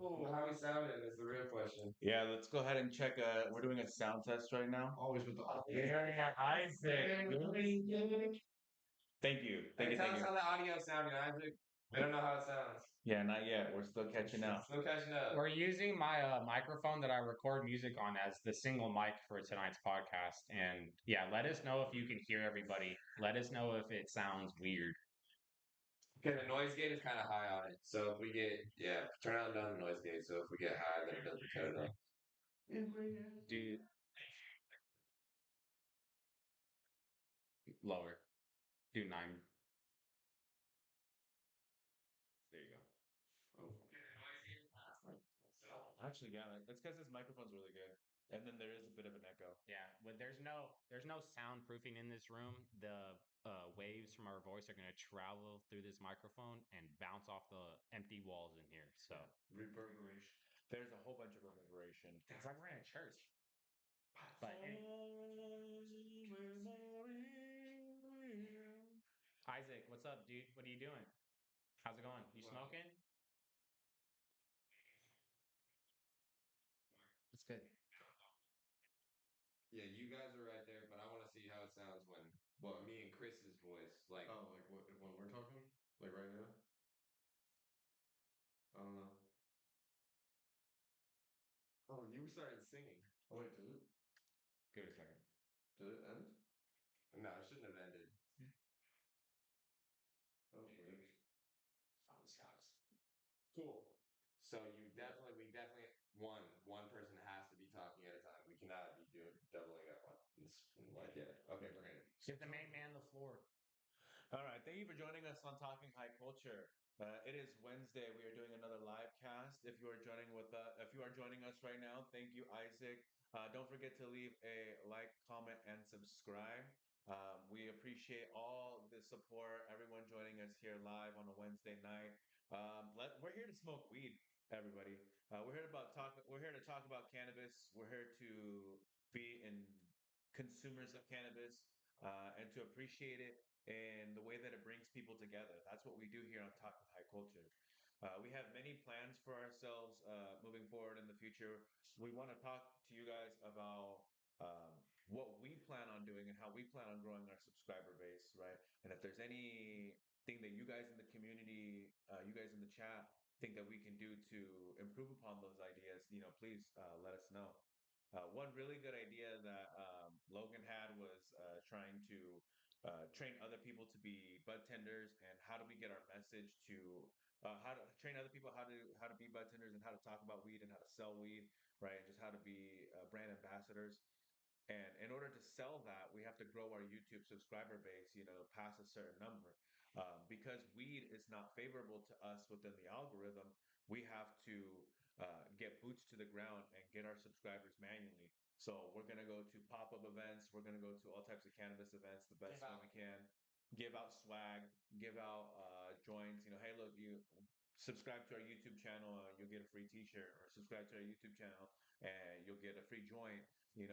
Oh, how we sounding is the real question. Yeah, let's go ahead and check. We're doing a sound test right now. Always with the Yeah, Isaac. Thank you. Thank you. Tell Thank us you. how the audio sounding, Isaac. We don't know how it sounds. Yeah, not yet. We're still catching up. Still catching up. We're using my microphone that I record music on as the single mic for tonight's podcast. And yeah, let us know if you can hear everybody. Let us know if it sounds weird. Okay, the noise gate is kind of high on it. So if we get, turn on down the noise gate. So if we get high, then it doesn't cut it off. Do lower. Do 9. There you go. Oh. Actually, yeah, that's because this microphone's really good, and then there is a bit of an echo. Yeah, but there's no soundproofing in this room. The waves from our voice are going to travel through this microphone and bounce off the empty walls in here. So Reverberation. There's a whole bunch of reverberation. it's like we're in a church. But Isaac, what's up, dude? What are you doing? How's it going? You smoking? It's good. Yeah, you guys are right there, but I want to see how it sounds when, well, me and Chris's voice, like. Oh, like what when we're talking? Like right now? I don't know. Oh, you started singing. Oh wait, did it? Give it a second. Did it end? No, it shouldn't have ended. Oh weird. Cool. So we definitely one person has to be talking at a time. We cannot be doubling up on this. Like, yeah. Okay, we're gonna. Give the main man the floor. All right, thank you for joining us on Talking High Culture. It is Wednesday. We are doing another live cast. If you are joining us right now, thank you, Isaac. Don't forget to leave a like, comment, and subscribe. We appreciate all the support. Everyone joining us here live on a Wednesday night. We're here to smoke weed, everybody. We're here to talk about cannabis. We're here to be in consumers of cannabis and to appreciate it and the way that it brings people together. That's what we do here on Talk with High Culture. We have many plans for ourselves moving forward in the future. We want to talk to you guys about what we plan on doing and how we plan on growing our subscriber base, right? And if there's anything that you guys in the community, you guys in the chat, think that we can do to improve upon those ideas, please let us know. One really good idea that Logan had was trying to train other people to be bud tenders and how do we get our message to how to train other people how to be bud tenders and how to talk about weed and how to sell weed, right? And just how to be brand ambassadors. And in order to sell that, we have to grow our YouTube subscriber base, past a certain number. Because weed is not favorable to us within the algorithm, we have to get boots to the ground and get our subscribers manually. So we're going to go to pop-up events. We're going to go to all types of cannabis events the best way we can. Give out swag, give out joints. Hey, look, you subscribe to our YouTube channel, you'll get a free T-shirt, or subscribe to our YouTube channel, and you'll get a free joint. You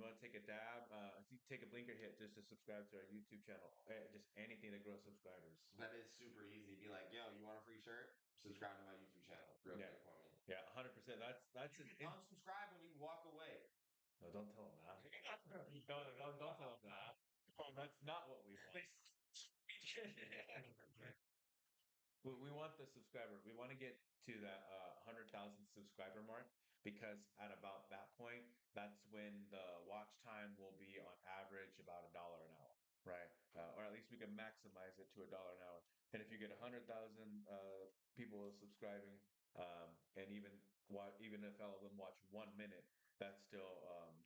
want to take a dab, if you take a blinker hit just to subscribe to our YouTube channel, just anything to grow subscribers. That is super easy. Be like, yo, you want a free shirt? Subscribe to my YouTube channel real quick for me. Yeah, 100%. That's You can unsubscribe when you walk away. No, don't tell them that. Don't tell them that. Oh, that's not what we want. We want the subscriber. We want to get to that 100,000 subscriber mark because at about that point, that's when the watch time will be on average about $1 an hour, right? Or at least we can maximize it to $1 an hour. And if you get 100,000 people subscribing, and even even if all of them watch 1 minute, that's still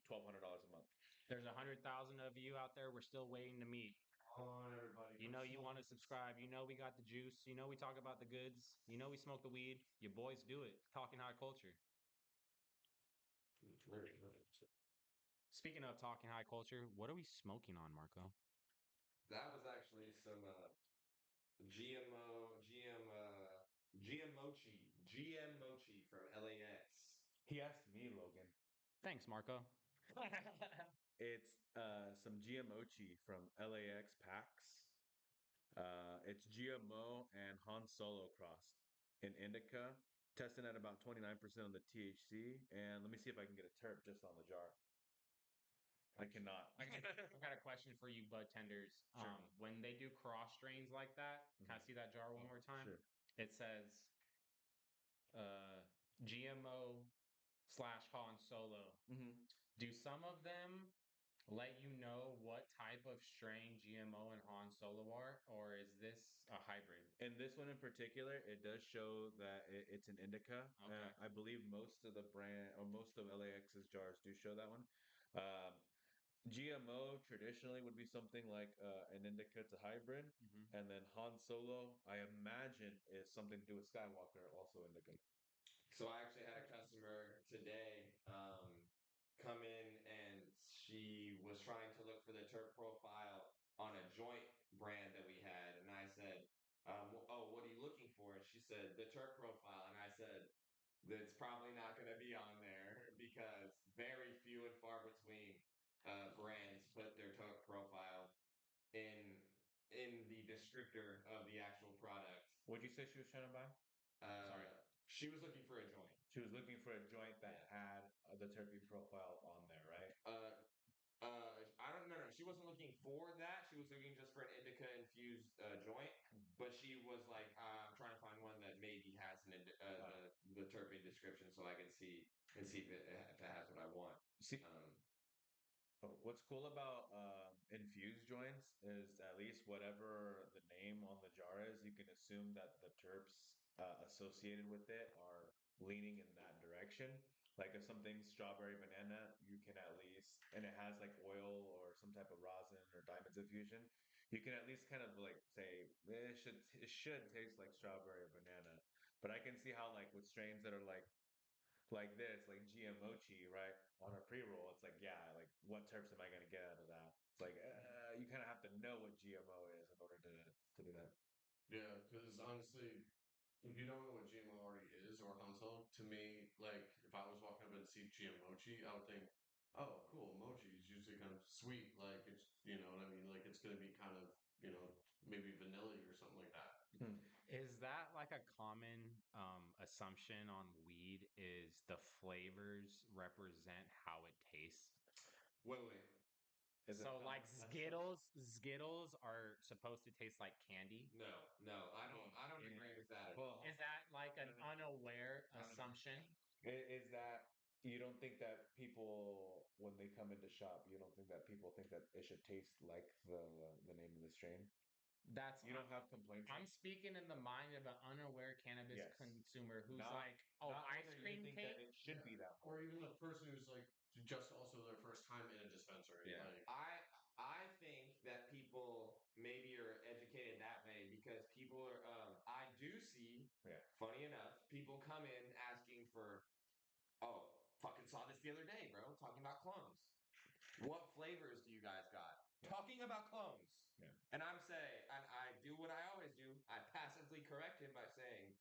$1,200 a month. There's 100,000 of you out there. We're still waiting to meet. Come on, everybody. You know you want to subscribe. You know we got the juice. You know we talk about the goods. You know we smoke the weed. Your boys do it. Talking high culture. Speaking of talking high culture, what are we smoking on, Marco? That was actually some GM mochi from LAX. He asked me, Logan. Thanks, Marco. It's some GMOchi from LAX packs. It's GMO and Han Solo crossed in indica, testing at about 29% on the THC. And let me see if I can get a terp just on the jar. I cannot. I've got a question for you, bud tenders. Sure. When they do cross strains like that, can I see that jar one more time? Sure. It says GMO / Han Solo. Mm-hmm. Do some of them let you know what type of strain GMO and Han Solo are, or is this a hybrid? In this one in particular, it does show that it's an indica. Okay. I believe most of the brand or most of LAX's jars do show that one. Um, GMO traditionally would be something like an indica to hybrid, Mm-hmm. and then Han Solo, I imagine, is something to do with Skywalker, also indica. So I actually had a customer today come in and she was trying to look for the terp profile on a joint brand that we had, and I said, "Oh, what are you looking for?" And she said, "The terp profile," and I said, "That's probably not going to be on there because very few and far between brands put their terp profile in the descriptor of the actual product." What'd you say she was trying to buy? Sorry, she was looking for a joint. She was looking for a joint that had the terpene profile on there, right? I don't know. No, she wasn't looking for that. She was looking just for an indica infused joint. But she was like, I'm trying to find one that maybe has the terpene description, so I can see if it has what I want. See, what's cool about infused joints is at least whatever the name on the jar is, you can assume that the terps associated with it are leaning in that direction. Like if something's strawberry banana, you can at least, and it has like oil or some type of rosin or diamonds infusion, you can at least kind of like say it should taste like strawberry or banana. But I can see how like with strains that are like this, like GM mochi, right? On a pre-roll, it's like, yeah, like what terps am I going to get out of that? It's like you kind of have to know what GMO is in order to do that. Yeah, because honestly, if you don't know what GMO already is or Hansel, to me, like if I was walking up and see GM mochi, I would think, oh, cool, mochi is usually kind of sweet. Like it's, you know what I mean? Like it's going to be kind of, maybe vanilla or something like that. Is that like a common assumption on weed? Is the flavors represent how it tastes? Wait. Is it So how like it tests? Skittles are supposed to taste like candy. No, I don't agree with that at all. Well, Is that like an unaware no. assumption? Is that you don't think that people when they come into shop, you don't think that people think that it should taste like the name of the strain? That's You don't have complaints. I'm speaking in the mind of an unaware cannabis Yes. consumer who's Not- like, oh, not ice whether you cream think cake. that it should be that way. Or even the person who's like just also their first time in a dispensary. Yeah. Like, I think that people maybe are educated that way because people are. I do see. Yeah. Funny enough, people come in asking for. Oh, fucking saw this the other day, bro. Talking about clones. What flavors do you guys got? Yeah. Talking about clones. Yeah. And I'm saying, and I do what I always do. I passively correct him by saying,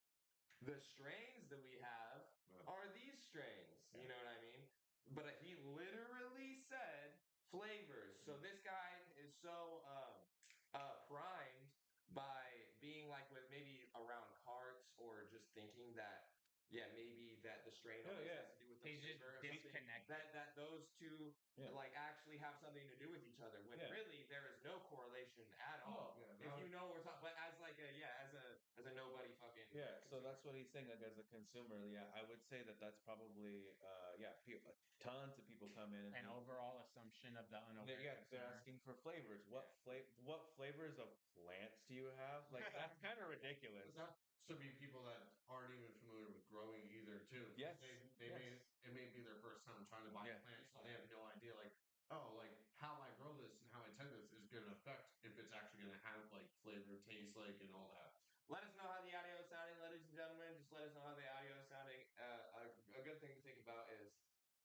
the strains that we have are these strains. Yeah. You know what I mean? But he literally said flavors. So this guy is so primed by being like with maybe around carts or just thinking that maybe that the strain Oh, always yeah. has to do with the He's just flavor or something. disconnected. That those two Yeah. like actually have something to do with each other when Yeah. really there is no correlation at all. yeah, If you know what we're talking, but as like as a nobody fucking Yeah, so consumer. that's what he's saying. Like as a consumer, yeah, I would say that that's probably tons of people come in and An overall assumption of the unaware they're consumer. asking for flavors. What flavors of plants do you have? Like that's kind of ridiculous. that should be people that aren't even familiar with growing either, too. Yes. They first time trying to buy plants, so they have no idea, like, oh, like how I grow this and how I tend this is going to affect if it's actually going to have like flavor, taste, like, and all that. Let us know how the audio is sounding, ladies and gentlemen. Just let us know how the audio is sounding. A good thing to think about is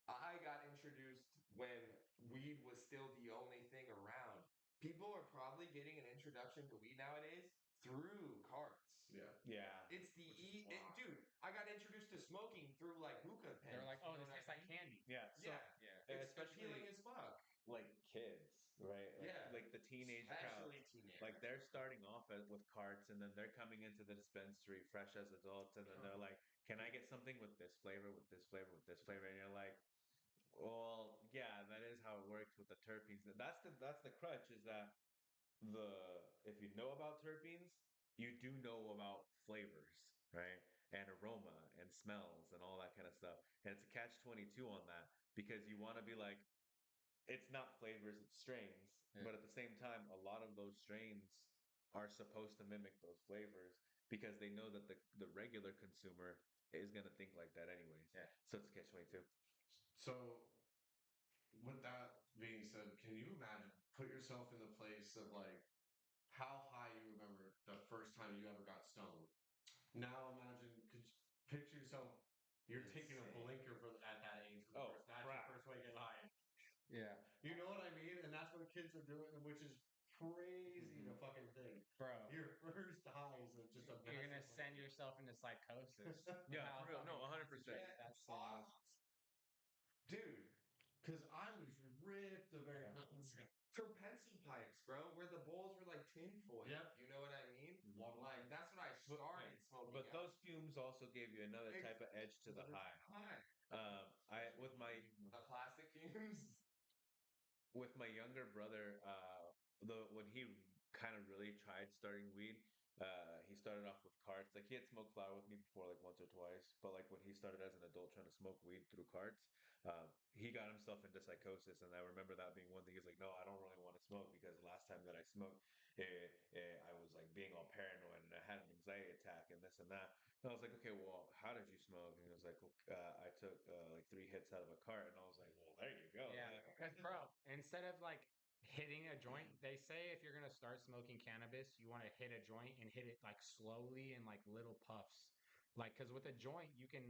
I got introduced when weed was still the only thing around. People are probably getting an introduction to weed nowadays through carts. Yeah. It's the dude. I got introduced to smoking through like hookah pens. They're like, you oh, know this what tastes I like mean? candy. Yeah. So It's especially appealing as fuck. like kids, right? Like, Yeah. like the teenage crowd. Especially teenagers. Like they're starting off with carts, and then they're coming into the dispensary fresh as adults, and then they're like, "Can I get something with this flavor, with this flavor, with this flavor?" And you're like, "Well, yeah, that is how it works with the terpenes. That's the crutch is that the if you know about terpenes, you do know about flavors, right? And aroma and smells and all that kind of stuff. And it's a catch-22 on that because you want to be like, it's not flavors, it's strains. Yeah. But at the same time, a lot of those strains are supposed to mimic those flavors because they know that the regular consumer is going to think like that anyways. Yeah. So it's catch-22. So, with that being said, can you imagine, put yourself in the place of like how high you remember the first time you ever got stoned? Now imagine, could you picture yourself, you're taking a Insane. blinker at that age for the Oh, first, that's crap. your first way to get high. Yeah. You know what I mean? And that's what kids are doing, which is crazy to fucking think. Bro. Your first high is just a You're gonna massive send blinker. yourself into psychosis. Yeah, How for real. No, fucking 100%. concentrated that shit Ah, is. Dude, because I was ripped the very first time. from pencil pipes, bro, where the bowls were like tinfoil. Yep. You know what I mean? One Like that's when I started smoking. But out. those fumes also gave you another type of edge to the high. High. I with my The plastic fumes. with my younger brother, the when he kind of really tried starting weed, he started off with carts. Like he had smoked flower with me before, like once or twice. But like when he started as an adult trying to smoke weed through carts, he got himself into psychosis. And I remember that being one thing. He's like, "No, I don't really want to smoke because the last time that I smoked, I was like being all paranoid and I had an anxiety attack and this and that." And I was like, "Okay, well, how did you smoke?" And he was like, "I took like 3 hits out of a cart." And I was like, "Well, there you go." Yeah, because bro, instead of like hitting a joint, they say if you're gonna start smoking cannabis, you want to hit a joint and hit it like slowly and like little puffs. Like, because with a joint, you can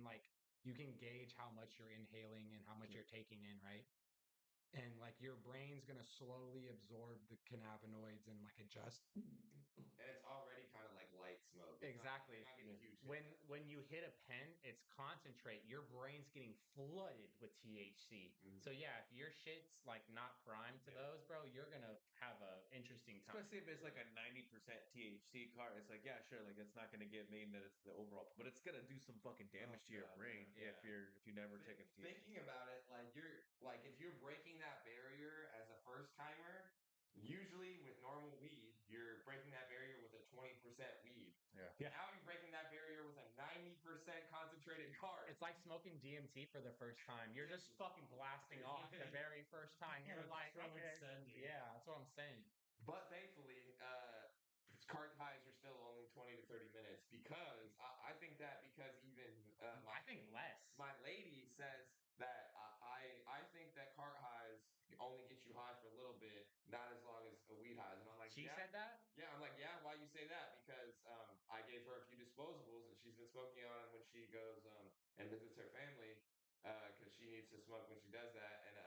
gauge how much you're inhaling and how much you're taking in, right? And like your brain's gonna slowly absorb the cannabinoids and like adjust. And it's already kind of like light smoke. It's Exactly. Not getting huge. When you hit a pen, it's concentrate. Your brain's getting flooded with THC. Mhm. So yeah, if your shit's like not primed to those, bro, you're gonna have a interesting time. Especially if it's like a 90% THC card, it's like, yeah, sure, like it's not gonna get mean that it's the overall, but it's gonna do some fucking damage to your God, brain yeah. if you never take a THC. Thinking about it, like if you're breaking that barrier as a first timer, usually with normal weed, you're breaking that barrier with a 20% weed. Yeah. Now you're breaking that barrier with a 90% concentrated card. It's like smoking DMT for the first time. You're just fucking blasting off the very first time. You're like, So okay, extended. yeah, that's what I'm saying. But thankfully, card highs are still only 20 to 30 minutes because I think that because even I think less. my lady says that I think that cart highs only get you high for a little bit, not as long as a weed highs. And I'm like, She yeah, said that? yeah. I'm like, yeah. Why you say that? Because I gave her a few disposables, and she's been smoking on them when she goes and visits her family because she needs to smoke when she does that. And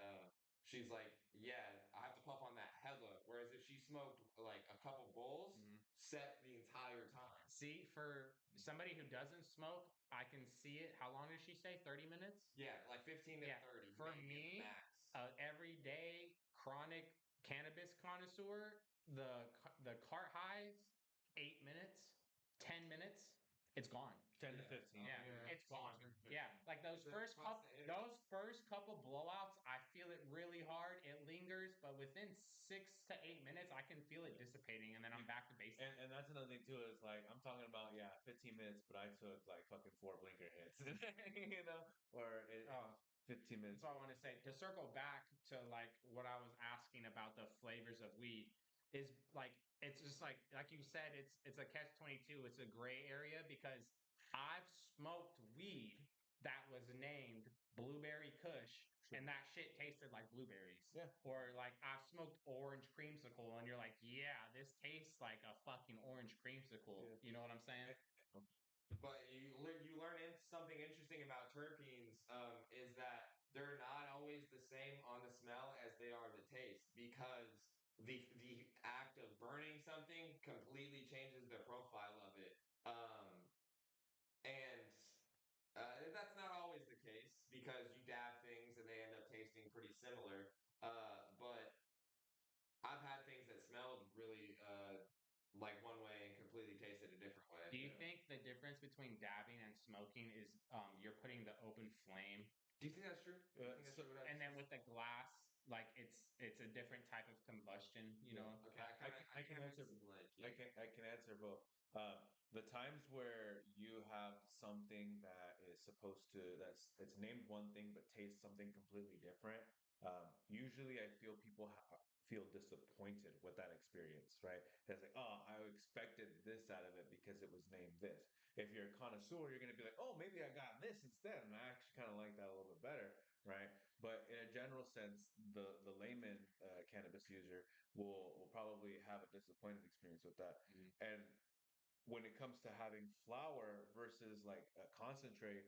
she's like, yeah, I have to puff on that hella. Whereas if she smoked like a couple bowls, set the entire time. See, for somebody who doesn't smoke, I can see it. How long did she say? 30 minutes? Yeah, like 15 to Yeah. 30. For maybe me, max. everyday chronic cannabis connoisseur, the cart highs, 8 minutes, 10 minutes, it's gone. 10 to 15. Yeah, Yeah. it's gone. 10 to Yeah, like It's across the internet. those first couple blowouts, I feel it really hard. It lingers, but within 6 to 8 minutes, I can feel it dissipating, and then I'm back to baseline. And that's another thing too, is like I'm talking about 15 minutes, but I took like fucking 4 blinker hits. You know? Or Oh, 15 minutes. that's all I want to say. To circle back to like what I was asking about the flavors of weed is like it's just like you said, it's a catch-22. It's a gray area because I've smoked weed that was named blueberry kush and that shit tasted like blueberries. Yeah. Or like I've smoked orange creamsicle and you're like, yeah, this tastes like a fucking orange creamsicle. Yeah. You know what I'm saying? But you learn something interesting about terpenes is that they're not always the same on the smell as they are the taste because the act of burning something completely changes the profile of it. Um, and that's not always the case because you dab things and they end up tasting pretty similar. But I've had things that smelled really like one way and completely tasted a different way. Do you think the difference between dabbing and smoking is you're putting the open flame Do you think that's true? Do you think that's So- true? and then with the glass, like it's a different type of combustion, you know? Okay, I can kinda answer. like I can answer both. The times where you have something that is supposed to that's named one thing but tastes something completely different. Usually, I feel people feel disappointed with that experience, right? It's like, oh, I expected this out of it because it was named this. If you're a connoisseur, you're gonna be like, oh, maybe I got this instead, and I actually kind of like that a little bit better, right? But in a general sense, the layman cannabis user will probably have a disappointed experience with that. Mhm. And when it comes to having flour versus like a concentrate,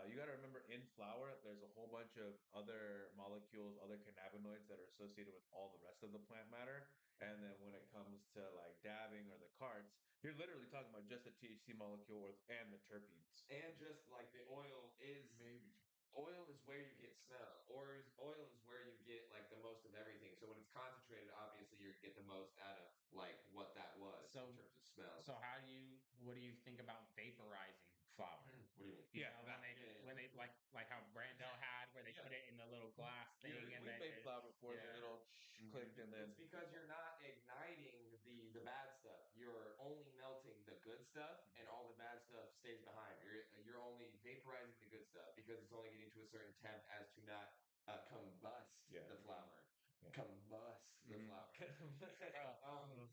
you got to remember in flour, there's a whole bunch of other molecules, other cannabinoids that are associated with all the rest of the plant matter. And then when it comes to like dabbing or the carts, you're literally talking about just the THC molecule and the terpenes. and just like the oil is where you get smell, or oil is where you get like the most of everything. So when it's concentrated, obviously you get the most out of like what that was So in terms of smell. so what do you think about vaporizing flour? What do you mean? You Yeah, know, that- when they like how Brando had where they Yeah. put it in the little glass thing and We then made flour before the yeah. little clicked and then It's because you're not igniting the bad stuff. You're only melting the good stuff, and all the bad stuff stays behind. You're only vaporizing the good stuff because it's only getting to a certain temp as to not combust Yeah. the flour. Yeah. Combust the Mhm. flour.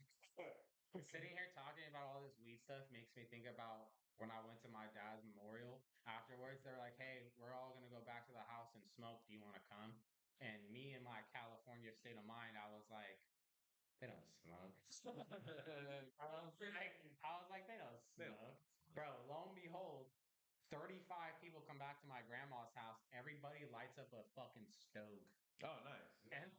Sitting here talking about all this weed stuff makes me think about when I went to my dad's memorial. Afterwards, they're like, "Hey, we're all gonna go back to the house and smoke. Do you want to come?" And me in my California state of mind, I was like, "They don't smoke." I was like, "They don't They don't smoke, bro." Lo and behold, 35 people come back to my grandma's house. Everybody lights up a fucking stove. Oh, nice. And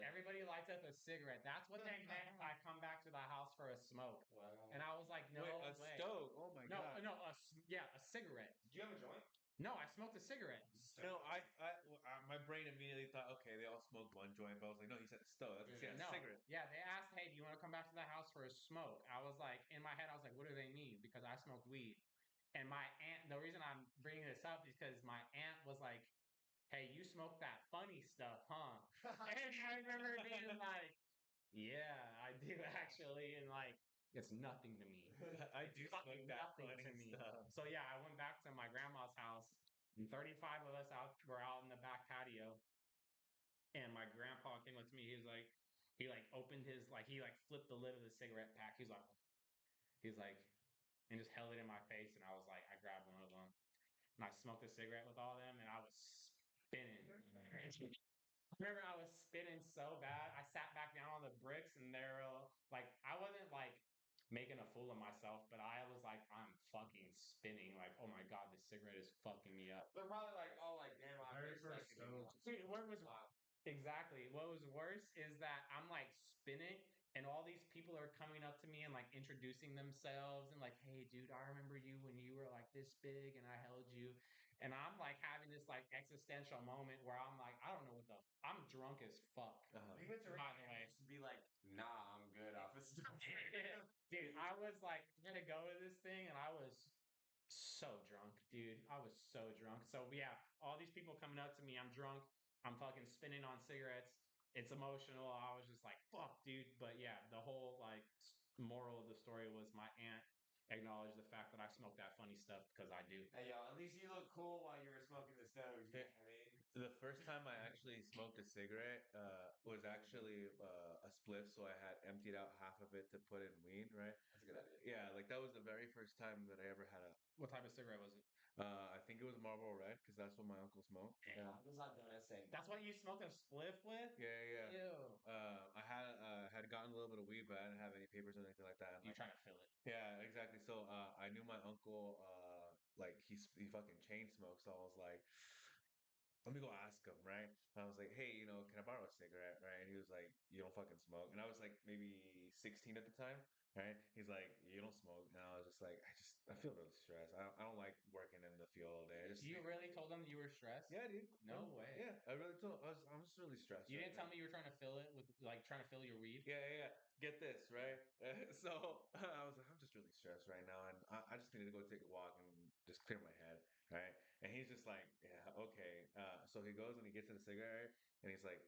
everybody lights up a cigarette. That's what they meant. I come back to the house for a smoke, and I was like, "No Wait, a way." stove. Oh my No, God. no, yeah, a cigarette. Do you have a joint? No, I smoked a cigarette. No, my brain immediately thought, okay, they all smoke one joint, but I was like, no, he said stove. That's yeah, No, cigarette. yeah, they asked, "Hey, do you want to come back to the house for a smoke?" I was like, in my head, I was like, "What do they mean?" Because I smoked weed, and my aunt. The reason I'm bringing this up is because my aunt was like, "Hey, you smoke that funny stuff, huh?" And I remember being like, "Yeah, I do actually," and like, it's nothing to me. I It's do fucking smoke that nothing to funny me. stuff. So yeah, I went back to my grandma's house. And 35 of us were out in the back patio, and my grandpa came up to me. He like opened his he like flipped the lid of the cigarette pack. He's like, and just held it in my face, and I was like, I grabbed one of them, and I smoked a cigarette with all of them, and I was spinning. Remember, I was spinning so bad. I sat back down on the bricks, and they're like, I wasn't like making a fool of myself, but I was like, I'm fucking spinning. Like, oh my god, this cigarette is fucking me up. They're probably like, oh, like damn, I'm Very just first like anymore. Dude, what was exactly what was worse is that I'm like spinning, and all these people are coming up to me and like introducing themselves and like, hey, dude, I remember you when you were like this big, and I held you, and I'm like having this like existential moment where I'm like, I don't know what the I'm drunk as fuck. We went to By the way, to be like, nah, I'm good off this stuff. dude, I was like gonna go to this thing, and I was so drunk, dude. I was so drunk. So yeah, all these people coming up to me, I'm drunk. I'm fucking spinning on cigarettes. It's emotional. I was just like, fuck, dude. But yeah, the whole like moral of the story was my aunt acknowledged the fact that I smoke that funny stuff because I do. Hey, yo, at least you look cool while you were smoking the stoves. You know what I mean? The first time I actually smoked a cigarette was actually a spliff, so I had emptied out half of it to put in weed, right? That's a good idea. Yeah, like that was the very first time that I ever had a What type of cigarette was it? I think it was Marlboro Red because that's what my uncle smoked. Yeah, I was not gonna say. That's what you smoked a spliff with? Yeah, yeah. Ew. I had gotten a little bit of weed, but I didn't have any papers or anything like that. And You like, trying to fill it. yeah, exactly. So I knew my uncle like he fucking chain smoked, so I was like, let me go ask him, right? I was like, hey, can I borrow a cigarette, right? And he was like, you don't fucking smoke. And I was like maybe 16 at the time, right? He's like, you don't smoke. And I was just like, I feel really stressed. I don't like working in the field all day. You really told them you were stressed? Yeah, dude. No way. Yeah, I really told. I'm just really stressed. You right didn't now. tell me you were trying to fill it with, like, trying to fill your weed? Yeah, yeah, yeah. Get this, right? So I was like, I'm just really stressed right now, and I just need to go take a walk and just clear my head, right? And he's just like, yeah, okay. So he goes and he gets in the cigarette, and he's like,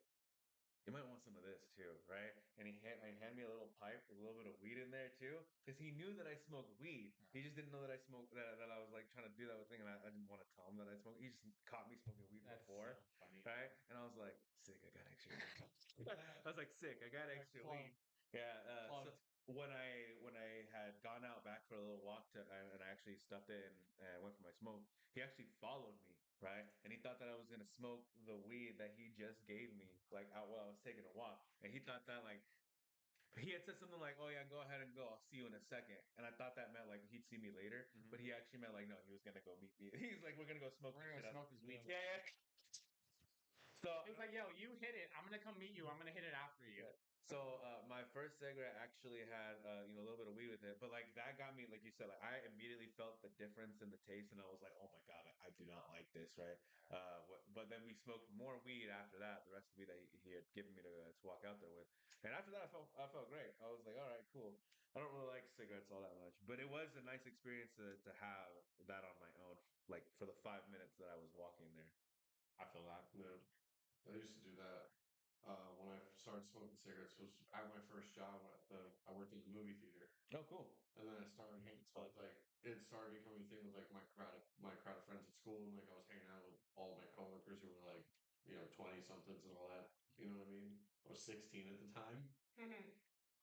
you might want some of this too, right? And he handed me a little pipe with a little bit of weed in there too, because he knew that I smoked weed. He just didn't know that I smoked that I was like trying to do that thing, and I didn't want to tell him that I smoked. He just caught me smoking weed That's before, so funny. right? And I was like, sick, I got extra weed. I was like, sick, I got extra weed. Yeah. So Plugged. when I had gone out back for a little walk and I actually stuffed it and went for my smoke, he actually followed me, right? And he thought that I was gonna smoke the weed that he just gave me, like out while I was taking a walk. And he thought that like he had said something like, "Oh yeah, go ahead and go. I'll see you in a second." And I thought that meant like he'd see me later, but he actually meant like no, he was gonna go meet me. He's like, "We're gonna go smoke We're this gonna shit out." smoke this weed. Yeah, yeah. So He was like, yo, you hit it. I'm gonna come meet you. I'm gonna hit it after you. yeah. So my first cigarette actually had a little bit of weed with it, but like that got me, like you said, like I immediately felt the difference in the taste, and I was like, oh my god, I do not like this, right? But then we smoked more weed after that, the rest of the weed that he had given me to walk out there with, and after that I felt great. I was like, all right, cool. I don't really like cigarettes all that much, but it was a nice experience to have that on my own, like for the 5 minutes that I was walking there. I feel that. Yeah. I used to do that when I started smoking cigarettes. Was at my first job I worked in the movie theater, Oh, cool. and then I started hanging with like it started becoming a thing with like my crowd of friends at school, and like I was hanging out with all my coworkers who were like 20 somethings and all that. You know what I mean? I was 16 at the time.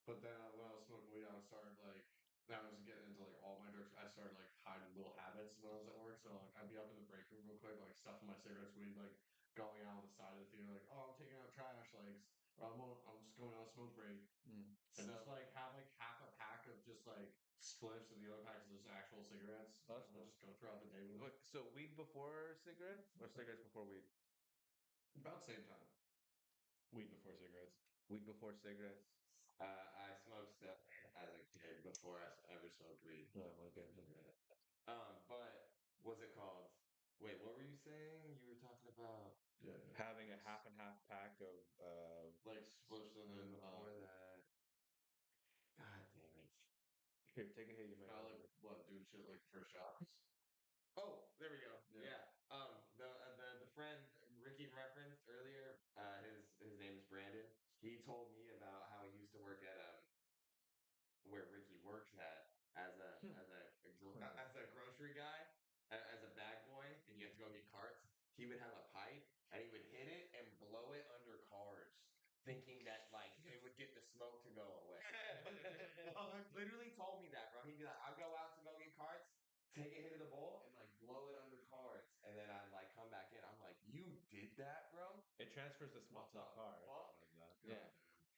But then when I was smoking weed, I started like I was getting into like all my drugs. I started like hiding little habits when I was at work. So like I'd be up in the break room real quick, like stuffing my cigarettes, weed, like going out on the side of the theater, like oh I'm taking out trash, like or I'm just going on a smoke break, Mm. and just like have like half a pack of just like spliffs, and the other pack is just actual cigarettes. That's And I'll nice. just go throughout the day with it. Wait, so weed before cigarettes or cigarettes before weed? About the same time. Weed before cigarettes. Weed before cigarettes. I smoked stuff as a kid before I ever smoked weed. Oh, okay. But what's it called? Wait, what were you saying? You were talking about Yeah. Having a half and half pack of Like spliffs and then before that. God damn it. here, take a hit, you might kind of like remember. what doing shit like first shots. Oh, there we go. Yeah. Yeah. The friend Ricky referenced earlier, his name is Brandon. He told me about how he used to work at where Ricky works at as a grocery guy, as a bag boy, and you have to go get carts. He would have a pipe and he would hit it and blow it under cars, thinking that like it would get the smoke to go away. Literally told me that, bro. He'd be like, "I go out to go get carts." Take a hit of the bowl and like blow it under cars, and then I'd like come back in. I'm like, "You did that, bro? It transfers the smell What to the the car. fuck?" Yeah.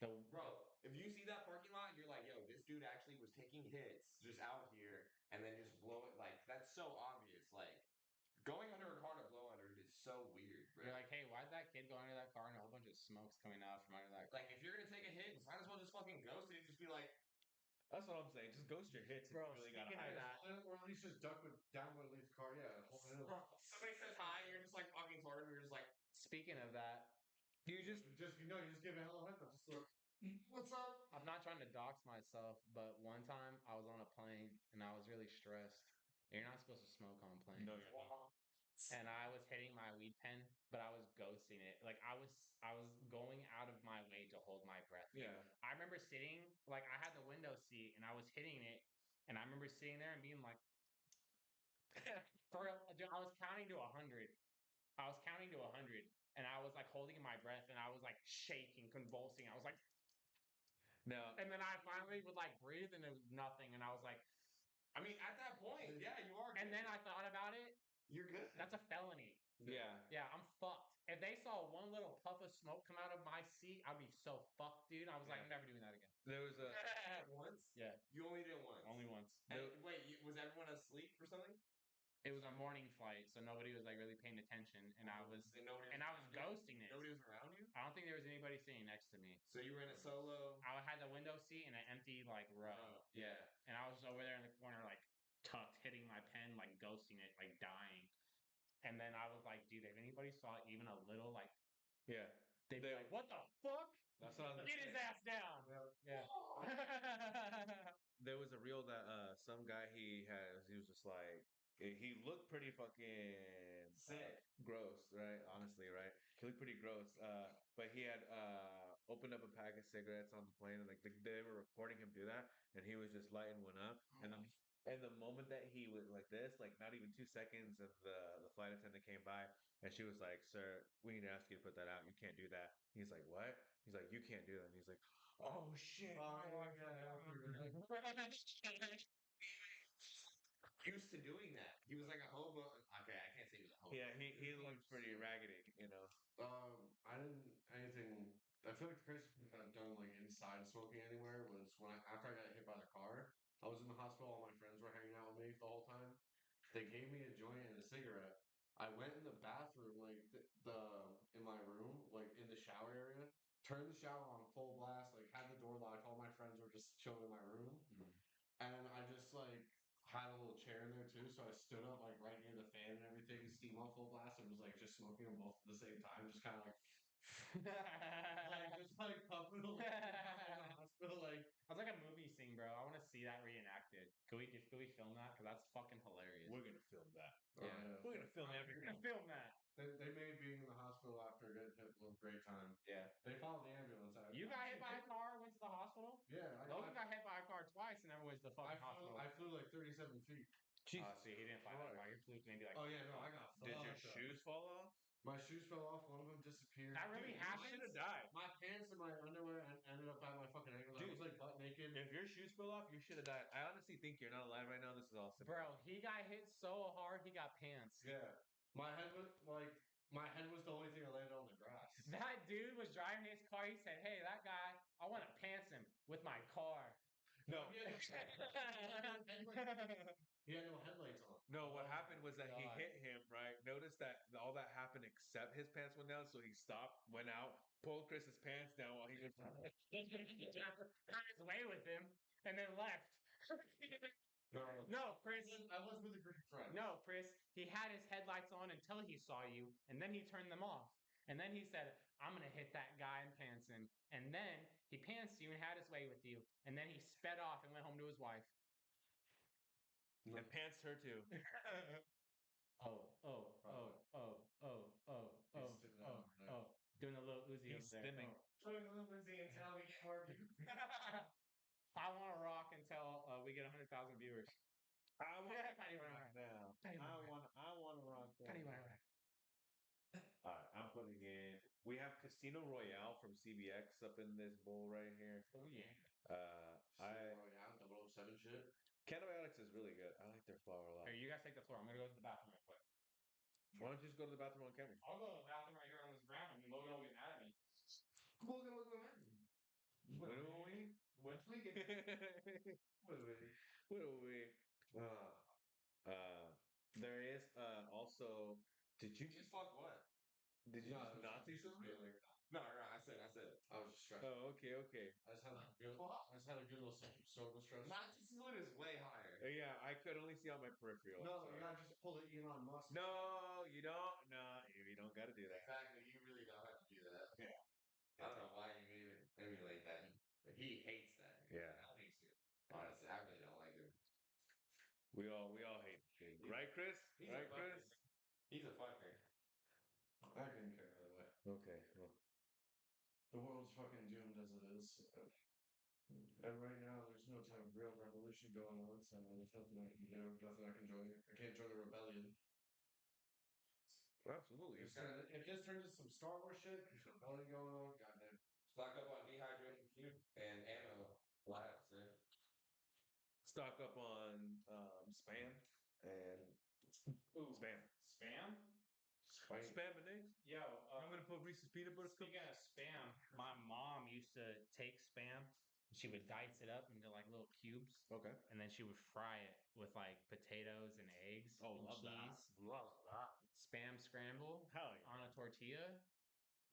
So, Bro, if you see that parking lot, you're like, yo, this dude actually was taking hits just out here and then just blow it. Like, that's so obvious. Like, going under a car to blow under it is so weird, bro. you're like, hey, why'd that kid go under that car and a whole bunch of smoke's coming out from under that car? Like, if you're gonna take a hit, might as well just fucking ghost it and just be like, That's what I'm saying. Just ghost your hits if Bro, you really gotta speaking hide of it. that, Or at least just duck down underneath the car. Yeah. somebody says hi, and you're just like walking toward him, you're just like, speaking of that, You just You just give a hello high five. Just look. What's up? I'm not trying to dox myself, but one time I was on a plane and I was really stressed. You're not supposed to smoke on planes. no, you're not. And I was hitting my weed pen, but I was ghosting it. Like I was going out of my way to hold my breath. Yeah. I remember sitting, like I had the window seat and I was hitting it, and I remember sitting there and being like, I was counting to 100. I was counting to 100, and I was like holding my breath, and I was like shaking, convulsing. I was like, Now, and then I finally would like breathe, and it was nothing, and I was like, I mean, at that point, yeah, you are. and then I thought about it, you're good. That's a felony. Yeah. Yeah, I'm fucked. If they saw one little puff of smoke come out of my seat, I'd be so fucked, dude. I was like, Yeah. I'm never doing that again. There was a Once? Yeah, You only did it once. only once. And wait, was everyone asleep or something? It was a morning flight, so nobody was like really paying attention, and I was ghosting it. Nobody was around you? I don't think there was anybody sitting next to me. So you were in a solo. I had the window seat and an empty like row. Oh, Yeah, and I was just over there in the corner, like tucked, hitting my pen, like ghosting it, like dying. And then I was like, dude, if anybody saw even a little, like, yeah. they'd be like, what the fuck? That's what I was Get his ass down. Yeah. There was a reel that some guy he was just like he looked pretty fucking Sick. gross, right? Honestly, right? He looked pretty gross. But he had opened up a pack of cigarettes on the plane, and like they were recording him do that, and he was just lighting one up, and the moment that he was like this, like not even 2 seconds, and the flight attendant came by, and she was like, "Sir, we need to ask you to put that out. You can't do that." He's like, "What?" He's like, "You can't do that." And he's like, "Oh shit!" Used to doing that. He was like a hobo. Okay, I can't say he was a hobo. Yeah, he looked pretty raggedy, you know. I didn't anything. I feel like the craziest thing I've done like inside smoking anywhere was after I got hit by the car. I was in the hospital. All my friends were hanging out with me the whole time. They gave me a joint and a cigarette. I went in the bathroom, like in my room, like in the shower area. Turned the shower on full blast, like had the door locked. All my friends were just chilling in my room, and I just like had a little chair in there too. So I stood up like right near the fan and everything, steam on full blast, and was like just smoking them both at the same time, just kind of like just like puffing away in the hospital, like. That's like a movie scene, bro. I want to see that reenacted. Can we film that? Because that's fucking hilarious. We're gonna film that. Yeah. We're gonna film We're everything. gonna film that. They made being in the hospital after getting hit a great time. Yeah. They followed the ambulance. You got hit by a car, went to the hospital? Yeah, Logan got hit by a car twice and never went to the fucking hospital. I flew like 37 feet. See, he didn't fly that far. He flew maybe like. Oh yeah, no, I got. Did your fucked up. shoes fall off? My shoes fell off. One of them disappeared. That really Dude, you happens? should have died. My pants and my underwear ended up at my fucking ankles. I Dude, was like butt naked. If your shoes fell off, you should have died. I honestly think you're not alive right now. This is all simple. Bro, he got hit so hard he got pants. Yeah, my head was the only thing that landed on the grass. That dude was driving his car. He said, "Hey, that guy, I want to pants him with my car." No. He had no headlights on. No, what Oh happened was that he God. hit him, right? Notice that all that happened except his pants went down, so he stopped, went out, pulled Chris's pants down while he was got his way with him, and then left. No, Chris. I was with a group of friends. No, Chris. He had his headlights on until he saw you, and then he turned them off. And then he said, "I'm gonna hit that guy and pants him." And then he pantsed you and had his way with you. And then he sped off and went home to his wife. and pants her too. Oh, doing a little Uzi He's over there. stimming. Doing a little Uzi until we get more views. I want to rock until we get 100,000 viewers. I want Penny to whack. rock now. Penny I whack. want to rock now. Penny whack. All right, I'm putting in. We have Casino Royale from CBX up in this bowl right here. Oh yeah. Royale 007 shit. Cantibiotics is really good. I like their flour a lot. Here, you guys take the floor. I'm gonna go to the bathroom real quick. Why don't you just go to the bathroom on camera? I'll go to the bathroom right here on this ground. And Logan always mad at me. Logan. What do we? What we get? What do we? There is also. Did you Just fuck what? Did you No, just it was not see just something? feeling. No, I said. I was just stressed. Oh, okay. I just had a good little social stress. Not just fluid is way higher. Yeah, I could only see on my peripheral. No, sorry. you're not just pull it Elon Musk. No, you don't. No, you don't got to do that. Exactly, you really don't have to do that. Yeah. I don't know why you even emulate that. But he hates that. Yeah. I think so. Honestly, I really don't like it. We all hate it. Right, Chris? He's Right, a fucker. Chris? He's a fucker. I couldn't care either way. Okay. Well, The world's fucking doomed as it is. And right now, there's no type of real revolution going on, so there's nothing I can do, nothing I can join. I can't join the rebellion. absolutely. If it just turned into some Star Wars shit, there's rebellion going on, goddamn. Stock up on dehydrated cube and ammo. Labs, eh? Stock up on spam and spam. Spam? Spam and eggs. Yo, I'm gonna put Reese's peanut butter cups. speaking of spam, my mom used to take spam. She would dice it up into like little cubes, Okay. and then she would fry it with like potatoes and eggs Oh, and love that. cheese. Love that. Spam scramble Hell yeah. on a tortilla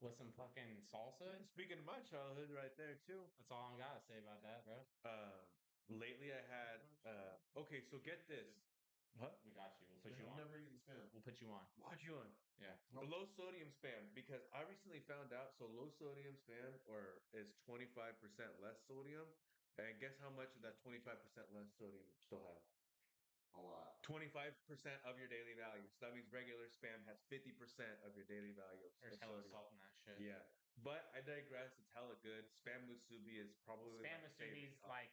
with some fucking salsa. Speaking of my childhood, right there too. That's all I gotta say about that, bro. Lately I had. Okay, so get this. What? We got you. We'll put you I've on. never eaten spam. We'll put you on. What you on? Yeah. The low sodium spam, because I recently found out. So low sodium spam, or is 25% less sodium, and guess how much of that 25% less sodium you still have? A lot. 25% of your daily value. So that means regular spam has 50% of your daily value There's of hella sodium. salt in that shit. Yeah, but I digress. It's hella good. Spam musubi is probably Spam my musubi's favorite. like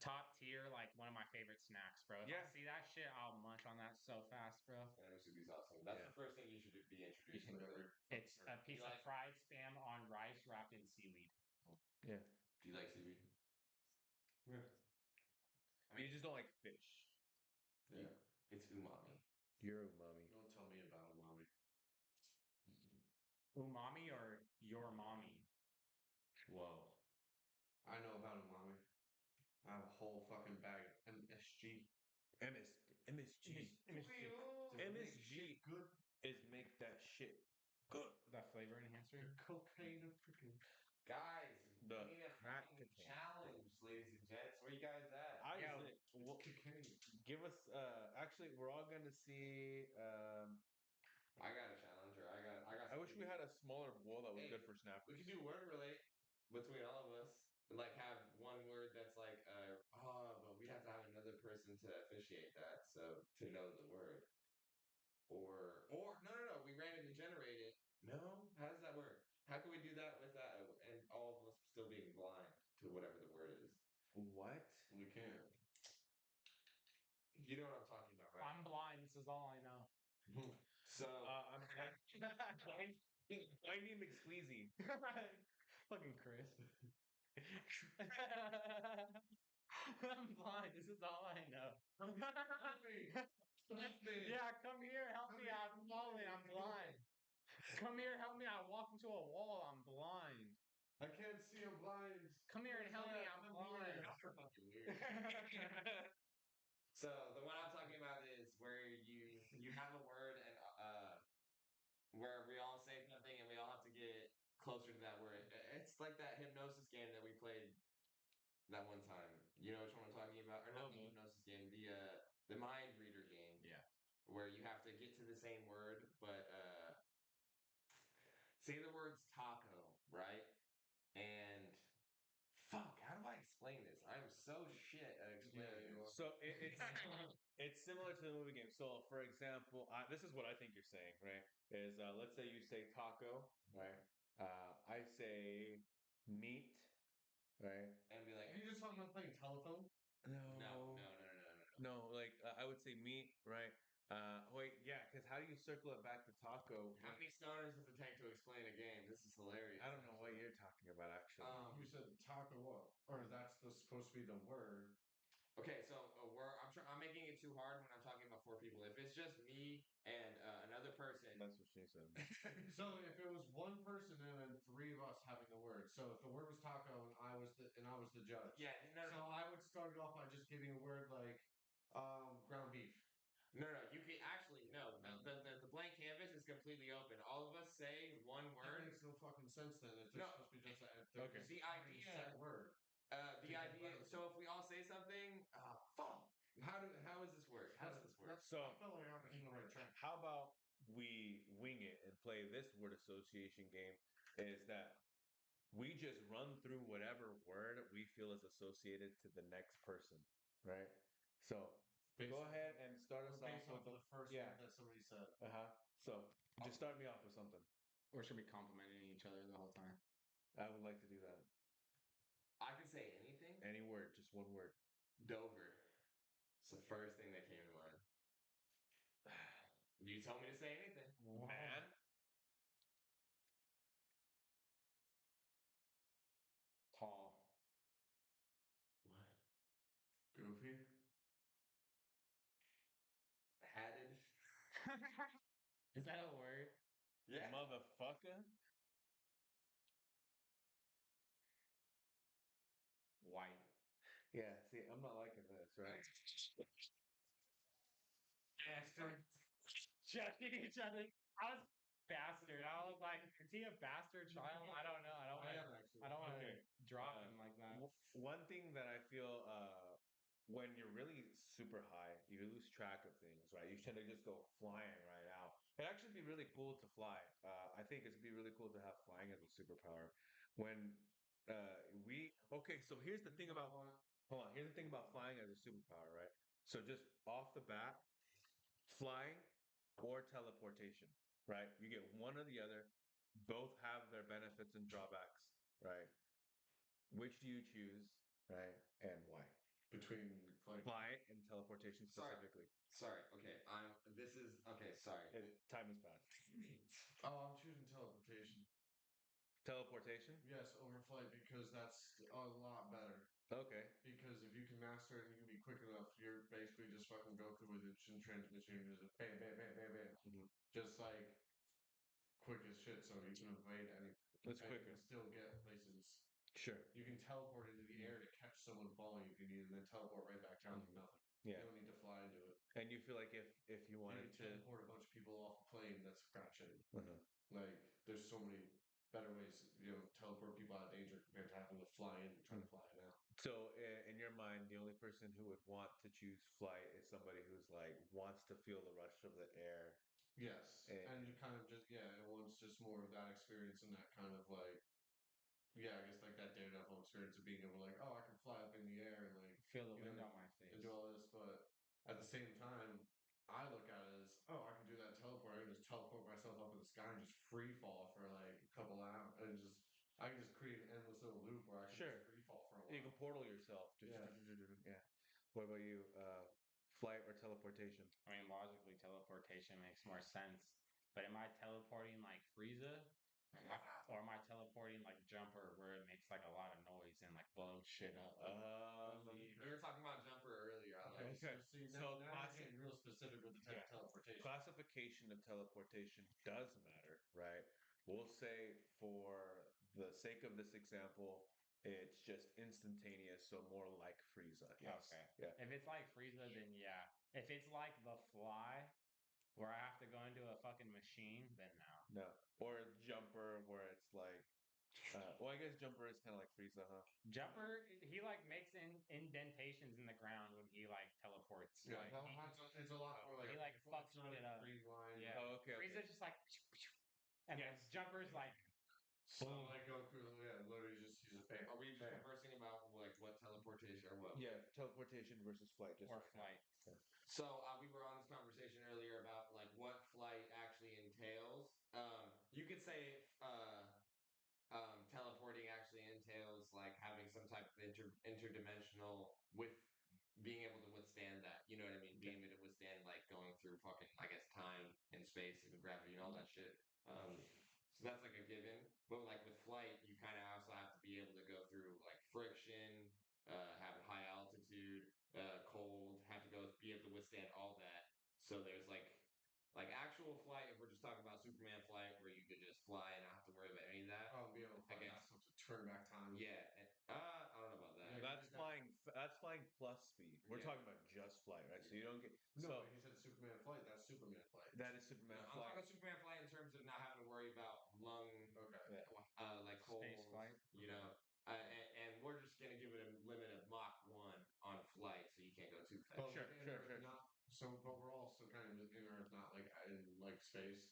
top tier, like one of my favorite snacks, bro. If I Yeah. see that shit, I'll munch on that so fast, bro. Spam musubi's awesome. That's Yeah. the first thing you should be introduced You with. can- it. It's a piece You of like- fried spam on rice wrapped in seaweed. Yeah. Do you like seaweed? Yeah. I mean, you just don't like fish. Yeah. It's umami. You're umami. Don't tell me about umami. Umami or your mommy? Whoa. I know about umami. I have a whole fucking bag of MSG. MSG. MSG Good. is make that shit good. That flavor enhancer? Cocaine and freaking. Guys, The we need a crack fucking cocaine. challenge, ladies and gents. Where you guys at? Isaac, Cocaine. give us. Actually, we're all gonna see. I got a challenger. I got. I wish we had a smaller bowl that was Hey, good for We snappers. can do word relate between all of us. Like have one word that's like, but we have to have another person to officiate that, so to know the word. Or no, we randomly generate it. No, how does that work? How can we do that with that and all of us still being blind to whatever the word is? What? We can't. You know what I'm talking about, right? I'm blind. This is all I know. So I'm I need McSqueezy. Fucking Chris. I'm blind. This is all I know. Yeah, come here, help me. I'm falling. I'm blind. Come here, help me. I walk into a wall. I'm blind. I can't see. I'm blind. Come here and help me. I'm blind. fucking weird. So the one I'm talking about is where you have a word and where we all say something and we all have to get closer to that word. It's like that hypnosis game that we played that one time. You know which one I'm talking about, or not the hypnosis game, the mind reader game. Yeah. Where you have to get to the same word, but say the words taco, right? And fuck, how do I explain this? I'm so shit at explaining this. So it's similar to the movie game. So for example, this is what I think you're saying, right? Is let's say you say taco, right? I say meat, right? And be like, Are you just talking about playing telephone? no. No, like I would say meat, right? Wait, yeah, because how do you circle it back to taco? How many stoners does it take to explain a game? This is hilarious. I don't know what you're talking about, actually. You said taco what? Or that's supposed to be the word. Okay, so I'm making it too hard when I'm talking about four people. If it's just me and another person, That's what she said. So if it was one person and then three of us having the word. So if the word was taco and I was the judge. yeah, So I would start it off by just giving a word like ground beef. no, you can actually no. The blank canvas is completely open. All of us say one That word. makes no fucking sense then. If No. there's supposed to be just Okay. The idea. set word. The idea. So if we all say something, fuck. How does this work? How does this work? So I feel like I'm in the right track. how about we wing it and play this word association game? Is that we just run through whatever word we feel is associated to the next person, right? So go ahead and start us Based off off with of the first yeah. word that somebody said. So just start me off with something. Or should we complimenting each other the whole time? I would like to do that. I can say anything. Any word, just one word. Dover. It's the first thing that came to mind. You told me to say anything. Man. Tall. What? Goofy. Hatted. Is that a word? Yeah. Motherfucker. White. Yeah, see, I'm not liking this, right? Bastard. Judging each other. I was bastard. I was like, is he a bastard child? I don't know. I am actually. I don't want to Okay. drop him like that. One thing that I feel when you're really super high, you lose track of things, right? You tend to just go flying right out. It'd actually be really cool to fly. I think it'd be really cool to have flying as a superpower. When okay, so here's the thing about hold on, here's the thing about flying as a superpower, right? So just off the bat, flying or teleportation, right? You get one or the other. Both have their benefits and drawbacks, right? Which do you choose, right? And why? Between like Fly and teleportation Sorry. specifically. Sorry. Okay. This is okay. Sorry. Time has passed. I'm choosing teleportation. Teleportation? Yes, overflight because that's a lot better. Okay. Because if you can master it and you can be quick enough, you're basically just fucking Goku with instant transmission. Just bam, bam, bam, bam, bam. Mhm. Just like quick as shit, so you can evade anything. It's And you quicker. can still get places. Sure. You can teleport into the air to catch someone falling if you need, and then teleport right back down to nothing. You Yeah. don't need to fly into it. And you feel like if you You wanted can to teleport a bunch of people off a plane. That's scratching. uh-huh. Like, there's so many better ways, teleport people out of danger compared to having to fly in and try to fly it out. So in your mind, the only person who would want to choose flight is somebody who's like wants to feel the rush of the air. Yes, and you kind of just it wants just more of that experience and that kind of like I guess like that daredevil experience of being able to like, oh, I can fly up in the air and like Feel the you wind know on my and face. do all this, but at the same time, I look at it as, oh, I can do that teleport. I can just teleport myself up in the sky and just free fall for like a couple hours, and I can just create an endless little loop where I can Sure. just free fall for a while. You can portal yourself. Yeah. Yeah. What about you? Flight or teleportation? I mean, logically, teleportation makes more sense. But am I teleporting like Frieza? Or am I teleporting like Jumper where it makes like a lot of noise and like blows shit up? We were talking about Jumper earlier. I like. Okay. See, So now you're getting real specific with the type of teleportation. Classification of teleportation does matter, right? We'll say for the sake of this example, it's just instantaneous, so more like Frieza. Yes. Okay. Yeah. If it's like Frieza, then yeah. If it's like the Fly, where I have to go into a fucking machine, then no. No. Or Jumper, where it's like, well, I guess Jumper is kind of like Frieza, huh? Jumper, he like makes indentations in the ground when he like teleports. Yeah, Like it's a lot more like he like fucks it's not shit up. green line. Yeah. Oh, okay. Frieza's just like, and then Jumper's like, So like Goku, literally just use a bam. Are we just bam. conversing about like what teleportation or what? Yeah, teleportation versus flight. Just or right now. flight. So we were on this conversation earlier about like what flight actually entails. You could say teleporting actually entails like having some type of interdimensional with being able to withstand that. You know what I mean? Being able to withstand like going through fucking I guess time and space and gravity and all that shit. So that's like a given. But like with flight, you kind of also have to be able to go through like friction, have a high altitude, cold, have to go be able to withstand all that. So there's like actual flight, if we're just talking about Superman flight, where you could just fly and not have to worry about any of that. Oh, be able to fly Against- fast enough to turn back time. Yeah, I don't know about that. Yeah, That's flying. That's flying plus speed. We're Yeah. talking about just flight, right? So you don't get. No, So but he said Superman flight. That's Superman flight. that is Superman I'm flight. talking Superman flight in terms of not having to worry about lung, Okay. like Space holes, flight. you know. And we're just gonna give it a limit of Mach 1 on flight, so you can't go too fast. But Sure, like, in sure, Earth, sure. Not, so, but we're also kind of in Earth, not like in like space.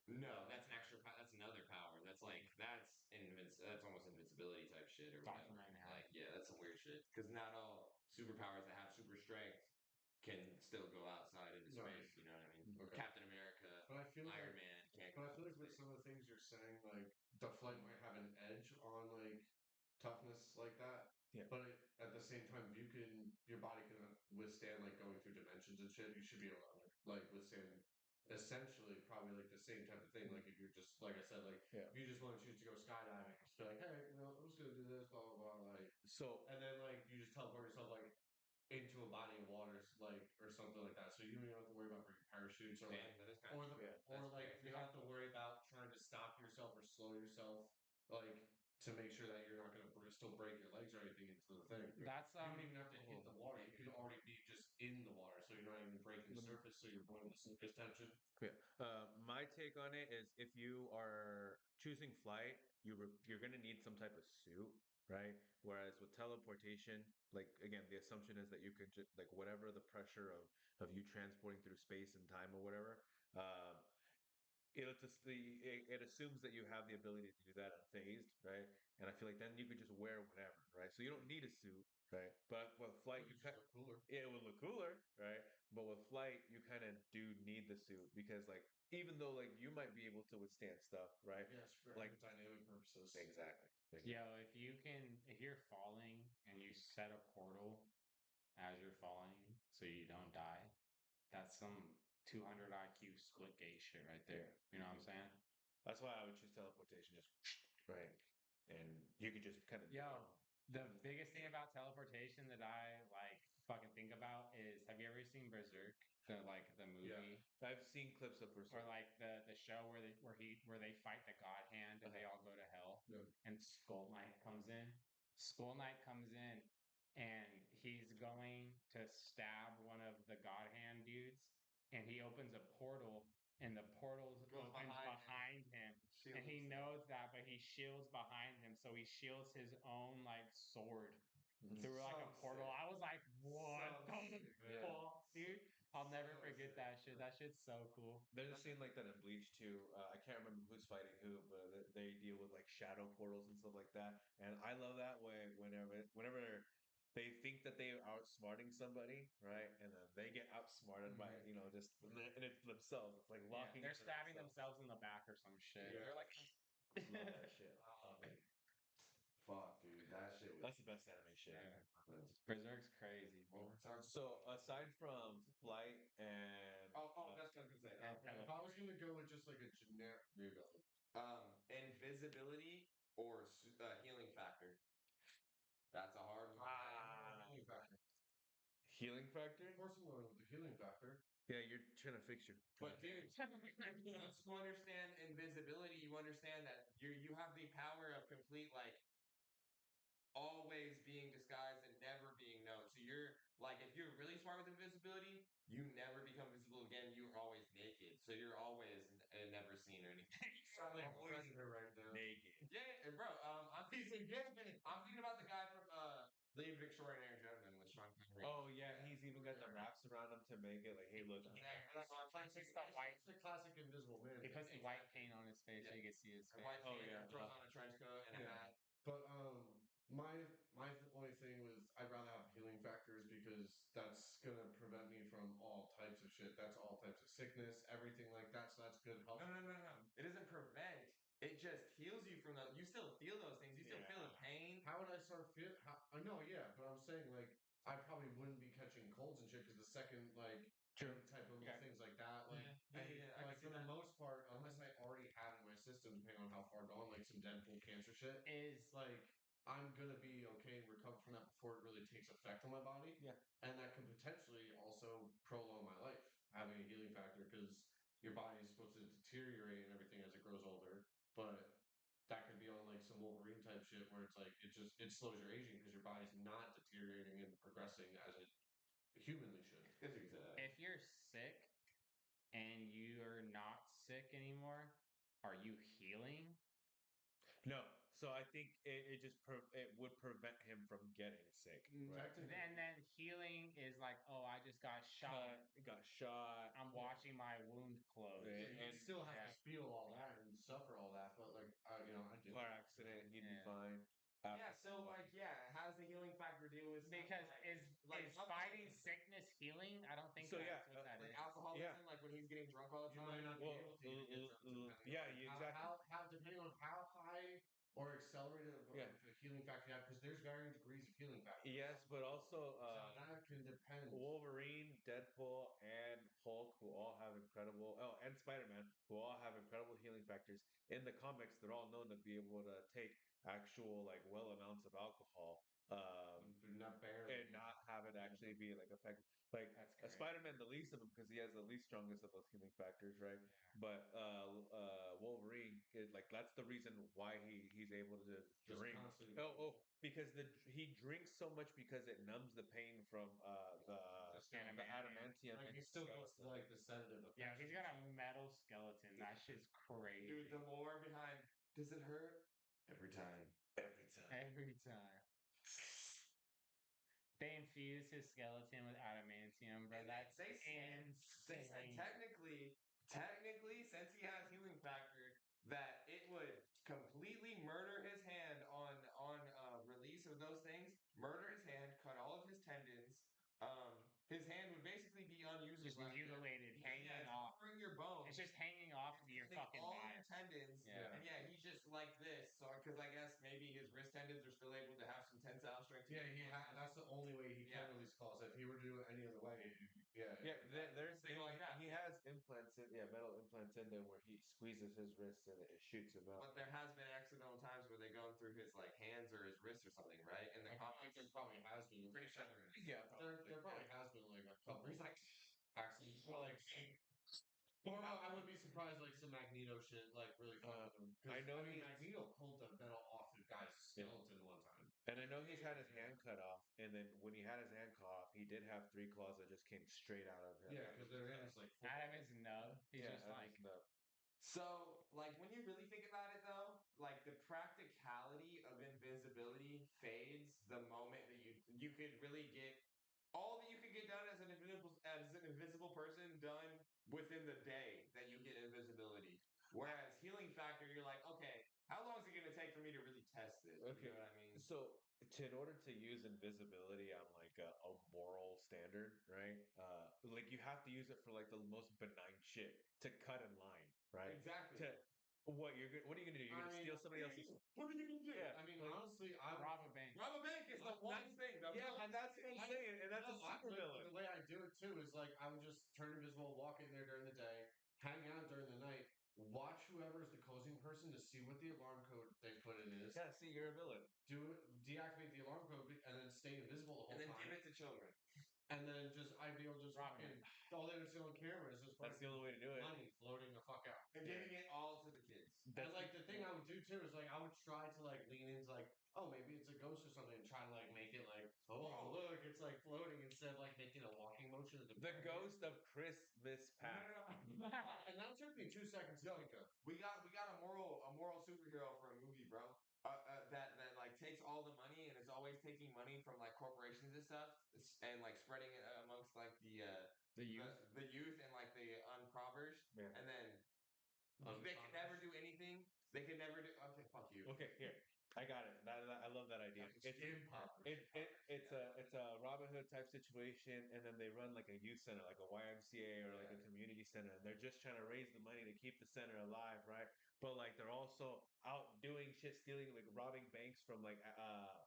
No, that's an extra. That's another power. That's like that's That's almost invincibility type shit or Dr. whatever. Manhattan. Like yeah, that's some weird shit. Because not all superpowers that have super strength can still go outside into Right. space. You know what I mean? Okay. Captain America, But I feel Iron like, Man can't. but Go I feel like into with space. some of the things you're saying, like the flight might have an edge on like toughness like that. Yeah. But at the same time, if your body can withstand like going through dimensions and shit, you should be able to like withstand essentially probably like the same type of thing. Like if you're just like I said, like Yeah. if you just want to choose to go skydiving, just be like, hey, I'm just gonna do this, blah blah blah, like, So and then like you just teleport yourself like into a body of water, like or something like that. So you don't even have to worry about where your parachutes or Damn, that is kind of Yeah. you don't have to worry about trying to stop yourself or slow yourself, like to make sure that you're not going to still break your legs or anything into the thing. That's You don't even have to hit the water. You could already be just in the water, so you're not even breaking the surface. So you're avoiding the surface tension. Yeah. My take on it is if you are choosing flight, you're going to need some type of suit, right? Whereas with teleportation, like again, the assumption is that you could just like whatever the pressure of you transporting through space and time or whatever, um, it assumes that you have the ability to do that unfazed, right? And I feel like then you could just wear whatever, right? So you don't need a suit, right? But with flight, you Just look cooler. it will look cooler, right? But with flight, you kind of do need the suit because, like, even though like you might be able to withstand stuff, right? Yes, for Like dynamic purposes. exactly. Yo, if you're falling and you set a portal as you're falling so you don't die, that's some 200 IQ split gate shit right there. You know what I'm saying? That's why I would choose teleportation, just right, and you could just kind of Yo, the biggest thing about teleportation that I like fucking think about is have you ever seen Berserk? The movie? I've seen clips of Or Berserk. like the show where they fight the God Hand and they all go to hell. Yeah. And Skull Knight comes in. Skull Knight comes in and he's going to stab one of the God Hand dudes, and he opens a portal, and the portal Goes opens behind him. Shields And he himself. knows that, but he shields behind him, so he shields his own like sword through like a So portal. sick. I was like, what So the sick, man. fuck, dude? I'll never So forget sick. that shit. That shit's so cool. There's a scene like that in Bleach too. I can't remember who's fighting who, but they deal with like shadow portals and stuff like that. And I love that way whenever they think that they are outsmarting somebody, right? And then they get outsmarted by just and it's themselves. It's like Yeah, locking. they're into stabbing themselves. themselves in the back or some shit. Yeah. They're like, Love that shit. Fuck, dude, that shit was. That's the best anime shit. yeah. Berserk's crazy, bro. So aside from flight and That's what I was gonna say. If I was gonna go with just like a generic, Invisibility or healing factor. That's a hard one. healing factor. healing factor, Of course, I'm going with the healing factor. yeah, you're trying to fix your. But dude, once you understand invisibility, you understand that you have the power of complete like always being disguised and never being known. So you're like, if you're really smart with invisibility, you never become visible again. You're always naked, so you're always never seen or anything. I'm president right now. naked. Yeah, bro. I'm thinking about the guy from League of Extraordinary Gentlemen with Sean Connery. Oh yeah, he's even got the wraps around him to make it like, hey, look. It's the white. It's the classic Invisible Man. He thing. puts the white paint on his face so you can see his face. White Oh, paint, yeah. throws on a trench coat and a hat. But my only thing was I'd rather have healing factors because that's gonna prevent me from all types of shit. That's all types of sickness, everything like that. So that's good health. No. It doesn't prevent. It just heals you from the. You still feel those things. You still feel the pain. How would I start feel? I know, yeah, but I'm saying like I probably wouldn't be catching colds and shit because the second like True. type of little things like that, like I for the most part, unless I already have in my system, depending on how far gone, like some Deadpool cancer shit, Is like I'm gonna be okay and recover from that before it really takes effect on my body. Yeah. And that could potentially also prolong my life, having a healing factor because your body is supposed to deteriorate and everything as it grows older, but that could be on like some Wolverine type shit where it's like it slows your aging because your body's not deteriorating and progressing as it humanly should. if you're sick and you're not sick anymore, are you healing? No, so I think it would prevent him from getting sick. Right? Then healing is like, oh, I just got shot. Got shot. I'm watching my wound close. Right. And And still have to feel all that and suffer all that, but like I do. car accident, he'd be Yeah. fine. Yeah. So how does the healing factor deal with Because is fighting sickness? sickness healing? I don't think So, that's yeah, what that Like is. alcoholism, like when he's getting drunk all the You time. might not be Well, able to even get to depending yeah, on exactly. how depending on how high or accelerated of Yeah. a healing factor you have because there's varying degrees of healing factor. Yes, but also So that can depend. Wolverine, Deadpool, and Hulk, who all have incredible, oh, and Spider-Man, who all have incredible healing factors. In the comics, they're all known to be able to take actual, like, well amounts of alcohol, Not barely. and not have it actually be like effective. Like That's a crazy. Spider-Man, the least of them because he has the least strongest of those healing factors, right? But Wolverine, like that's the reason why he's able to Just drink. constantly. Because he drinks so much because it numbs the pain from the adamantium. Like and he still goes to like the sedative. Yeah, he's got a metal skeleton. That shit's crazy. Dude, the lore behind does it hurt? Every time. every time. Every time. They infuse his skeleton with adamantium, bro. And That's they said insane. technically, since he has healing factor, that it would completely murder his hand on release of those things, murder his hand, cut all of his tendons. His hand would basically be unusable. Just mutilated, hanging it's off. covering your bones. It's just hanging off It's your cutting fucking all body. your tendons. Yeah. And yeah, he's just like this. So, because I guess maybe his wrist tendons are still able to have some tensile strength. Yeah, that's the only way he can release calls. If he were to do it any other way, There's Something like that. he has implants in metal implants in there where he squeezes his wrist and it shoots him out. But there has been accidental times where they go through his like hands or his wrist or something, right? In the comics, there probably has been. pretty sure there is. Yeah, There probably has been like a couple. He's like, accidents. Well, like, or I would be surprised like some Magneto shit like really fucking. I know Magneto pulled the metal off the guy's skeleton one time. and I know he's had his hand cut off, and then when he had his hand cut off, he did have 3 claws that just came straight out of him. Yeah, because their hand is like Out of his nub. He's just out of like, his nub. so like when you really think about it though, like the practicality of invisibility fades the moment that you could really get all that you could get done as an invisible person done within the day that you get invisibility. Whereas healing factor, you're like, okay, how long is it going to take for me to really test this? Okay. You know what I mean? So, in order to use invisibility on like a moral standard, right? Like you have to use it for like the most benign shit to cut in line, right? Exactly. What are you gonna do? You're gonna steal somebody else's? What are you gonna do? Yeah, I mean, like, honestly, I rob a bank. Rob a bank is the one thing. and that's what I'm saying, and that's a super villain. The way I do it too is like I would just turn invisible, walk in there during the day, hang out during the night, watch whoever's the closing person to see what the alarm code they put in is. Yeah, see, you're a villain. Do it, deactivate the alarm code, and then stay invisible the whole And then time. give it to children. And then just I'd be able to just fucking all they would see on camera is just That's the only way to do it. money floating the fuck out. And giving it all to the kids. And like the thing I would do too is like I would try to like lean into like, oh, maybe it's a ghost or something, and try to like make it like, oh look, it's like floating instead of like making a walking motion of The ghost of Christmas past. And that took me 2 seconds to think of. We got a moral superhero for a movie, bro. That like takes all the money and is always taking money from like corporations and stuff and like spreading it amongst like the youth. the youth and like the unproverished, Yeah. and then they can never do anything. They can never do. Okay, fuck you. Okay, here. I got it. I love that idea. It's a Robin Hood type situation, and then they run like a youth center, like a YMCA or like a community center, and they're just trying to raise the money to keep the center alive, right? But like they're also out doing shit, stealing, like robbing banks from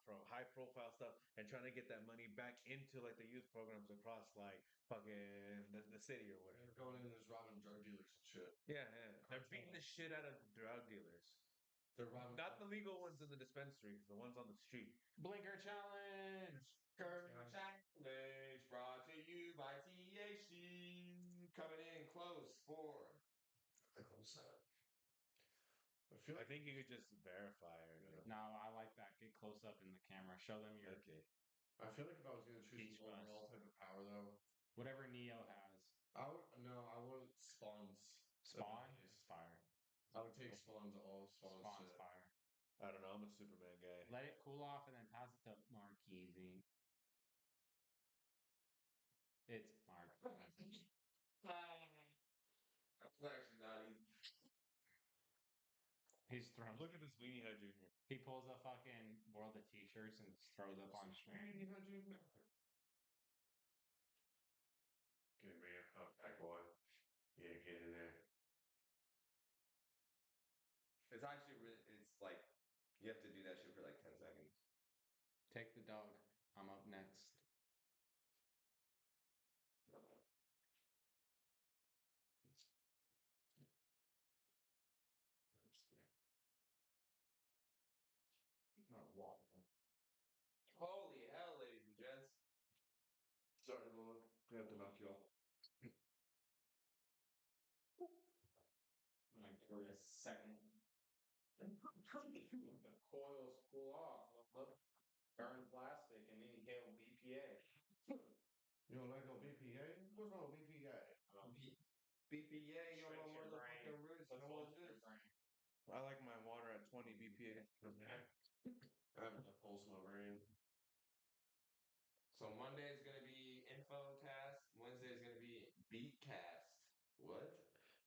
from high profile stuff, and trying to get that money back into like the youth programs across like fucking the city or whatever. They're going in and just robbing drug dealers and shit. Yeah. They're beating the shit out of drug dealers. They're robbing Not the legal ones in the dispensaries, the ones on the street. Blinker challenge. Challenge brought to you by THC. Coming in close for. I I think you could just verify or No, I like that. Get close up in the camera. Show them your Okay. I feel like if I was going to choose Peach an overall Bus. type of power though, whatever Neo has. I want spawns. Spawn is fire. I would take spawns all spawns. Spawn's fire. I don't know. I'm a Superman guy. Let it cool off and then pass it to Marquise. It's Mark. That's actually not easy. He's thrown. Look at this Weenie Hut Junior. He pulls a fucking world of t-shirts and throws up on screen. Give me a contact boy. Yeah, get in there. It's actually really. It's like you have to do that shit for like 10 seconds. Take the dog. I'm up next. Not water. Holy hell, ladies and gents. Sorry, Lord. We have to knock you off. Like for a second. The coils cool off. Look, burn plastic and inhale BPA. You don't like no BPA? What's wrong with BPA? BPA on Shrinks my your brain. motherfucking wrist. You Puts know what holes in it your is? brain. I like my water at 20 BPA. I have a pulse in my brain. So Monday is gonna be info cast. Wednesday is gonna be beat cast. What?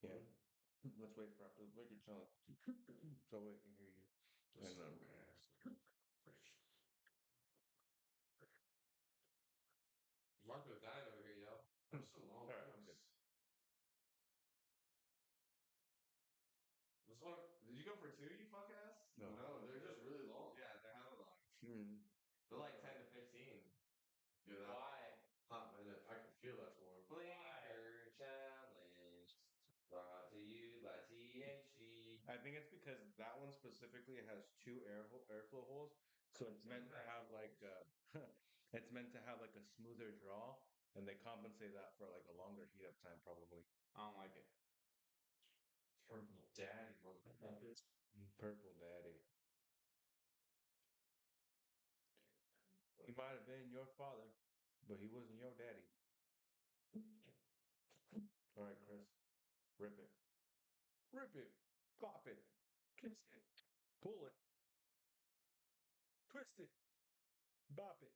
Yeah. Let's wait for after the liquor challenge. So we can hear you. Just And, Marco's dying over here, yo. I'm so long. Alright, I'm good. This one, did you go for two, you fuck ass? No. No, they're just really long. Yeah, they're hella long. Hmm. They're like 10 to 15. Yeah, that Why? hot minute. I can feel that's warm. Blinker challenge. Brought to you by THC. I think it's because that one specifically has two airflow holes, so it's meant to have like it's meant to have like a smoother draw, and they compensate that for like a longer heat up time probably. I don't like it. Purple daddy. Purple daddy. He might have been your father, but he wasn't your daddy. All right, Chris, rip it, rip it, pop it, twist it, pull it, twist it, bop it,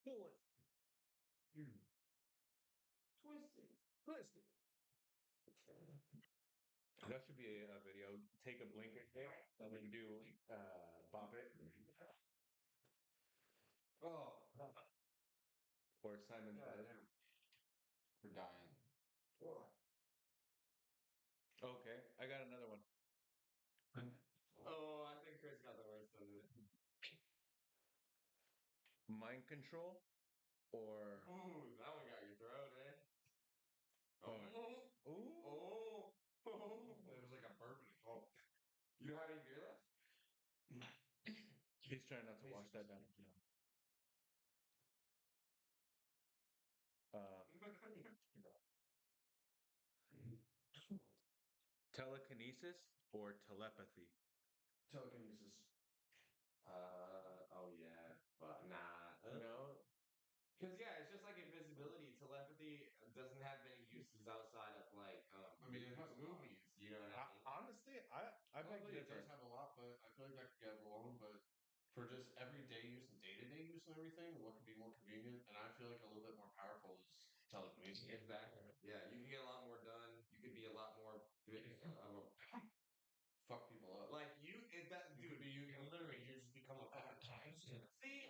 pull it, Twist it. twist it. That should be a video. Take a blinker and then do bop it Oh. or Simon God Says. damn. We're dying. Okay, I got another one. Oh, I think Chris got the worst of it. Mind control or Ooh, that one got your throat, eh? Oh. Oh. Ooh. Oh. Oh. It was like a bourbon. Oh. You don't have any beer left? He's trying not to wash that down. Uh, telekinesis or telepathy? Telekinesis. Oh yeah, but nah. No. Because yeah, it's just like invisibility. Telepathy doesn't have many uses outside of like I mean, it has a lot. movies. You know what I mean? Honestly, I beg to Probably it differ. does have a lot, but I feel like that could get wrong. But for just everyday use and day-to-day use and everything, what could be more convenient? And I feel like a little bit more powerful is telekinesis. Exactly. Yeah, you can get a lot more done. You could be a lot more Fuck people up. like that You could dude. be you can literally you just become a fucking See,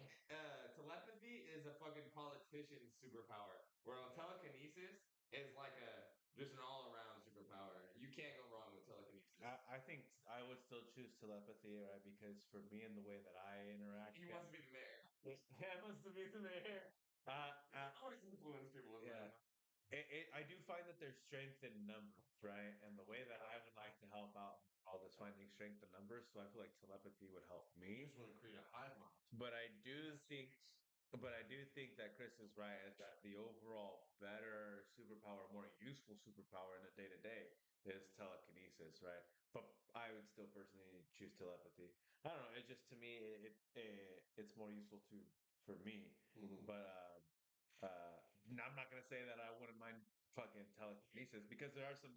telepathy is a fucking politician's superpower, where telekinesis is like a just an all-around superpower. You can't go wrong with telekinesis. I think I would still choose telepathy, right? Because for me and the way that I interact, He wants to be the mayor. Yeah, wants to be the mayor. I always influence people with yeah. that. I do find that there's strength in numbers, right? And the way that I would like to help out all this finding strength in numbers, so I feel like telepathy would help You me. just want to create a hive mind. But I do think that Chris is right, is that the overall better superpower, more useful superpower in the day to day is telekinesis, right? But I would still personally choose telepathy. I don't know. It's just to me, it's more useful for me. Mhm. But I'm not gonna say that I wouldn't mind fucking telekinesis because there are some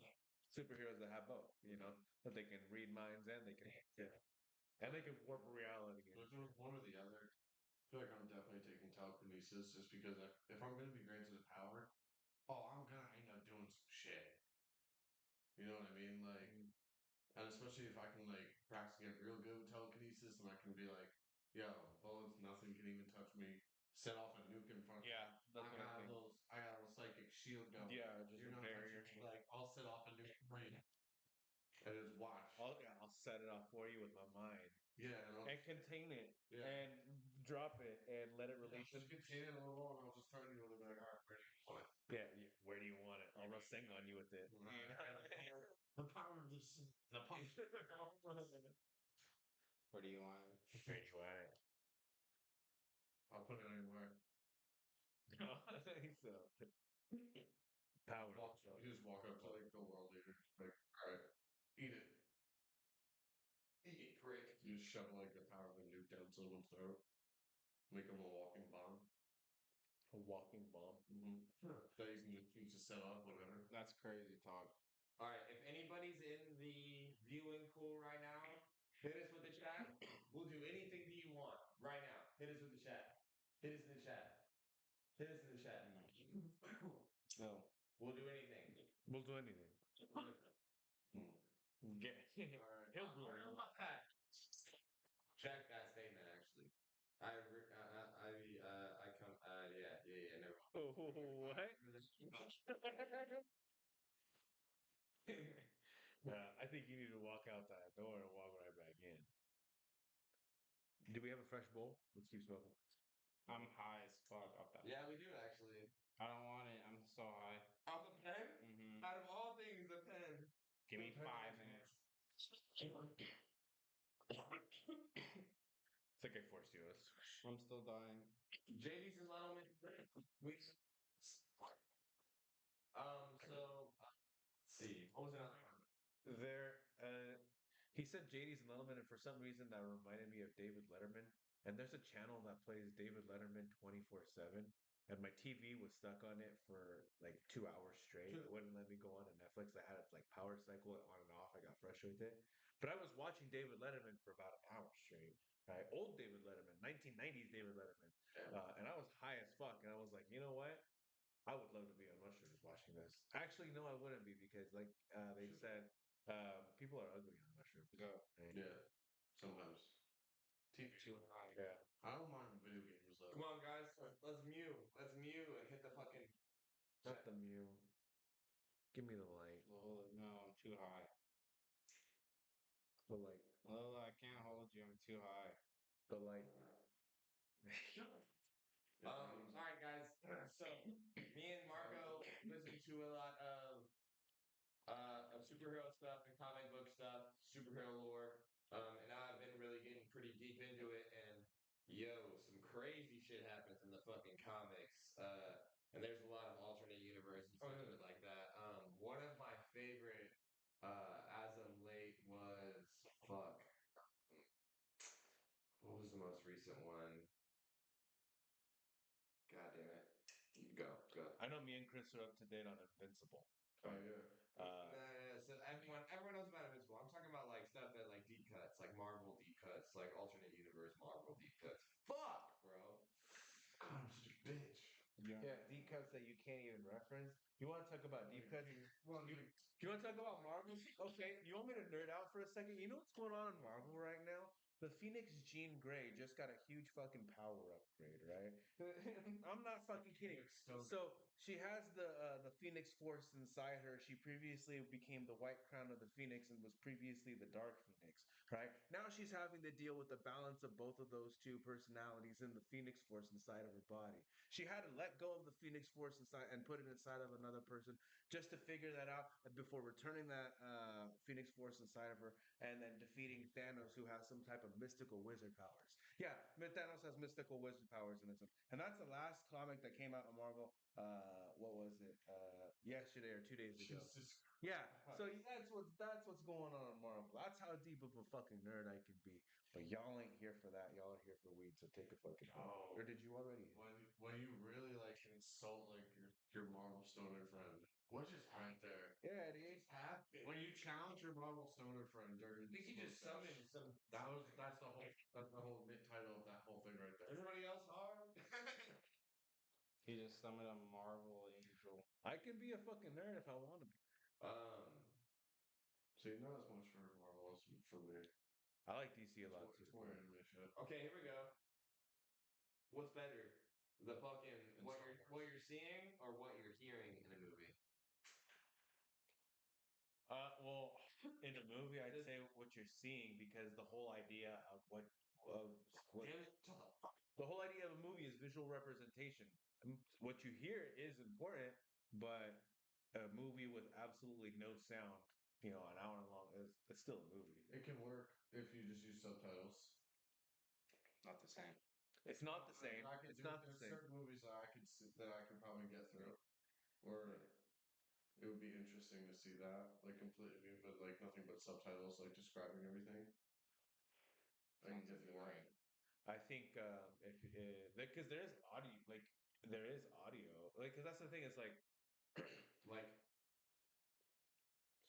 superheroes that have both. You know, that they can read minds and they can warp reality. But if there was one or the other, I feel like I'm definitely taking telekinesis just because if I'm going to be granted a power, I'm going to end up doing some shit. You know what I mean? Like, and especially if I can, like, practice get real good with telekinesis and I can be like, yo, bullets, nothing can even touch me. Set off a nuke in front of me. Yeah, that's I what I got a think. little, I got a little psychic shield going. Yeah, just You're a not barrier. touching me. Like, I'll set off a nuke for you. And just watch. I'll set it off for you with my mind. Yeah, and and contain it yeah. and drop it and let it release. Just contain it a little more, and I'll just turn to you and be like, all right, where do you want it? Yeah, where do you want it? I'll sing on you with it. The power of this. The power. Where do you want it? Where do you want it? I'll put it anywhere. No, I think so. Power. You just walk up to like the world leader, like, all right, eat it. Eat it, prick. You just shove like the power of a nuke down someone's throat, make them a walking bomb. A walking bomb. That you can just use to set up whatever. That's crazy talk. All right, if anybody's in the viewing pool right now, hit us with the chat. We'll do anything that you want right now. Hit us with the chat. Hit us in the chat. Hit us in the chat. No. We'll do anything. We'll do anything. Get All right. he'll do it. Check that statement. Actually, I come. Yeah. Never Oh, what? I think you need to walk out that door and walk right back in. Do we have a fresh bowl? Let's keep smoking. I'm high as fuck off that. Yeah, we do actually. I don't want it. I'm so high. Off a pen? Mm-hmm. Out of all things, a pen. Give me 5 minutes. It's like I forced you. I'm still dying. JD's and Letterman. We. Let's see. What was another one? There, he said JD's and Letterman, and for some reason that reminded me of David Letterman. And there's a channel that plays David Letterman 24/7, and my TV was stuck on it for like 2 hours straight. It wouldn't let me go on to Netflix. I had to like power cycle it on and off. I got frustrated with it, but I was watching David Letterman for about an hour straight. Right, old David Letterman, 1990s David Letterman, and I was high as fuck, and I was like, you know what? I would love to be on mushrooms watching this. Actually, no, I wouldn't be because, like they said, people are ugly on mushrooms. Go. Right? Yeah, sometimes. Too high. Yeah. I don't mind video games though. Come on, guys. Let's mute. Let's mute and hit the fucking. Not the mew. Give me the light. Well, no, I'm too high. The light. Well, I can't hold you. I'm too high. The light. All right, guys. So me and Marco listen to a lot of superhero stuff and comic book stuff, superhero lore. And I've been really getting pretty deep into it. And yo, some crazy shit happens in the fucking comics. And there's a lot of alternate universes and stuff like that. One of my favorite as of late was fuck. What was the most recent one? God damn it. Go. I know me and Chris are up to date on Invincible. Oh yeah. No. So everyone knows about Invincible. I'm talking about like stuff that like deep cuts, like Marvel deep cuts, like alternate universe Marvel deep cuts. Fuck, bro. God, I'm such a bitch. Yeah, deep cuts that you can't even reference. You want to talk about deep cuts? Well, You want to talk about Marvel? Okay, you want me to nerd out for a second? You know what's going on in Marvel right now? The Phoenix Jean Grey just got a huge fucking power upgrade, right? I'm not fucking kidding. So she has the Phoenix Force inside her. She previously became the White Crown of the Phoenix and was previously the Dark Phoenix, right? Now she's having to deal with the balance of both of those two personalities in the Phoenix Force inside of her body. She had to let go of the Phoenix Force inside and put it inside of another person just to figure that out before returning that Phoenix Force inside of her and then defeating Thanos, who has some type of mystical wizard powers. Yeah, Thanos has mystical wizard powers in it, and that's the last comic that came out on Marvel. What was it? Yesterday or 2 days ago. Jesus. Yeah, so that's what's going on in Marvel. That's how deep of a fucking nerd I can be. But y'all ain't here for that. Y'all are here for weed. So take a fucking. Oh. Or did you already? When you really like insult like your Marvel stoner friend, what just happened there? Yeah, dude. When you challenge your Marvel stoner friend during, I think he just summoned some. that's the whole title of that whole thing right there. Everybody else are. He just summoned a Marvel angel. I can be a fucking nerd if I want to be. See, not as much for Marvel as for me. I like DC a lot It's too. more anime shit. Okay, here we go. What's better, the fucking what you're seeing or what you're hearing in a movie? Well, in a movie, I is- say what you're seeing because the whole idea of what Damn it, shut the fuck the whole idea of a movie is visual representation. What you hear is important, but a movie with absolutely no sound, an hour long is it's still a movie. It can work if you just use subtitles. Not the same. It's not the same. I could It's do, not the there's same. certain movies that I could probably get through, or it would be interesting to see that, like completely, but like nothing but subtitles, like describing everything. I can Sounds get through that. boring. I think if because there is audio, because that's the thing. It's like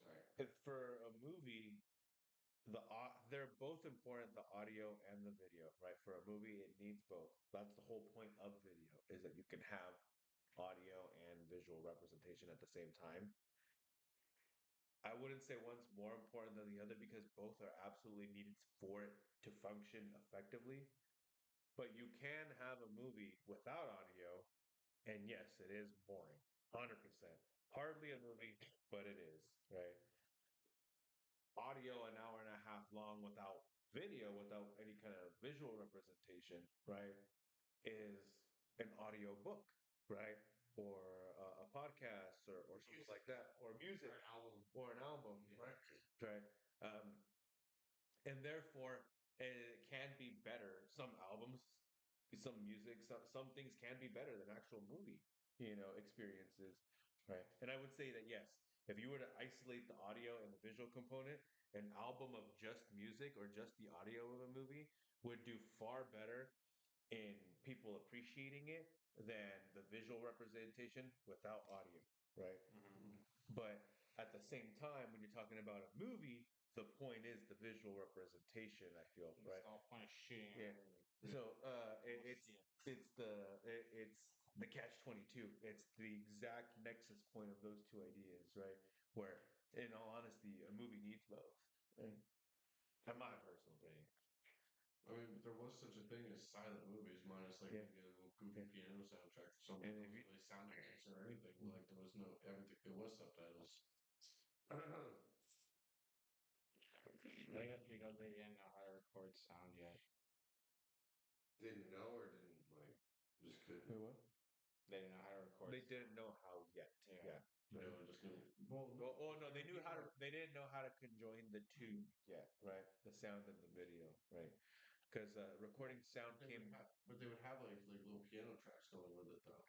sorry. if for a movie, they're both important, the audio and the video, right? For a movie, it needs both. That's the whole point of video is that you can have audio and visual representation at the same time. I wouldn't say one's more important than the other because both are absolutely needed for it to function effectively. But you can have a movie without audio, and yes, it is boring. 100%. Hardly a movie, but it is, right? Audio an hour and a half long without video, without any kind of visual representation, right? Is an audio book, right? Or a podcast or something like that, or music, Or an album. or an album, Yeah. right? Right. Um, and therefore, it can be better. Some albums, some music, some things can be better than actual movie, experiences, right? And I would say that yes, if you were to isolate the audio and the visual component, an album of just music or just the audio of a movie would do far better in people appreciating it than the visual representation without audio, right? Mm-hmm. But at the same time, when you're talking about a movie, the point is the visual representation. I feel It's right. the whole point of shooting. Yeah. So Almost see it. it's the catch-22. It's the exact nexus point of those two ideas, right? Where, in all honesty, a movie needs both. Right? In my personal opinion. I mean, there was such a thing as silent movies, minus like Yeah. maybe a little goofy Yeah. piano soundtrack or something. And It if wasn't you- really sound effects or anything. Like there was no everything. It was subtitles. I think that's because they didn't know how to record sound yet. Didn't know or didn't like just couldn't. Wait, what? They didn't know how to record. They didn't know how yet. Yeah. Yeah. They were just gonna. Well, no, they knew how to. They didn't know how to conjoin the two yet, right? The sound and the video, right? Because recording sound came. But they would have like little piano tracks going with it though.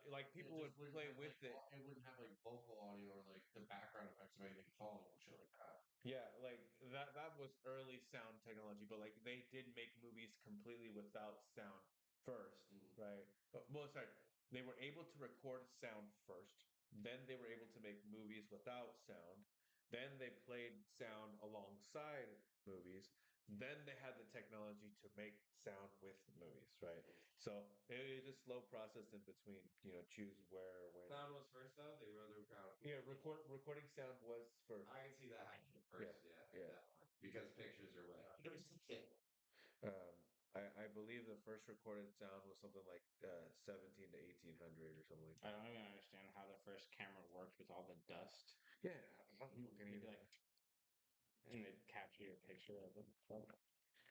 Like It people just would wouldn't play have, with like, it. It wouldn't have like vocal audio or like the background effects of anything falling and shit like that. Yeah, like that was early sound technology, but like they did make movies completely without sound first, right? Well, sorry, they were able to record sound first, then they were able to make movies without sound, then they played sound alongside movies, then they had the technology to make sound with movies, right? So it is a slow process in between, choose where, when. Sound was first though. They wrote it down. Yeah, recording sound was first. I can see that happening first. Yeah, yeah. definitely. Because pictures are way. I believe the first recorded sound was something like 17 to 1800 or something like I that. don't even understand how the first camera worked with all the dust. Yeah, Maybe like, and it capture your picture of it.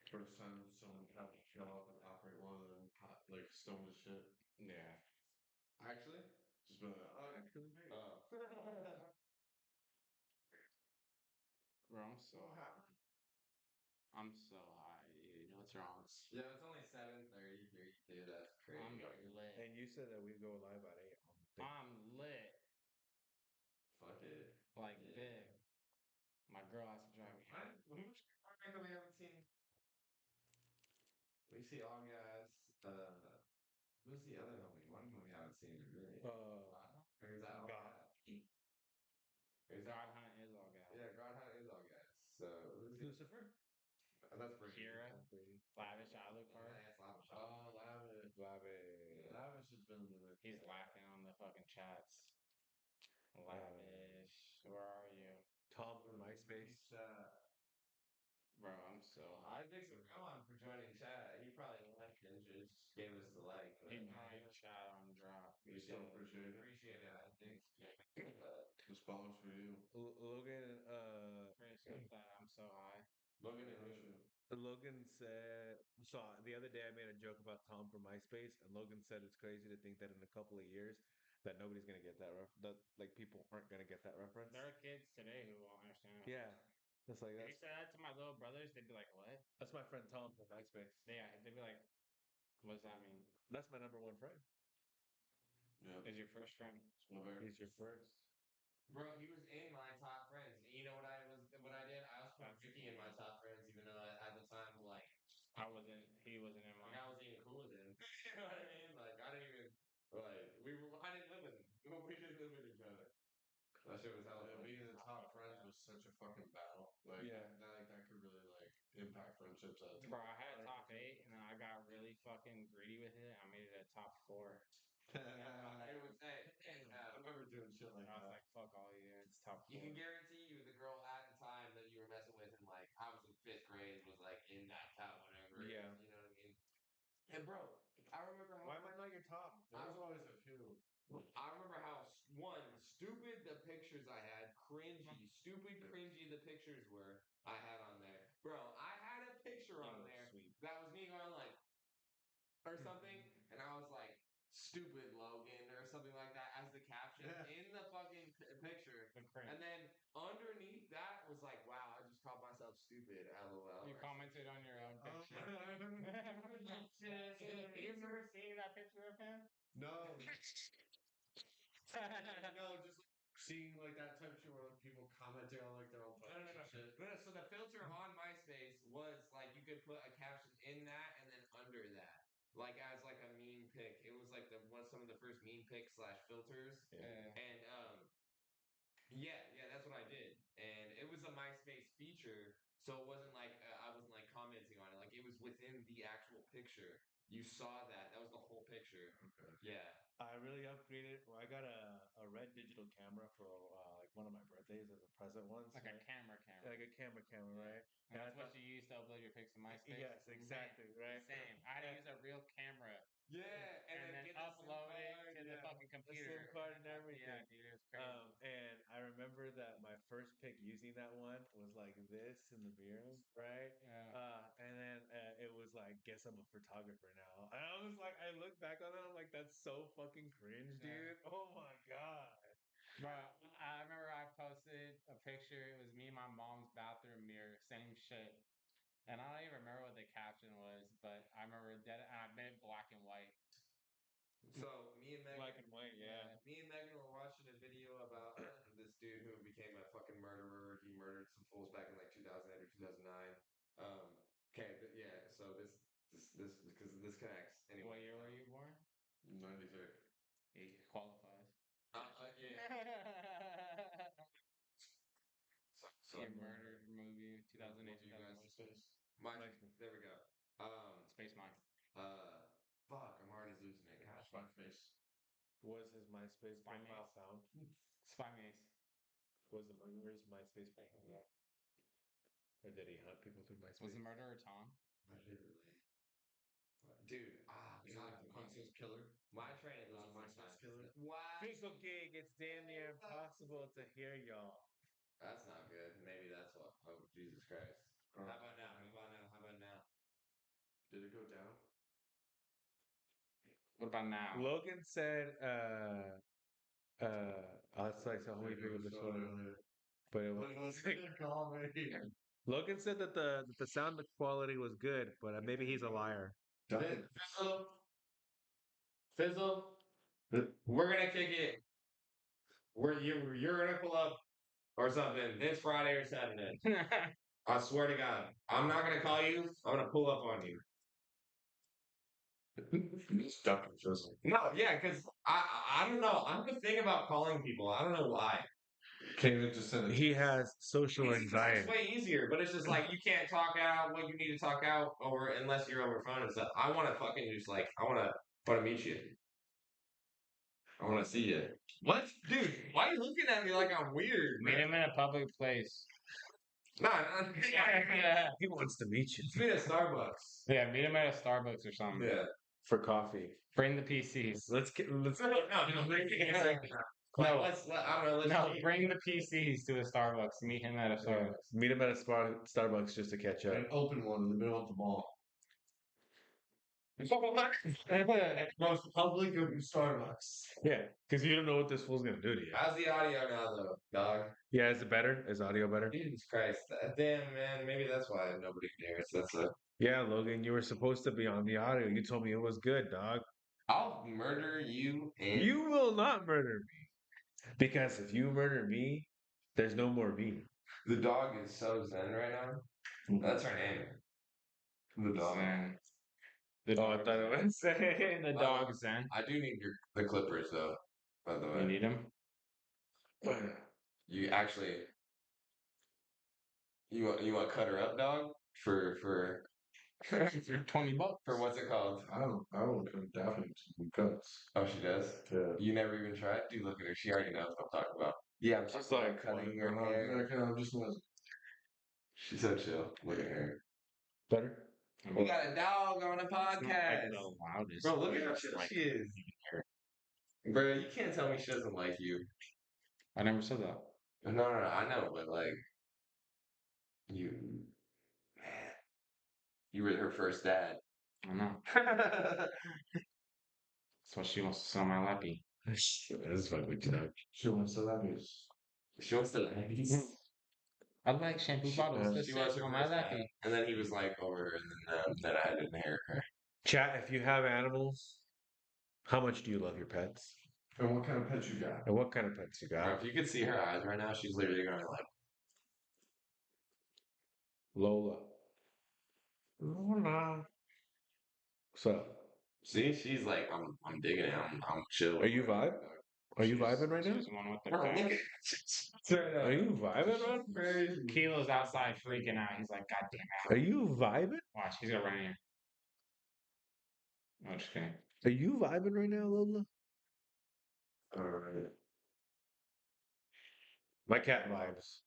First time someone had to show up and operate one of them like stone as shit. Yeah. Actually, Just been oh. Bro, I'm so high. I'm so high, dude. What's wrong? Yeah, it's only 7:32. That's crazy. I'm lit. and you said that we'd go live at 8 on the thing. I'm lit. Fuck it. Like Yeah. big. My girl has to drive me home. We haven't seen. We see all guys. Who's the other homie? One who we haven't seen really. Or is that all God. guys? Or is that God Hunt is all guys. Yeah, God Hunt is all guys. So who's the Lucifer? That's Brady. Kira, Lavish Alucard. Yeah, that's Lavish. oh, Lavish. Lavish. Lavish has been in it. He's laughing on the fucking chats. Lavish, where are you? Tom from MySpace. Bro, I'm so high. I think so. Come on for joining chat. He probably liked it and just gave us the like. But You probably chat on drop. We still appreciate it. appreciate it. I think. This bomb's for you. Logan, Chris, with that, I'm so high. Logan and who? Logan said, so the other day I made a joke about Tom from MySpace, and Logan said it's crazy to think that in a couple of years that nobody's gonna get that that like people aren't gonna get that reference. There are kids today who won't understand. Yeah, it's like If you that's said that to my little brothers, they'd be like, "What?" that's my friend Tom from MySpace. Yeah, they'd be like, "What does that mean?" That's my number one friend. Yeah. Is your first friend? He's your first. Bro, he was in my top friends. And you know what I did? I also put That's Ricky in my top friends, even though at the time, like, He wasn't in like mine. I wasn't even cool with him. You know what I mean? Like I didn't even I didn't live with him. We didn't live with each other. That shit was hella funny. Being in the top friends was such a fucking battle. Like, Yeah. that could really like impact friendships at a Bro, time. I had a top 8, and then I got really fucking greedy with it. I made it a top 4. It was I remember doing shit like I was that. like, "Fuck all you, it's top 4." you can guarantee you the girl at the time that you were messing with and like I was in fifth grade was like in that top whatever. Yeah. You know what I mean? And bro, I remember how Why am I not your top? There was always a few. I remember how stupid the pictures I had, stupid cringy the pictures were I had on there. Bro, I had a picture on there Sweet. that was me going like or something, and I was like stupid Logan or something like that as the caption in the fucking picture. And then underneath that was like, wow, I just called myself stupid. LOL. You commented on your own picture. You've You've never seen that picture of him? No. No, just seeing like that type of shit where like, people commenting on like their own posts and shit. No, so the filter on MySpace was like you could put a caption in that and then under that, like as like a meme pic. It was like some of the first meme pics / filters, and yeah, that's what I did, and it was a MySpace feature, so it wasn't like I wasn't like commenting on it. Like it was within the actual picture. You saw that. That was the whole picture. Okay. Yeah. I really upgraded. Well, I got a red digital camera for like one of my birthdays as a present once. Like a camera. Like a camera, right? And that's what you use to upload your pics to MySpace? Yes, exactly, right? Same. I had to use a real camera. Yeah, And then get the SIM upload it card, to the fucking The computer. SIM card and everything. Yeah, dude, it was crazy. And I remember that my first pic using that one was like this in the mirror, right? Yeah. And then it was like, guess I'm a photographer now. And I was like, I look back on it, I'm like, that's so fucking cringe, dude. Oh my god. Bro, I remember I posted a picture. It was me and my mom's bathroom mirror, same shit. And I don't even remember what the caption was, but I remember that, and I made it black and white. So me and Megan, Black and white, yeah. me and Megan were watching a video about this dude who became a fucking murderer. He murdered some fools back in like 2008 or 2009. Okay, yeah. So this because this connects. Anyway, What year were you born? 93. He qualifies. Yeah. So Your murdered movie, 2008, what do you guys 2001. There we go. Space Mine. Fuck, I'm already losing it. Gosh, Blackface. Was his MySpace Spy profile Maze. found? Spy Maze. Was the murderer's MySpace profile? Or did he hunt people through MySpace? Was the murderer Tom? Dude, Is it like the Princess Killer? my train of Was thought it MySpace sometimes. Killer? Why? Okay, it's damn near impossible to hear y'all. That's not good. Maybe that's what. Oh, Jesus Christ. How about now? How about now? Did it go down? What about now? Logan said, that's like so we pick up the phone. But it was Logan said that the sound quality was good, but maybe he's a liar. Fizzle. We're gonna kick it. You're gonna pull up or something. It's Friday or Saturday. I swear to God, I'm not gonna call you. I'm gonna pull up on you. Stuck in Fizzle. No, yeah, because I don't know. I have a thing about calling people. I don't know why. Can't even just send it. He has social It's anxiety. way easier, but it's just like you can't talk out what you need to talk out over unless you're over phone and stuff. I want to fucking just like I want to meet you. I want to see you. What, dude? Why are you looking at me like I'm weird, Meet man? him in a public place. Nah, He wants to meet you let's meet at Starbucks. Yeah, meet him at a Starbucks or something. Yeah. for coffee. Bring the PCs. Let's No. Like, No. I don't know. Let's No, cheat. bring the PCs to a Starbucks. Meet him at a Starbucks. Meet him at a Starbucks just to catch up. An open one in the middle of the mall. Most public of Starbucks. Yeah, because you don't know what this fool's gonna do to you. How's the audio now, though, dog? Yeah, is it better? Is audio better? Jesus Christ. Damn, man. Maybe that's why nobody cares. That's a. Yeah, Logan, you were supposed to be on the audio. You told me it was good, dog. I'll murder you and. You will not murder me. Because if you murder me, there's no more me. The dog is so zen right now. That's her name. The dog. Zen. The Oh, I dog thought it was saying The dog Zen. I do need the clippers, though, by the way. You need them? You actually. You want to cut her up, dog? For 20 bucks. for what's it called? I don't definitely some cuts. Oh, she does. Yeah. You never even tried. Dude, look at her. She already knows what I'm talking about. Yeah, I'm She's talking like, about cutting her hair. I'm just listening. She's so chill. Look at her. better. We got a dog on a It's not podcast. like the loudest. Bro, look at how but chill like- she is. Bro, you can't tell me she doesn't like you. I never said that. No, I know, but like, you, man, you were her first dad. I know. That's why she wants to sell my lappy. That's fucking tough. She wants to love you. She wants to like. I like shampoo bottles. She She was wants her on my first dad. lappy. And then he was like over her, and then I had to inherit her. Chat, if you have animals, how much do you love your pets? And what kind of pet you got? And what kind of pets you Bro, got? if you could see her eyes right now, she's literally going like, Lola. Lola. So, see, she's like, I'm digging it. I'm chill. are you vibe? Are you vibing right now? She's the one with the Bro, cat. Are you vibing, bro? Kilo's outside freaking out. He's like, God damn Are you vibing? it. Watch, he's gonna run in here. Oh, just kidding. Are you vibing right now, Lola? Alright. My cat vibes.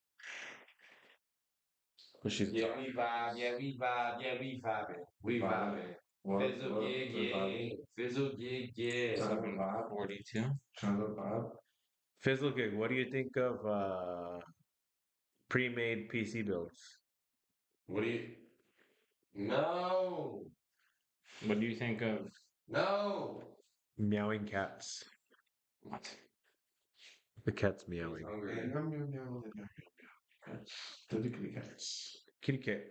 But she's Yeah, we vibe. Yeah, we vibe. Yeah, we vibing. We vibing. Fizzle, yeah. Fizzle, yeah. Trying to vibe. 42. Trying to vibe. Fizzle Gig, what do you think of pre-made PC builds? What do you? No, What do you think of no. Meowing cats. what? The cat's He's meowing. hungry. Yum, yum, yum, yum, yum. The kitty cats. Kitty cat.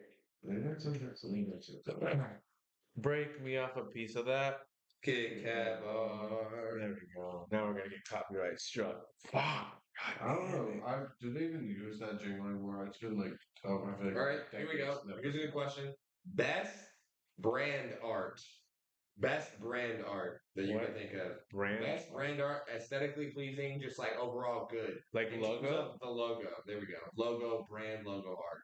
Break me off a piece of that. Kit Kat bar. There we go. Now we're gonna get copyright struck. Fuck. I don't know. Did they even use that jingle anymore? It's been like, I feel like All right, here we go. decades never Here's a good seen it. question. Best brand art. Best brand art that you What? can think of. Brand. Best brand art, aesthetically pleasing, just like overall good. Like In terms logo? of the logo. There we go. Logo, brand, logo art.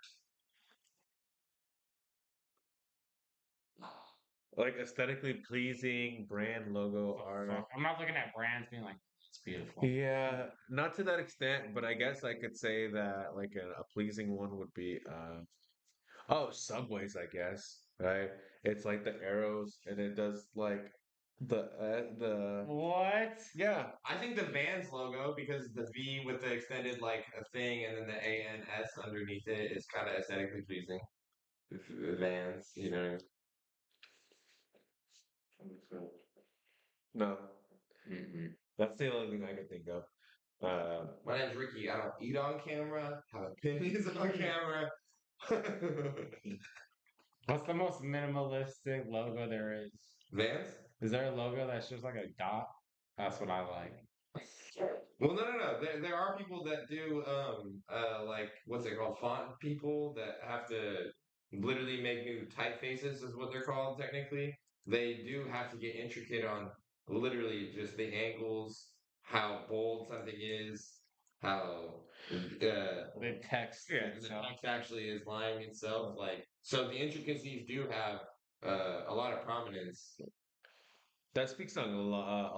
Like aesthetically pleasing brand logo art. Fuck. I'm not looking at brands being like, it's beautiful. Yeah, not to that extent, but I guess I could say that like a pleasing one would be oh, Subways, I guess, right? It's like the arrows and it does like the What? yeah. I think the Vans logo, because the V with the extended like a thing and then the ANS underneath it is kind of aesthetically pleasing. Vans, you know. No, Mm-mm. that's the only thing I can think of. My name's Ricky. I don't eat on camera, have opinions on camera. What's the most minimalistic logo there is? Vans? Is there a logo that's just like a dot? That's what I like. Well, no. There are people that do like what's it called? Font people that have to literally make new typefaces is what they're called technically. They do have to get intricate on literally just the angles, how bold something is, how The text. the itself. text actually is lying itself. Like so, the intricacies do have a lot of prominence. That speaks on a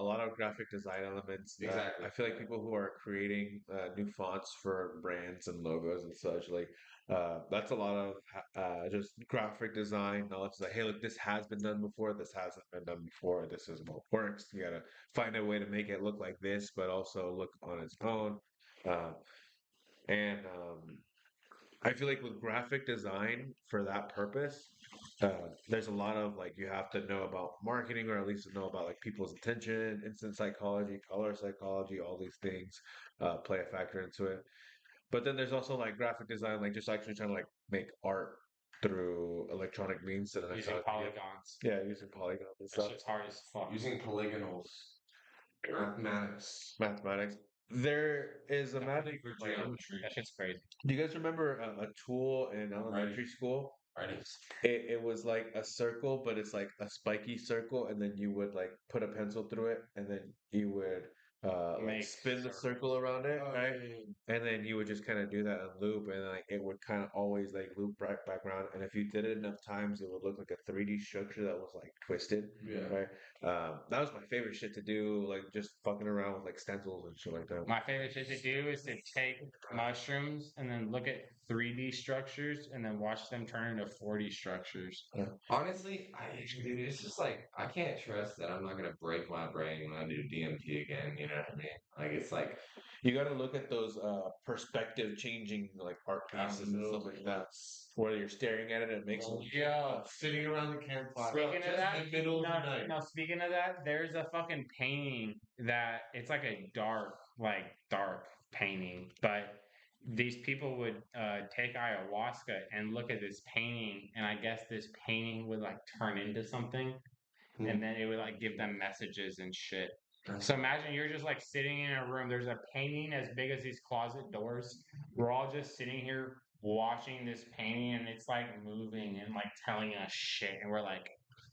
lot of graphic design elements. That Exactly. I feel like people who are creating new fonts for brands and logos and such, like That's a lot of just graphic design knowledge. Like, hey, look, this has been done before. This hasn't been done before. This is what works. You gotta find a way to make it look like this, but also look on its own. Uh, and I feel like with graphic design for that purpose, there's a lot of like you have to know about marketing or at least know about like people's attention, instant psychology, color psychology, all these things play a factor into it. But then there's also like graphic design, like just actually trying to like make art through electronic means and Using electronic media. polygons. Yeah, using polygons and That stuff. shit's hard as fuck. Using polygonals, mathematics. Mathematics. There is a magic. For geometry. That shit's crazy. Do you guys remember a tool in elementary school? Writing. It was like a circle, but it's like a spiky circle, and then you would like put a pencil through it, and then you would like Make spin the circles. circle around it, Oh, right? yeah. And then you would just kind of do that in loop, and like it would kind of always like loop right back around. And if you did it enough times, it would look like a 3D structure that was like twisted, Yeah. right? That was my favorite shit to do, like just fucking around with like stencils and shit like that. My favorite shit to do is to take mushrooms and then look at 3D structures and then watch them turn into 4D structures. Honestly, dude, it's just like I can't trust that I'm not gonna break my brain when I do DMT again. You know what I mean? Like it's like You got to look at those perspective changing like art pieces and stuff like that, where you're staring at it and it makes them. Yo, Sitting around the campfire. speaking of just that, in the middle of the night. no, speaking of that, there's a fucking painting that it's like a dark painting, but these people would take ayahuasca and look at this painting, and I guess this painting would like turn into something, and then it would like give them messages and shit. So imagine you're just like sitting in a room. There's a painting as big as these closet doors. We're all just sitting here watching this painting, and it's like moving and like telling us shit, and we're like,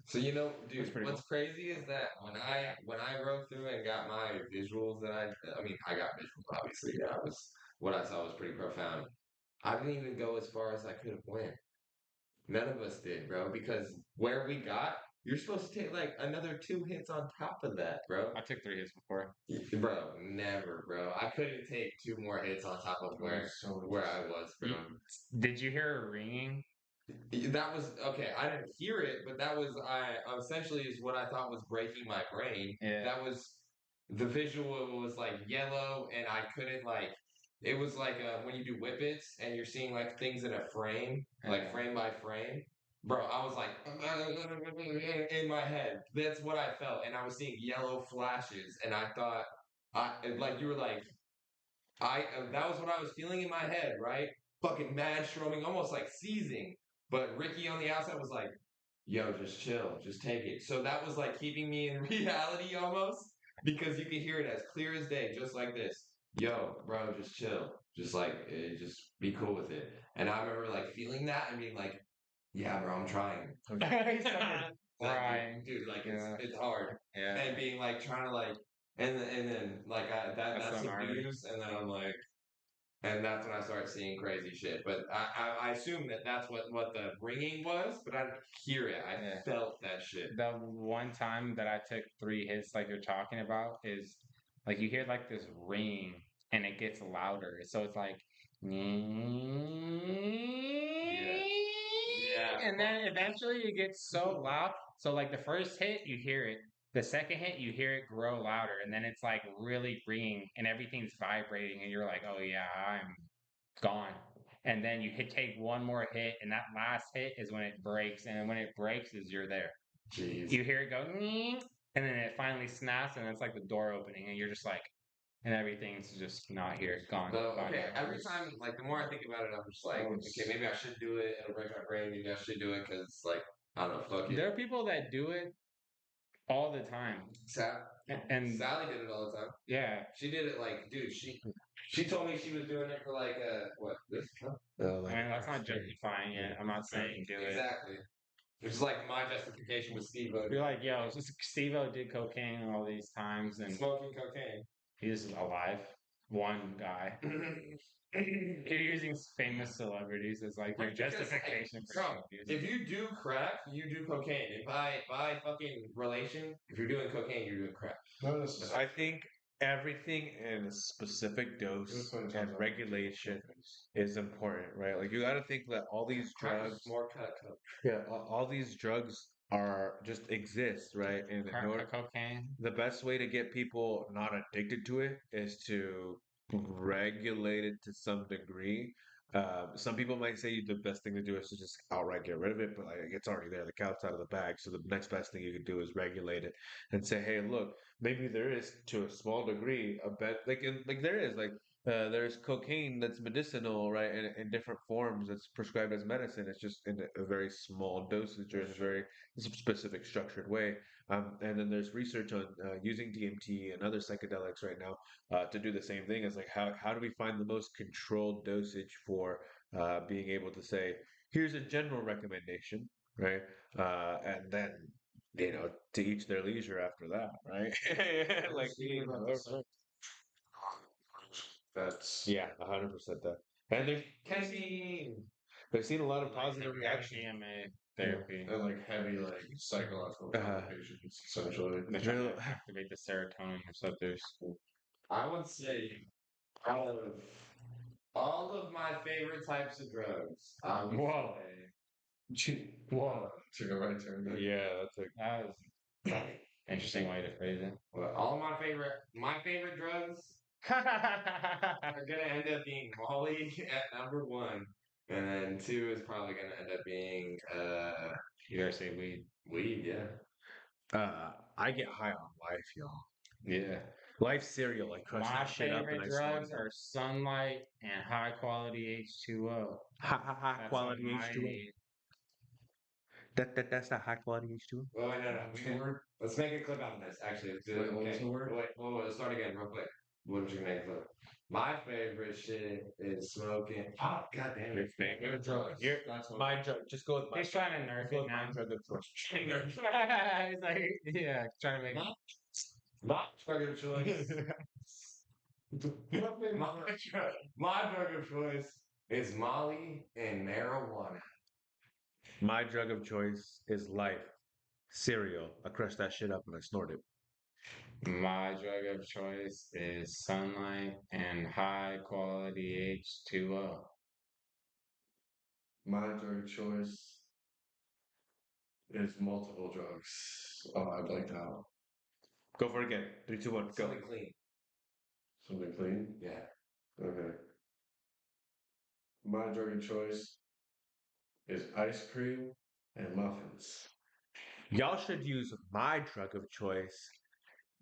so you know, That's dude. pretty What's crazy is that when I rode through and got my visuals that I mean I got visuals obviously. That was what I saw was pretty profound. I didn't even go as far as I could have went. None of us did, bro, because where we got, you're supposed to take like another 2 hits on top of that, bro. I took 3 hits before. Bro, never, bro. I couldn't take 2 more hits on top of where I was, bro. Did you hear a ringing? That was okay. I didn't hear it, but that was I essentially is what I thought was breaking my brain. Yeah. That was the visual was like yellow, and I couldn't like. It was like when you do whippets and you're seeing like things in a frame, like frame by frame. Bro, I was like in my head. That's what I felt, and I was seeing yellow flashes, and I thought, like you were like that was what I was feeling in my head, right? Fucking mad stroming, almost like seizing. But Ricky on the outside was like, "Yo, just chill, just take it." So that was like keeping me in reality almost because you could hear it as clear as day, just like this. Yo, bro, just chill, just like just be cool with it. And I remember like feeling that and being like, "Yeah, bro, I'm trying." Right. Dude, like Yeah. it's hard, Yeah. and being like trying to like, and then like That's that so gnarly. subdues, and then I'm like. And that's when I started seeing crazy shit. But I assume that that's what the ringing was, but I didn't hear it. I Yeah. felt that shit. The one time that I took 3 hits, like you're talking about, is like you hear like this ring and it gets louder. So it's like, Yeah. and then eventually it gets so loud. So like the first hit, you hear it. The second hit, you hear it grow louder, and then it's like really ringing, and everything's vibrating, and you're like, "Oh yeah, I'm gone." And then you take one more hit, and that last hit is when it breaks, and when it breaks, is you're there. Jeez. You hear it go, "Nyeh," and then it finally snaps, and it's like the door opening, and you're just like, and everything's just not here, gone. So gone. okay, every time like the more I think about it, I'm just like, okay, maybe I should do it. It'll break my brain. Maybe I should do it because like I don't know, fuck it. There are people that do it all the time, and Sally did it all the time. yeah, She did it like, dude. She told me she was doing it for like what this? I mean that's not justifying it. I'm not saying do it. Exactly. It's like my justification with Steve O. You're like, yo, Steve-O did cocaine all these times, and Smoking cocaine. he's alive. One guy. You're using famous celebrities as like your Right, because, justification for bro, drug use. if you do crack, you do cocaine. And by fucking relation, if you're doing cocaine, you're doing crack. I think everything in a specific It was dose funny and talking about regulation is important, right? Like you got to think that all these drugs, More cut. yeah, all these drugs are just exist, right? And in order, Cocaine. the best way to get people not addicted to it is to regulate it to some degree. Some people might say the best thing to do is to just outright get rid of it, but like it's already there, the cat's out of the bag. So the next best thing you could do is regulate it and say, hey, look, maybe there is to a small degree a bet like there is there's cocaine that's medicinal, right, in different forms that's prescribed as medicine. It's just in a very small dosage or in a very specific structured way. And then there's research on using DMT and other psychedelics right now to do the same thing. It's like how do we find the most controlled dosage for being able to say here's a general recommendation, right? And then to each their leisure after that, right? like That's yeah, 100% that. And they've seen a lot of positive reaction. MDMA Yeah. therapy. and like heavy like psychological Uh-huh. complications essentially. They're trying to activate the serotonin receptors. I would say out of all of my favorite types of drugs, I would Whoa. say Whoa. Took a right turn there. Yeah, that's a That was an interesting way to phrase it. well, all my favorite drugs are gonna end up being Molly at number one, and then two is probably gonna end up being You gotta say weed. weed. Yeah. I get high on life, y'all. Yeah. Life cereal, I crush My that shit up and favorite I snort drugs it. are sunlight and high quality H2O. High That's quality what I H2O. need. That's the high quality H2O. Well, wait, no. Let's make a clip out of this. Actually, Wait, what was the word? Wait, let's start again real quick. What you make a clip? My favorite shit is smoking. Oh, god damn Your it! favorite drug. That's my drug. Just go with my. He's trying to nerf Go it with my now. drug of choice. He's like, yeah, trying to make it. My drug of choice. my drug of choice is Molly and marijuana. My drug of choice is life cereal. I crush that shit up and I snort it. My drug of choice is sunlight and high quality H2O. My drug choice is multiple drugs. Oh, I blanked out. Go for it again. 3, 2, 1, go. Something clean. Something clean? Yeah. Okay. My drug of choice is ice cream and muffins. Y'all should use my drug of choice,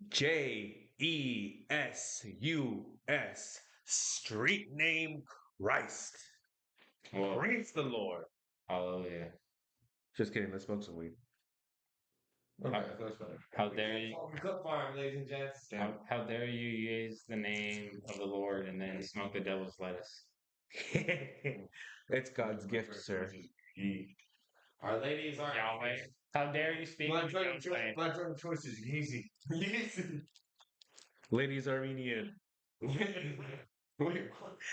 JESUS, street name Christ. Whoa. Praise the Lord. Hallelujah. Just kidding. Let's smoke some weed. Okay, that's better. How dare you? Clip farm, ladies and gents. How dare you use the name of the Lord and then smoke the devil's lettuce? It's God's gift, sir. Our ladies are Yahweh. How dare you speak? My of drug of Yahweh? choice is Yeezy. Ladies Armenian. Wait, what?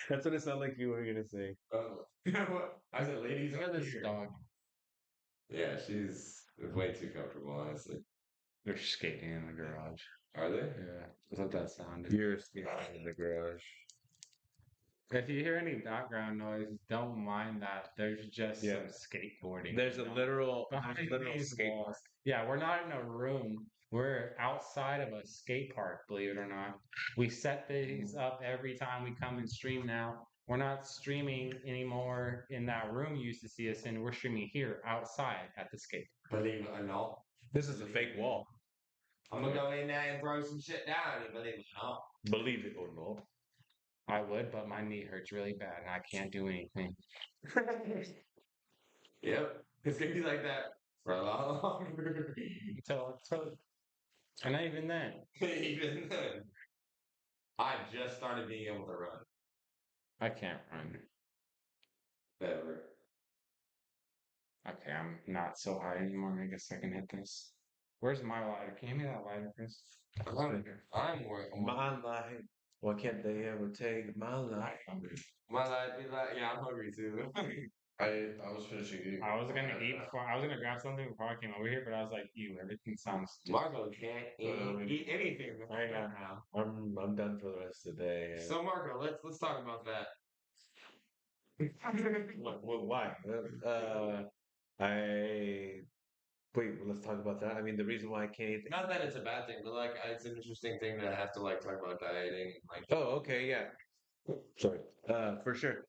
That's what it sounded like you were gonna say. Oh, what? I said ladies Look are at this here. dog. Yeah, she's way too comfortable, honestly. They're skating in the garage. Are they? Yeah. That's what that sounded. You're skating in the garage. If you hear any background noise, don't mind that. There's just Yeah. some skateboarding. There's a going on literal behind these skate walls. Yeah, we're not in a room. We're outside of a skate park, believe it or not. We set these up every time we come and stream now. We're not streaming anymore in that room you used to see us in. We're streaming here outside at the skate. Believe it or not. This is a fake wall. I'm gonna go in there and throw some shit down, you believe it or not. Believe it or not. I would, but my knee hurts really bad and I can't do anything. Yep. It's gonna be like that for a lot longer. And not even then. Even then. I just started being able to run. I can't run. Ever. Okay, I'm not so high anymore. I guess I can hit this. Where's my lighter? Can you hand me that lighter, Chris? I'm working. My life. Why can't they ever take my life? I'm hungry. My life be like, yeah, I'm hungry too. I was finishing eating. I was before gonna had eat that. before I was gonna grab something before I came over here, but I was like, ew, everything sounds Marco can't eat anything I know. right now. I'm done for the rest of the day. So Marco, let's talk about that. Why? I wait. Let's talk about that. I mean, the reason why I can't eat. Not that it's a bad thing, but like it's an interesting thing to have to like talk about dieting. Like, Oh, okay, yeah. Sorry. For sure.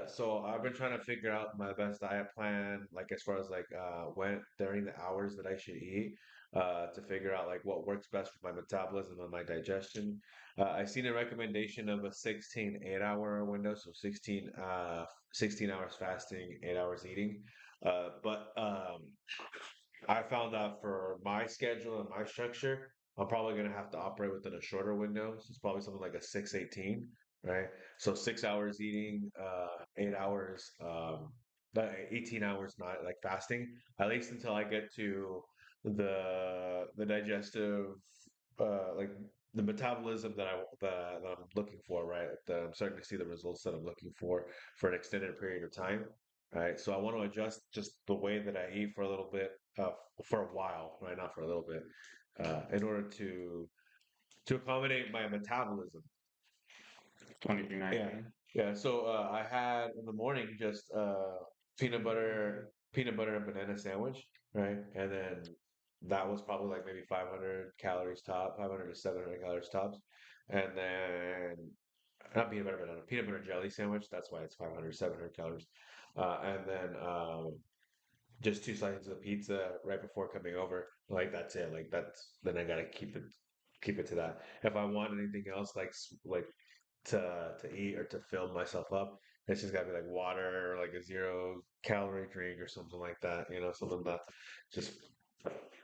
So I've been trying to figure out my best diet plan, like as far as like when during the hours that I should eat, to figure out like what works best for my metabolism and my digestion. I seen a recommendation of a 16 8-hour window, so 16 hours fasting, 8 hours eating. But I found out for my schedule and my structure, I'm probably gonna have to operate within a shorter window. So it's probably something like a 6-18, right? So 6 hours eating, 8 hours, 18 hours not like fasting, at least until I get to the digestive, like the metabolism that I'm looking for, right? That I'm starting to see the results that I'm looking for an extended period of time. Right, so I want to adjust just the way that I eat for a little bit, for a while, right? Not for a little bit, in order to accommodate my metabolism. 23.19. Yeah. So I had in the morning just peanut butter and banana sandwich, right? And then that was probably like maybe 500 calories top, 500 to 700 calories tops, and then not peanut butter banana, peanut butter jelly sandwich. That's why it's 500, 700 calories, and then just two slices of pizza right before coming over. Like that's it. Like that's then I gotta keep it to that. If I want anything else, like to eat or to fill myself up, it's just gotta be like water or like a 0 calorie drink or something like that. Something that just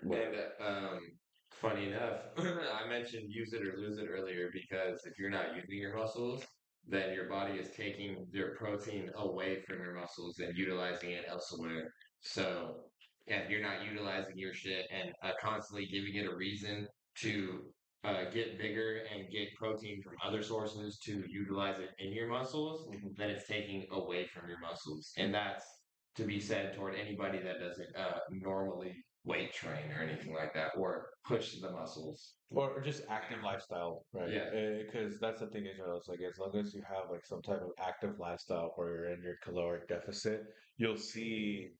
and funny enough, I mentioned use it or lose it earlier because if you're not using your muscles, then your body is taking your protein away from your muscles and utilizing it elsewhere. So, if you're not utilizing your shit and constantly giving it a reason to get bigger and get protein from other sources to utilize it in your muscles, then it's taking away from your muscles. And that's to be said toward anybody that doesn't normally weight train or anything like that or push the muscles. or just active lifestyle, right? Yeah. Because that's the thing is, it's like as long as you have like some type of active lifestyle where you're in your caloric deficit, you'll see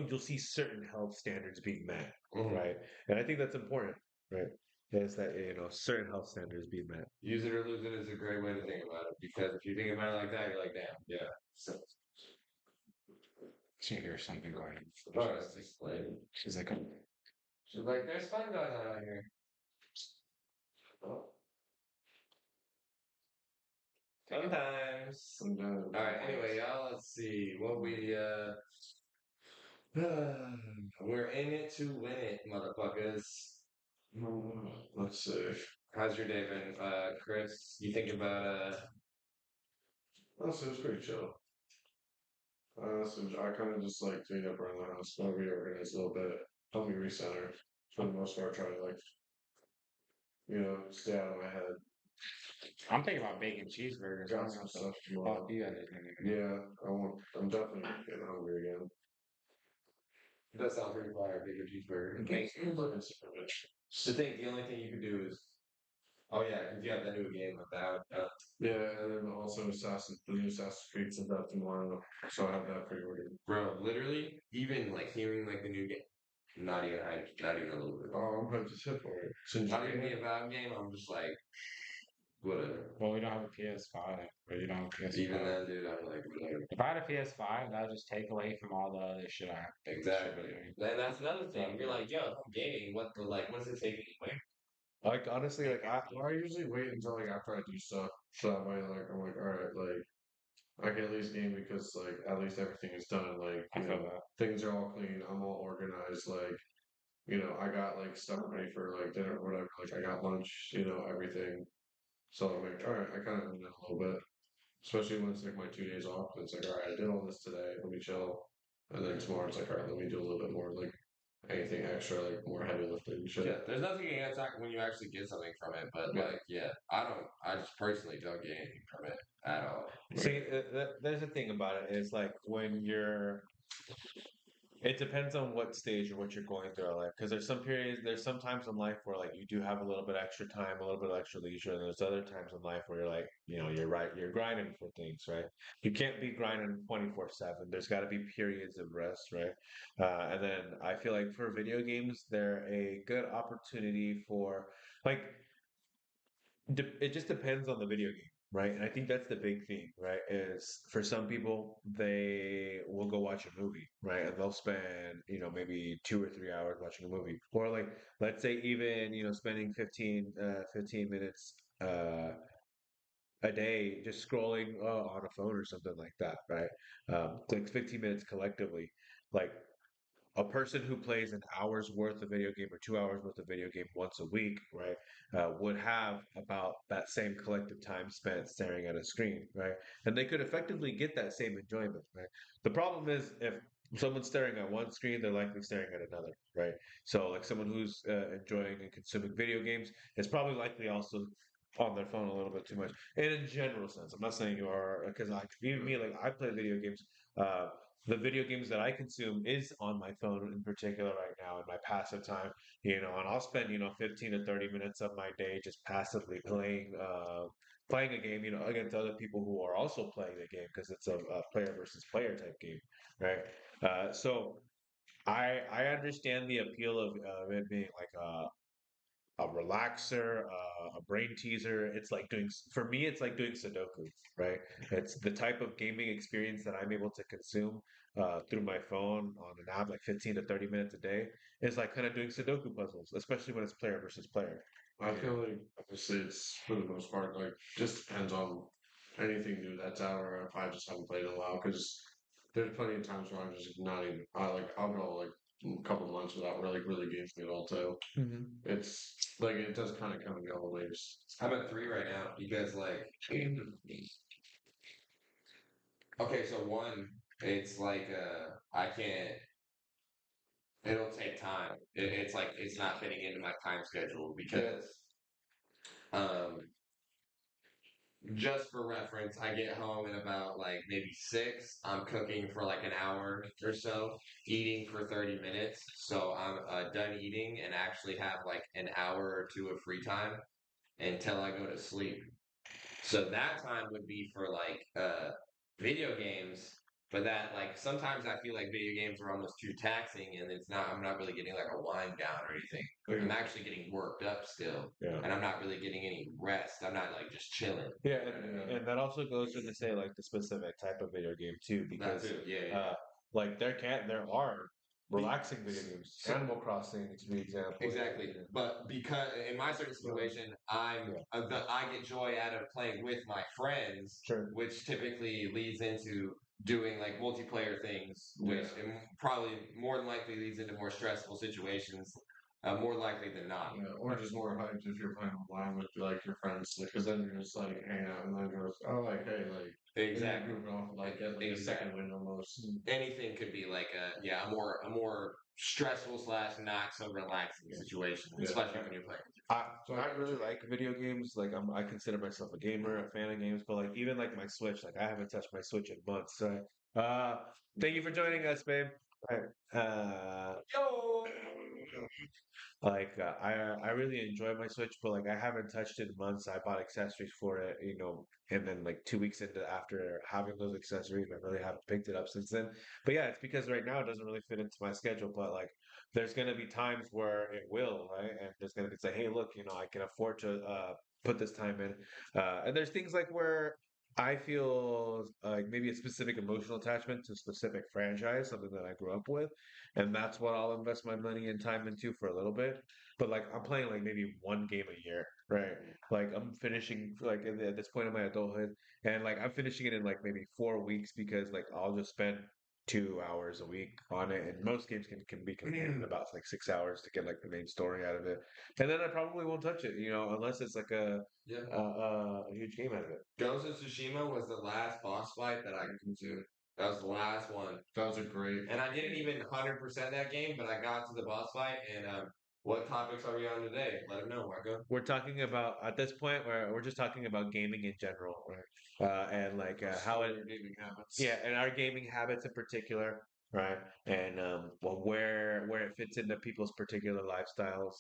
you'll see certain health standards being met, right? And I think that's important, right? Is that certain health standards being met. Use it or lose it is a great way to think about it because if you think about it like that, you're like, damn, yeah. So, She hears something going on. oh, it's just like, she's like, there's fun going on out here. Oh. Sometimes. All right. Anyway, y'all. Let's see what we we're in it to win it, motherfuckers. Let's see. How's your day been, Chris? You think about Honestly, it was pretty chill. I kind of just like cleaned up around the house, reorganize a little bit, help me recenter. For the most part, try to like, stay out of my head. I'm thinking about bacon cheeseburgers. I Got don't some know stuff what the tomorrow. fuck you guys are doing. Yeah, I'm definitely getting hungry again. that sounds pretty fire, bigger cheeseburger. To think the only thing you could do is, oh yeah, because you have that new game without. Yeah, and then also the new Assassin's Creed is out tomorrow, so I have that pre-ordered. Bro, literally, even like hearing like the new game, not even hyped, not even a little bit. Oh, I'm hyped as shit for it. Since Not even the Avowed game, I'm just like, whatever. Well, we don't have a PS5, or you don't have a PS5. Even then, dude, I'm like, whatever. If I had a PS5, that would just take away from all the other shit I have. Exactly. Then that's another thing. You're like, yo, if I'm gaming, what's it taking away? Like honestly, like I usually wait until like after I do stuff, so that way like I'm like, all right, like I can at least game because like at least everything is done. Like I feel that. things are all clean. I'm all organized. Like I got like stuff ready for like dinner or whatever. Like I got lunch. Everything. So I'm like, all right, I kind of know a little bit. Especially when it's like my 2 days off. It's like, all right, I did all this today. Let me chill. And then tomorrow it's like, all right, let me do a little bit more. Like anything extra, like more heavy lifting shit. Yeah, there's nothing against that when you actually get something from it, but Yeah. like, yeah, I don't. I just personally don't get anything from it at all. See, there's the thing about it is like when you're it depends on what stage or what you're going through in life. Because there's some times in life where like you do have a little bit extra time, a little bit of extra leisure, and there's other times in life where you're like, you're grinding for things, right? You can't be grinding 24/7. There's got to be periods of rest, right? And then I feel like for video games, they're a good opportunity for like it just depends on the video game, right? And I think that's the big thing, right? Is for some people they will go watch a movie, right? And they'll spend, maybe 2 or 3 hours watching a movie, or like let's say even spending 15 minutes a day just scrolling on a phone or something like that, right? Like 15 minutes collectively, like a person who plays an hour's worth of video game or 2 hours worth of video game once a week, right, would have about that same collective time spent staring at a screen, right? And they could effectively get that same enjoyment, right? The problem is if someone's staring at one screen, they're likely staring at another, right? So, like someone who's enjoying and consuming video games is probably likely also on their phone a little bit too much. In a general sense, I'm not saying you are, because even me, like I play video games. Uh, the video games that I consume is on my phone in particular right now in my passive time, and I'll spend, 15 to 30 minutes of my day just passively playing a game, against other people who are also playing the game because it's a player versus player type game, right? So I understand the appeal of it being like a relaxer, a brain teaser. It's like for me, it's like doing Sudoku, right? It's the type of gaming experience that I'm able to consume through my phone on an app, like 15 to 30 minutes a day. Is like kind of doing Sudoku puzzles, especially when it's player versus player. I feel like obviously it's for the most part like just depends on anything new that's out, or if I just haven't played in a while. Because there's plenty of times where I'm just not even. I'll go like a couple months without really gaming at all too. Mm-hmm. It's like it does kind of come and go waves. I'm at 3 right now because like, okay, so one, it's like I can't. It'll take time. It's like it's not fitting into my time schedule because um just for reference, I get home in about like maybe 6. I'm cooking for like an hour or so, eating for 30 minutes. So I'm done eating and actually have like an hour or two of free time until I go to sleep. So that time would be for like video games, but that like sometimes I feel like video games are almost too taxing and I'm not really getting like a wind down or anything. I'm actually getting worked up still. Yeah. And I'm not really getting any rest. I'm not like just chilling. Yeah, and that also goes to say like the specific type of video game too, That because too, yeah. like there are Be- relaxing video games. Animal Crossing is an example. Exactly, Yeah. but because in my certain situation, I get joy out of playing with my friends, Sure. which typically leads into doing like multiplayer things, which probably more than likely leads into more stressful situations, more likely than not. Yeah, or just more hyped if you're playing online with like your friends, because then you're just like hanging out and then goes, oh, like hey, like Exactly. goofing off, like get like a second Exactly. win almost. Anything could be like a more stressful slash not so relaxing situation, Yeah. especially when you're playing. I really like video games. Like I consider myself a gamer, a fan of games. But like even like my Switch, like I haven't touched my Switch in months. So, thank you for joining us, babe. All right. Yo. Like I really enjoy my Switch, but like I haven't touched it in months. I bought accessories for it, and then like 2 weeks into after having those accessories, I really haven't picked it up since then. But yeah, it's because right now it doesn't really fit into my schedule. But like, there's gonna be times where it will, right? And there's gonna be say, hey, look, I can afford to put this time in. And there's things like where I feel like maybe a specific emotional attachment to a specific franchise, something that I grew up with, and that's what I'll invest my money and time into for a little bit. But like I'm playing like maybe one game a year, right? Like I'm finishing like at this point in my adulthood, and like I'm finishing it in like maybe 4 weeks because like I'll just spend 2 hours a week on it, and most games can be completed in about like 6 hours to get like the main story out of it, and then I probably won't touch it, unless it's like Yeah. a huge game out of it. Ghost of Tsushima was the last boss fight that I consumed. That was the last one. That was a great. And I didn't even 100% that game, but I got to the boss fight. And what topics are we on today? Let them know, Marco. We're talking about at this point where we're just talking about gaming in general, right? And like how it, Your gaming habits. yeah, and our gaming habits in particular, right? And well, where it fits into people's particular lifestyles.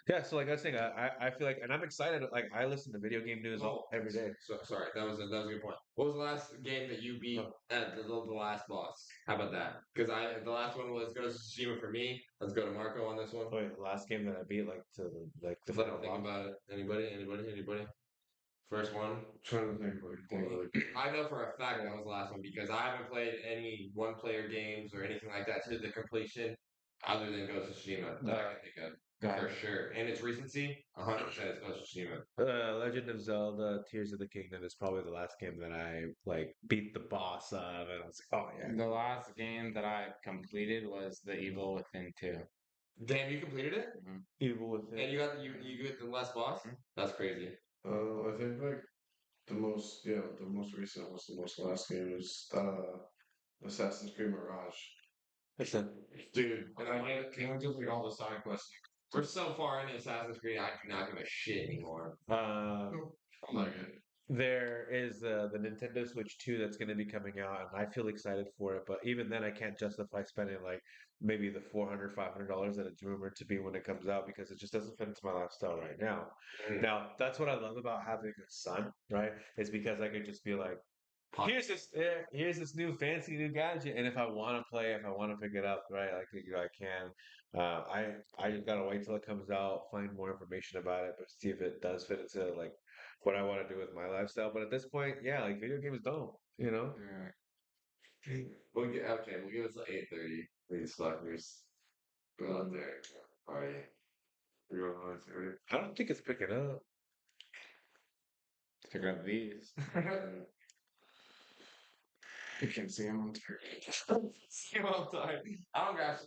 Yeah, so like I was saying, I feel like, and I'm excited. Like I listen to video game news all every day. So, sorry, that was a good point. What was the last game that you beat at the last boss? How about that? Because the last one was Ghost of Tsushima for me. Let's go to Marco on this one. Oh, wait, the last game that I beat, like to like the Let final him think boss. about it. Anybody? First one. I'm trying to think I know for a fact that was the last one because I haven't played any one-player games or anything like that to the completion other than Ghost of Tsushima that I can think of. For sure. And its recency, 100% it's Ghost of Tsushima. Legend of Zelda: Tears of the Kingdom is probably the last game that I like beat the boss of, and I was like, oh yeah. The last game that I completed was The Evil Within 2. Damn, you completed it? Evil Within. And you get the last boss? That's crazy. I think like the most recent was the most last game is Assassin's Creed Mirage. Dude, and I can't just like all the side quests. We're so far into Assassin's Creed, I do not give a shit anymore. I like it. There is the Nintendo Switch 2 that's going to be coming out, and I feel excited for it. But even then, I can't justify spending like maybe the $400, $500 that it's rumored to be when it comes out because it just doesn't fit into my lifestyle right now. Now, that's what I love about having a son, right? Is because I could just be like, here's this new fancy new gadget, and if I want to play, if I want to pick it up, right, like I can. I just gotta wait till it comes out, find more information about it, but see if it does fit into like what I want to do with my lifestyle. But at this point, yeah, like video games don't, you know. We'll give us like 8:30. These fuckers go out there. Party. We're going on 8:30. I don't think it's picking up. Pick up these. You can see him on Twitter. See what I'm talking. I don't got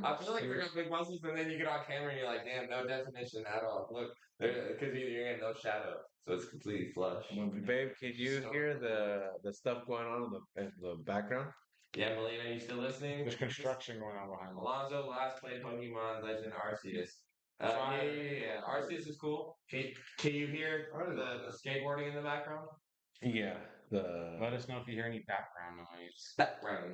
I feel like we're gonna big muscles and then you get on camera and you're like, damn, no definition at all. Look, because you're getting no shadow, so it's completely flush. Babe, can you hear the stuff going on in the background? Yeah, Melina, you still listening? There's construction going on behind me. Alonzo last played Pokemon Legend Arceus. Yeah. Arceus is cool. Can you hear the skateboarding in the background? Yeah. Let us know if you hear any background noise. Background.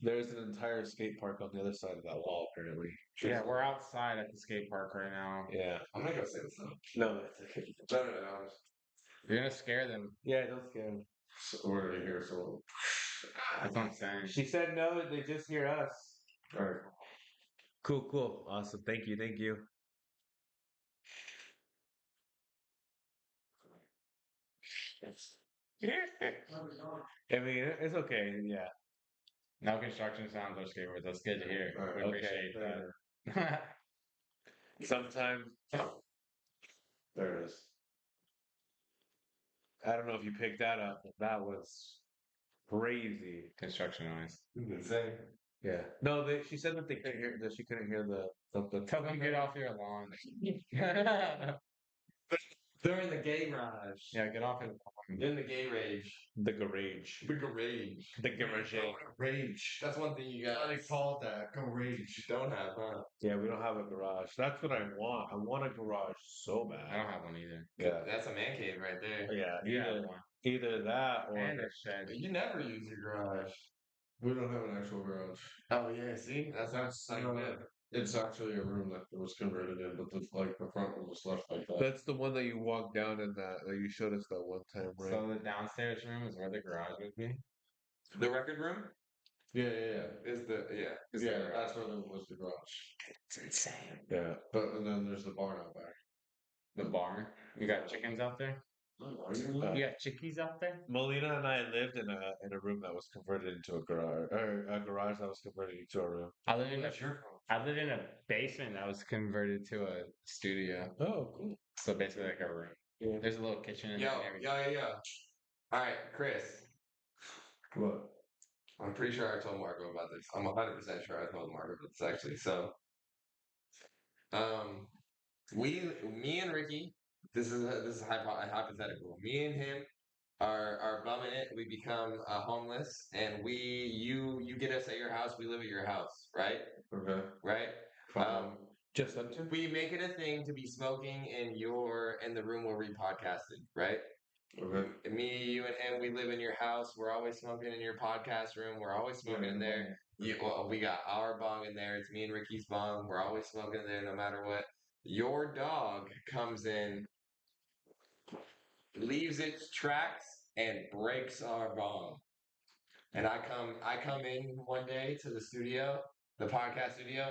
There's an entire skate park on the other side of that wall, apparently. Yeah, we're outside at the skate park right now. Yeah. I'm gonna go say something. No, it's okay. No. You're gonna scare them. Yeah, don't scare them. So we're gonna hear someone. That's what I'm saying. She said no, they just hear us. All right. Cool. Awesome. Thank you. I mean, it's okay. Yeah. No construction sounds or skateboards. That's good to hear. All right, We okay. appreciate that. Sometimes There it is. I don't know if you picked that up, but that was crazy. Construction noise. Insane. Yeah. No, she said that they couldn't hear that she couldn't hear the something. Tell them get off your lawn. They're in the gay garage. Yeah, get off your lawn. They're in the gay rage. The garage. The garage. The garage. Rage. That's one thing you got. They call it that. Go rage. Don't have, huh? Yeah, we don't have a garage. That's what I want. I want a garage so bad. I don't have one either. Yeah. That's a man cave right there. Yeah. You have one. Either that or And a shed. You never use your garage. We don't have an actual garage. Oh yeah, see, that's like good. It's actually a room that was converted in, but the front one was left like that. that's the one that you walk down in that you showed us that one time, right? So the downstairs room is where the garage would be. The record room Yeah. is the That's where there was the garage. It's insane. Yeah. And then there's the barn out back. The barn. You got chickens out there? You got chickies out there? Melina and I lived in a room that was converted into a garage, or a garage that was converted into a room. I live in a basement that was converted to a studio. Oh, cool. So basically like a room. Yeah. There's a little kitchen in there. and everything. Yeah. All right, Chris. What? I'm pretty sure I told Marco about this. I'm 100% sure I told Marco about this actually. So, me and Ricky. This is hypothetical. Me and him are bumming it. We become homeless, and you get us at your house. We live at your house, right? Okay. Right. Fine. Just them two? We make it a thing to be smoking in the room where we podcasted, right? Okay. Me, you, and him, we live in your house. We're always smoking in your podcast room. We're always smoking in there. Well, we got our bong in there. It's me and Ricky's bong. We're always smoking in there no matter what. Your dog comes in, leaves its tracks, and breaks our bong. And I come in one day to the studio, the podcast studio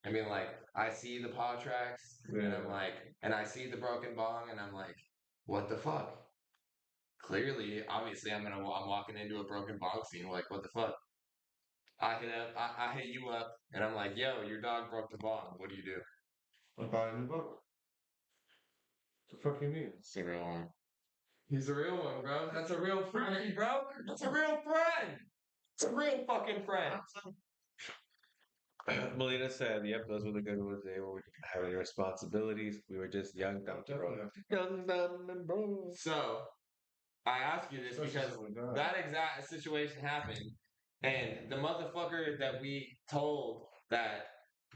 I mean like, I see the paw tracks, and I'm like, and I see the broken bong, and I'm like, what the fuck? Clearly, obviously, I'm walking into a broken bong scene. Like, what the fuck? I hit you up, and I'm like, yo, your dog broke the bong. What do you do? I buy a new book. The fuck you mean? It's a real one. He's a real one, bro. That's a real friend, bro. That's a real friend. It's a real fucking friend. Melina said, "Yep, those were the good ones. They were we didn't have any responsibilities. We were just young, dumb, broke. Young, dumb, and broke." So I ask you this Especially because something like that. that exact situation happened, and the motherfucker that we told that,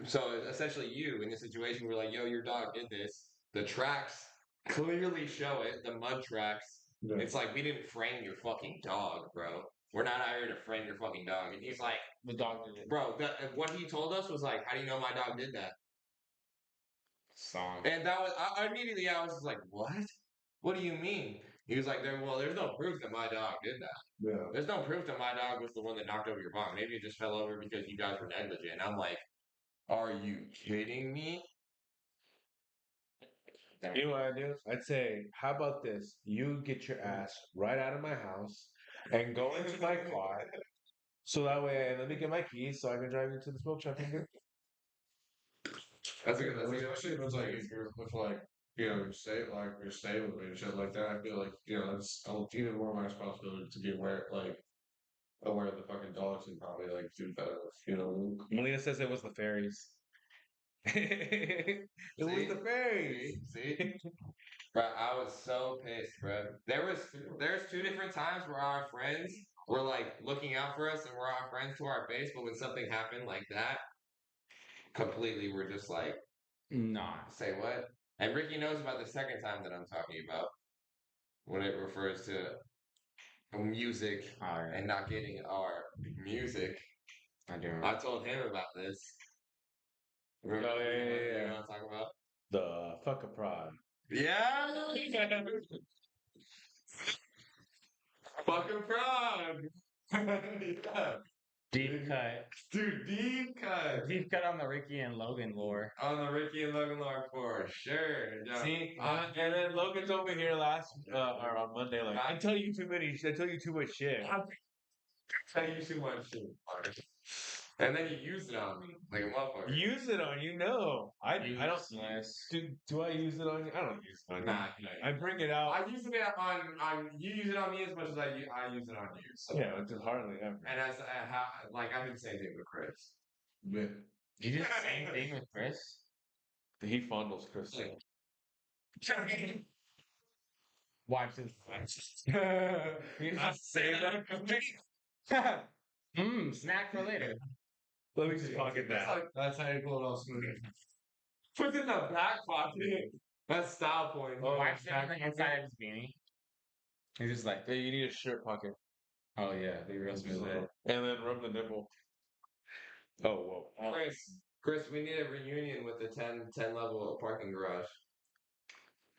so essentially you in this situation were like, yo, your dog did this. The tracks clearly show it, the mud tracks. Yeah. It's like, we didn't frame your fucking dog, bro. We're not out here to frame your fucking dog. And he's like, The dog did it. bro, what he told us was like, how do you know my dog did that? Song. And that was, immediately I was like, what? What do you mean? He was like, there's no proof that my dog did that. Yeah. There's no proof that my dog was the one that knocked over your bong. Maybe it just fell over because you guys were negligent. And I'm like, are you kidding me? You know what I do? I'd say, how about this? You get your ass right out of my house and go into my car. So that way, let me get my keys so I can drive you to the smoke shop. That's a good. That's a good. Especially if it's like if you're with like you stay like you're staying with me and shit like that. I feel like it's even more my responsibility to be aware of the fucking dogs and probably like do better. Melina says it was the fairies. It was the fairies. See? Bro, I was so pissed, bro. There's two different times where our friends were like looking out for us and we're our friends to our face, but when something happened like that, completely we're just like, Nah. say what? And Ricky knows about the second time that I'm talking about when it refers to music and not getting our music. I do. I told him about this. Remember Oh, yeah. you know what I'm talking about? The fuck a prod. Yeah! Fucking frog! Yeah. Deep cut. Dude, deep cut. Deep cut on the Ricky and Logan lore. On the Ricky and Logan lore for sure. Yeah. See, and then Logan's over here or on Monday, like, I tell you too much shit. I tell you too much shit. And then you use it on me like a motherfucker. Use it on you, no. I don't. Useless. Do I use it on you? I don't use it on you. Nah, I bring it out. I use it on you. Use it on me as much as I use it on you. So. Yeah, which is hardly ever. And as I do the same thing with Chris. Yeah. You do the same thing with Chris? He fondles Chris. Wipes his face. I say that. Snack for later. Let me just pocket that. That's how you pull it off smooth. Put it in the back pocket. That's style point. Wipes it on the inside of his beanie. He's just like, Yeah, you need a shirt pocket. oh yeah, they really do that. And then rub the nipple. Oh, whoa. Chris, we need a reunion with the 10 level parking garage.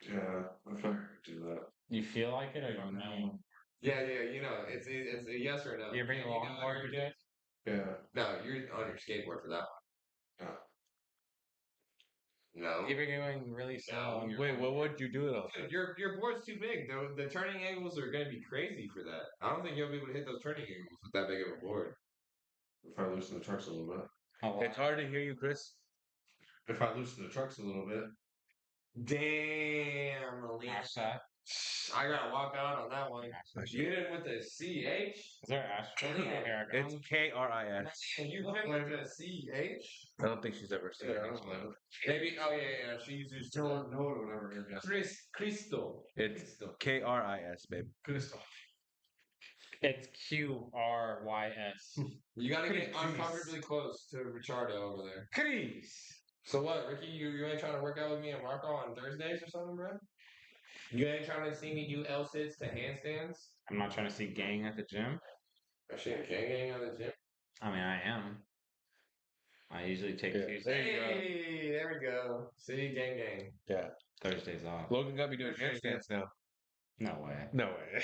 Yeah, I feel like I could do that. You feel like it or you know? Yeah, it's a yes or no. You bring a longboard to do it? Yeah. No, you're on your skateboard for that one. No. If you're going really slow. Wait, what would you do it on? Dude, your board's too big. The turning angles are going to be crazy for that. I don't think you'll be able to hit those turning angles with that big of a board. If I loosen the trucks a little bit. It's hard to hear you, Chris. If I loosen the trucks a little bit. Damn, Melina. Match that. I gotta walk out on that one. Get in with the CH. Is there asterisk? Oh, here, I got It's one. K-R-I-S. And you look like a CH. I don't think she's ever seen Yeah, I it. don't know. Maybe. Oh yeah. She uses No one would ever hear that. Cristo. It's Cristo. K-R-I-S, babe. Cristo. It's QRYS. You gotta get Chris. uncomfortably close to Richardo over there. Chris. So what, Ricky? You ain't trying to work out with me and Rocco on Thursdays or something, bro? You ain't trying to see me do L sits to handstands? I'm not trying to see gang at the gym. Actually, gang on the gym. I mean, I am. I usually take Yeah, Tuesday, there you go. Hey, there we go. See, gang. Yeah. Thursdays off. Logan got me doing handstands now. No way. No way.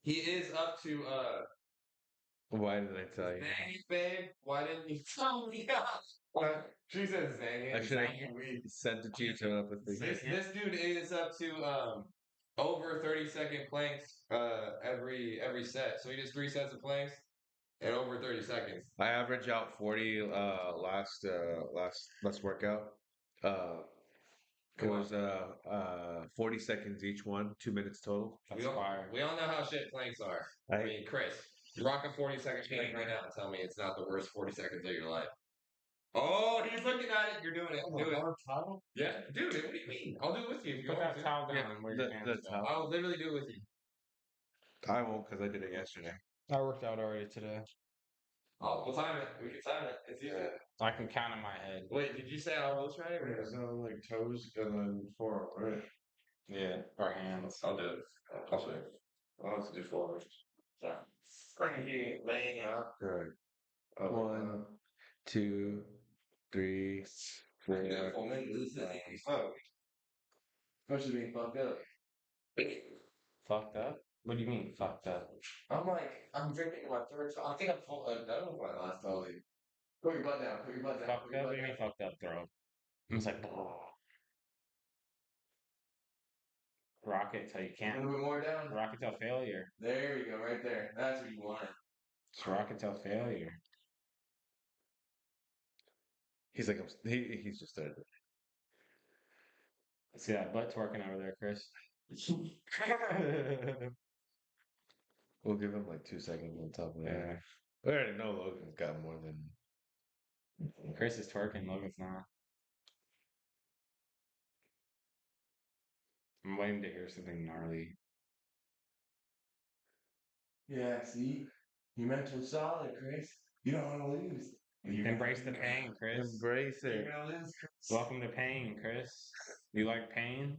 He is up to Why did I tell you? Zang, babe. Why didn't you tell me? She says Zang. I should have Zang. sent it to you telepathy. This dude is up to over 30-second planks every set. So he does 3 sets of planks in over 30 seconds. I average out 40 last workout. It was 40 seconds each one, 2 minutes total. That's fire. We all know how shit planks are. I mean, Chris, you rock a 40-second plank right now and tell me it's not the worst 40 seconds of your life. Oh, he's looking at it. You're doing it. Do it. Yeah, dude. What do you mean? I'll do it with you if you Put want that to. towel down Yeah, where the your hands go. towel. I'll literally do it with you. I won't because I did it yesterday. I worked out already today. Oh, we'll time it. We can time it. It's easy. I can count in my head. Wait, did you say I will try it? It's not like toes and then forearm, right? Yeah. Or hands. I'll do it. I'll see. I'll have to do 4 hours. So. Laying out. Good. Oh, 1, 2, 3, 4. Oh. Supposed to be fucked up. Fucked up? What do you mean, fucked up? I'm drinking my third shot. I think I'm full. That was my last totally. Put your butt down. Put your butt down. Fucked up? What do you mean, fucked up, throat? It's like, rock it till you A can't. little bit more down. Rock it till failure. There we go, right there. That's what you want. It's rock it till failure. He's like, he's just started. See that butt twerking over there, Chris? We'll give him like 2 seconds on top of that. Yeah. We already know Logan's got more than. Chris is twerking, Logan's not. I'm waiting to hear something gnarly. Yeah, see? You mental solid, Chris. You don't want to lose. Embrace the pain, Chris. Embrace it. You're gonna lose, Chris. Welcome to pain, Chris. You like pain?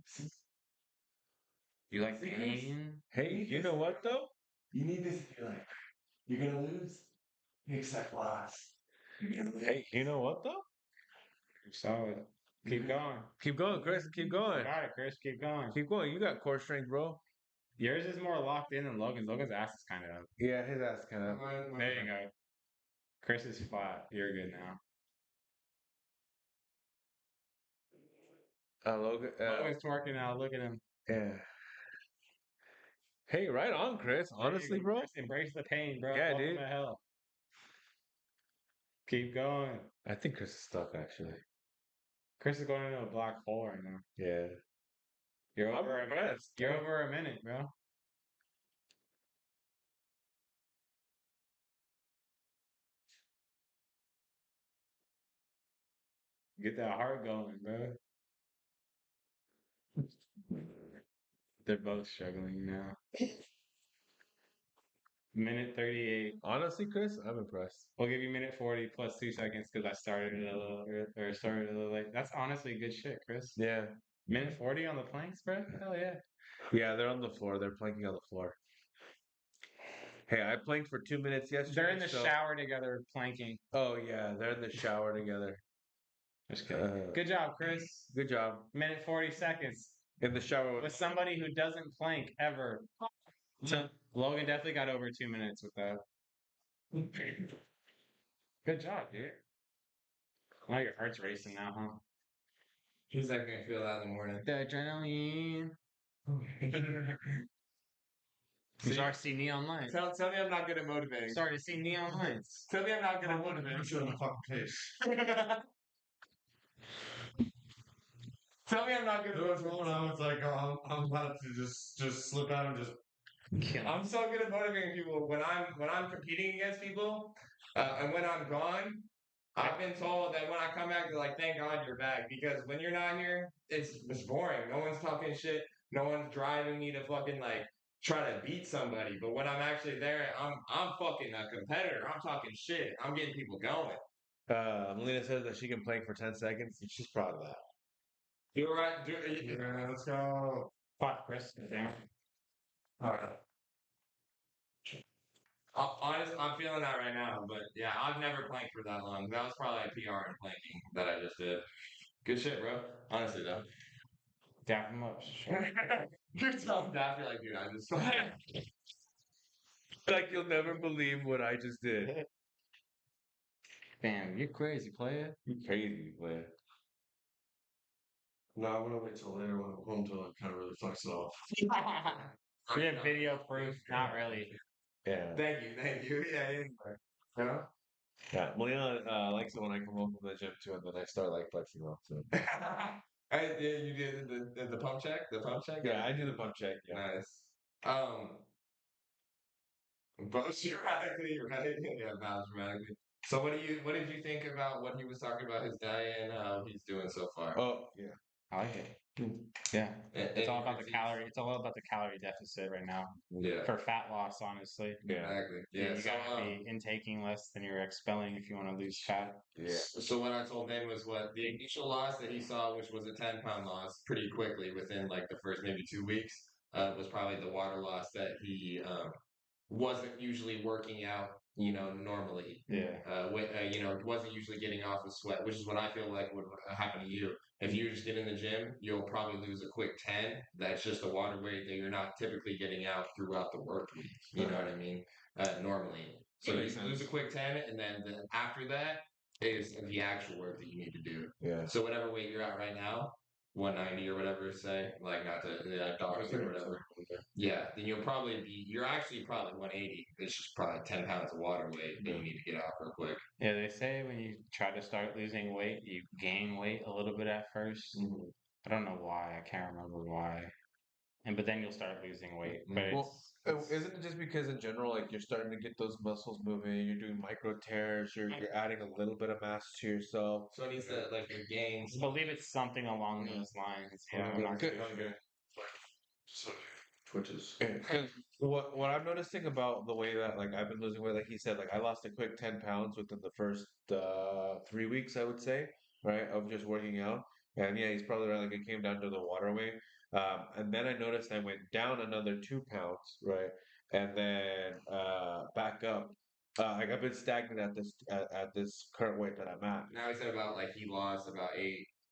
You like pain? Hey, you know what though? You need this in your life. You're gonna lose. Accept loss. Hey, you know what though? You're solid. Keep going. Keep going, Chris. Keep You going. got it, Chris. Keep going. Keep going. You got core strength, bro. Yours is more locked in than Logan's. Logan's ass is kind of up. Yeah, his ass kind of. There you go. Chris is flat. You're good now. Logan. Logan's twerking now. Look at him. Yeah. Hey, right on, Chris. Honestly, bro. Chris, embrace the pain, bro. Yeah, Welcome dude. to hell. Keep going. I think Chris is stuck actually. Chris is going into a black hole right now. Yeah. You're I'm over a minute. impressed. You're over a minute, bro. Get that heart going, bro. They're both struggling now. Minute 38. Honestly, Chris, I'm impressed. We'll give you minute 40 plus 2 seconds because I started it a little or started a little late. That's honestly good shit, Chris. Yeah. Minute 40 on the planks, bro? Hell yeah. Yeah, they're on the floor. They're planking on the floor. Hey, I planked for 2 minutes yesterday. They're in the shower together planking. Oh yeah, they're in the shower together. Just kidding. Good job, Chris. Good job. Minute 40 seconds. In the shower With somebody who doesn't plank ever. Logan definitely got over 2 minutes with that. Good job, dude. Now your heart's racing now, huh? He's not gonna feel that in the morning. The adrenaline. I'm starting to see neon lights. Tell me I'm not good at motivating. Starting to see neon lights. Tell me I'm not good at motivating. I'm sure in the fucking face. Tell me I'm not good There was one I was like, oh, I'm about to just slip out and just. I'm so good at motivating people when I'm competing against people, and when I'm gone. I've been told that when I come back, they're like, "Thank God you're back," because when you're not here, it's boring. No one's talking shit. No one's driving me to fucking like try to beat somebody. But when I'm actually there, I'm fucking a competitor. I'm talking shit. I'm getting people going. Melina says that she can plank for 10 seconds, and she's proud of that. You're right. Yeah, let's go. Fuck, Chris. Damn. All right. Honest, I'm feeling that right now, but yeah, I've never planked for that long. That was probably a PR in planking that I just did. Good shit, bro. Honestly, though. Dap him up. You're telling that, you're like, dude, I just Like you'll never believe what I just did. Damn, you're crazy, player. You crazy, man. No, I'm gonna wait till later when I'm home till it kind of really fucks it off. We have video proof. Not really. Yeah. Thank you. Yeah, yeah. You know? Yeah. Melina likes it when I come home from the gym too, and then I start like flexing off. So Yeah, you did the pump check? The pump check? yeah, I do the pump check. Yeah. Nice. Both dramatically, right? Yeah, both dramatically. So what did you think about what he was talking about his diet and how he's doing so far? Oh yeah. I like it. Yeah. It's all Any about the critiques? calorie. It's all about the calorie deficit right now Yeah, for fat loss. Honestly, Yeah. exactly. yeah, Yeah, you so gotta be intaking less than you're expelling if you want to lose fat. Yeah. so what I told Ben was what the initial loss that he saw, which was a 10-pound loss, pretty quickly within like the first maybe 2 weeks, was probably the water loss that he wasn't usually working out, normally. Yeah. Wasn't usually getting off with sweat, which is what I feel like would happen to you. If you just get in the gym, you'll probably lose a quick 10. That's just the water weight that you're not typically getting out throughout the work week. You know what I mean? Normally. So That makes you lose a sense. quick 10, and then after that is the actual work that you need to do. Yeah. So whatever weight you're at right now, 190 or whatever, say, like not to dox you or whatever. Yeah, then you're actually probably 180. It's just probably 10 pounds of water weight that you need to get off real quick. Yeah, they say when you try to start losing weight, you gain weight a little bit at 1st. I don't know why. I can't remember why. But then you'll start losing weight. But Well, isn't it just because in general, like you're starting to get those muscles moving, you're doing micro tears, you're adding a little bit of mass to yourself. So it needs to like regain. I believe it's something along those lines. Yeah, I'm not Good. sure. So twitches. Because what I'm noticing about the way that like I've been losing weight, like he said, like I lost a quick 10 pounds within the first 3 weeks, I would say, right, of just working out. And yeah, he's probably right. Like it came down to the water weight. And then I noticed I went down another 2 pounds, right, and then back up. Like I've been stagnant at this current weight that I'm at. Now he said about like he lost about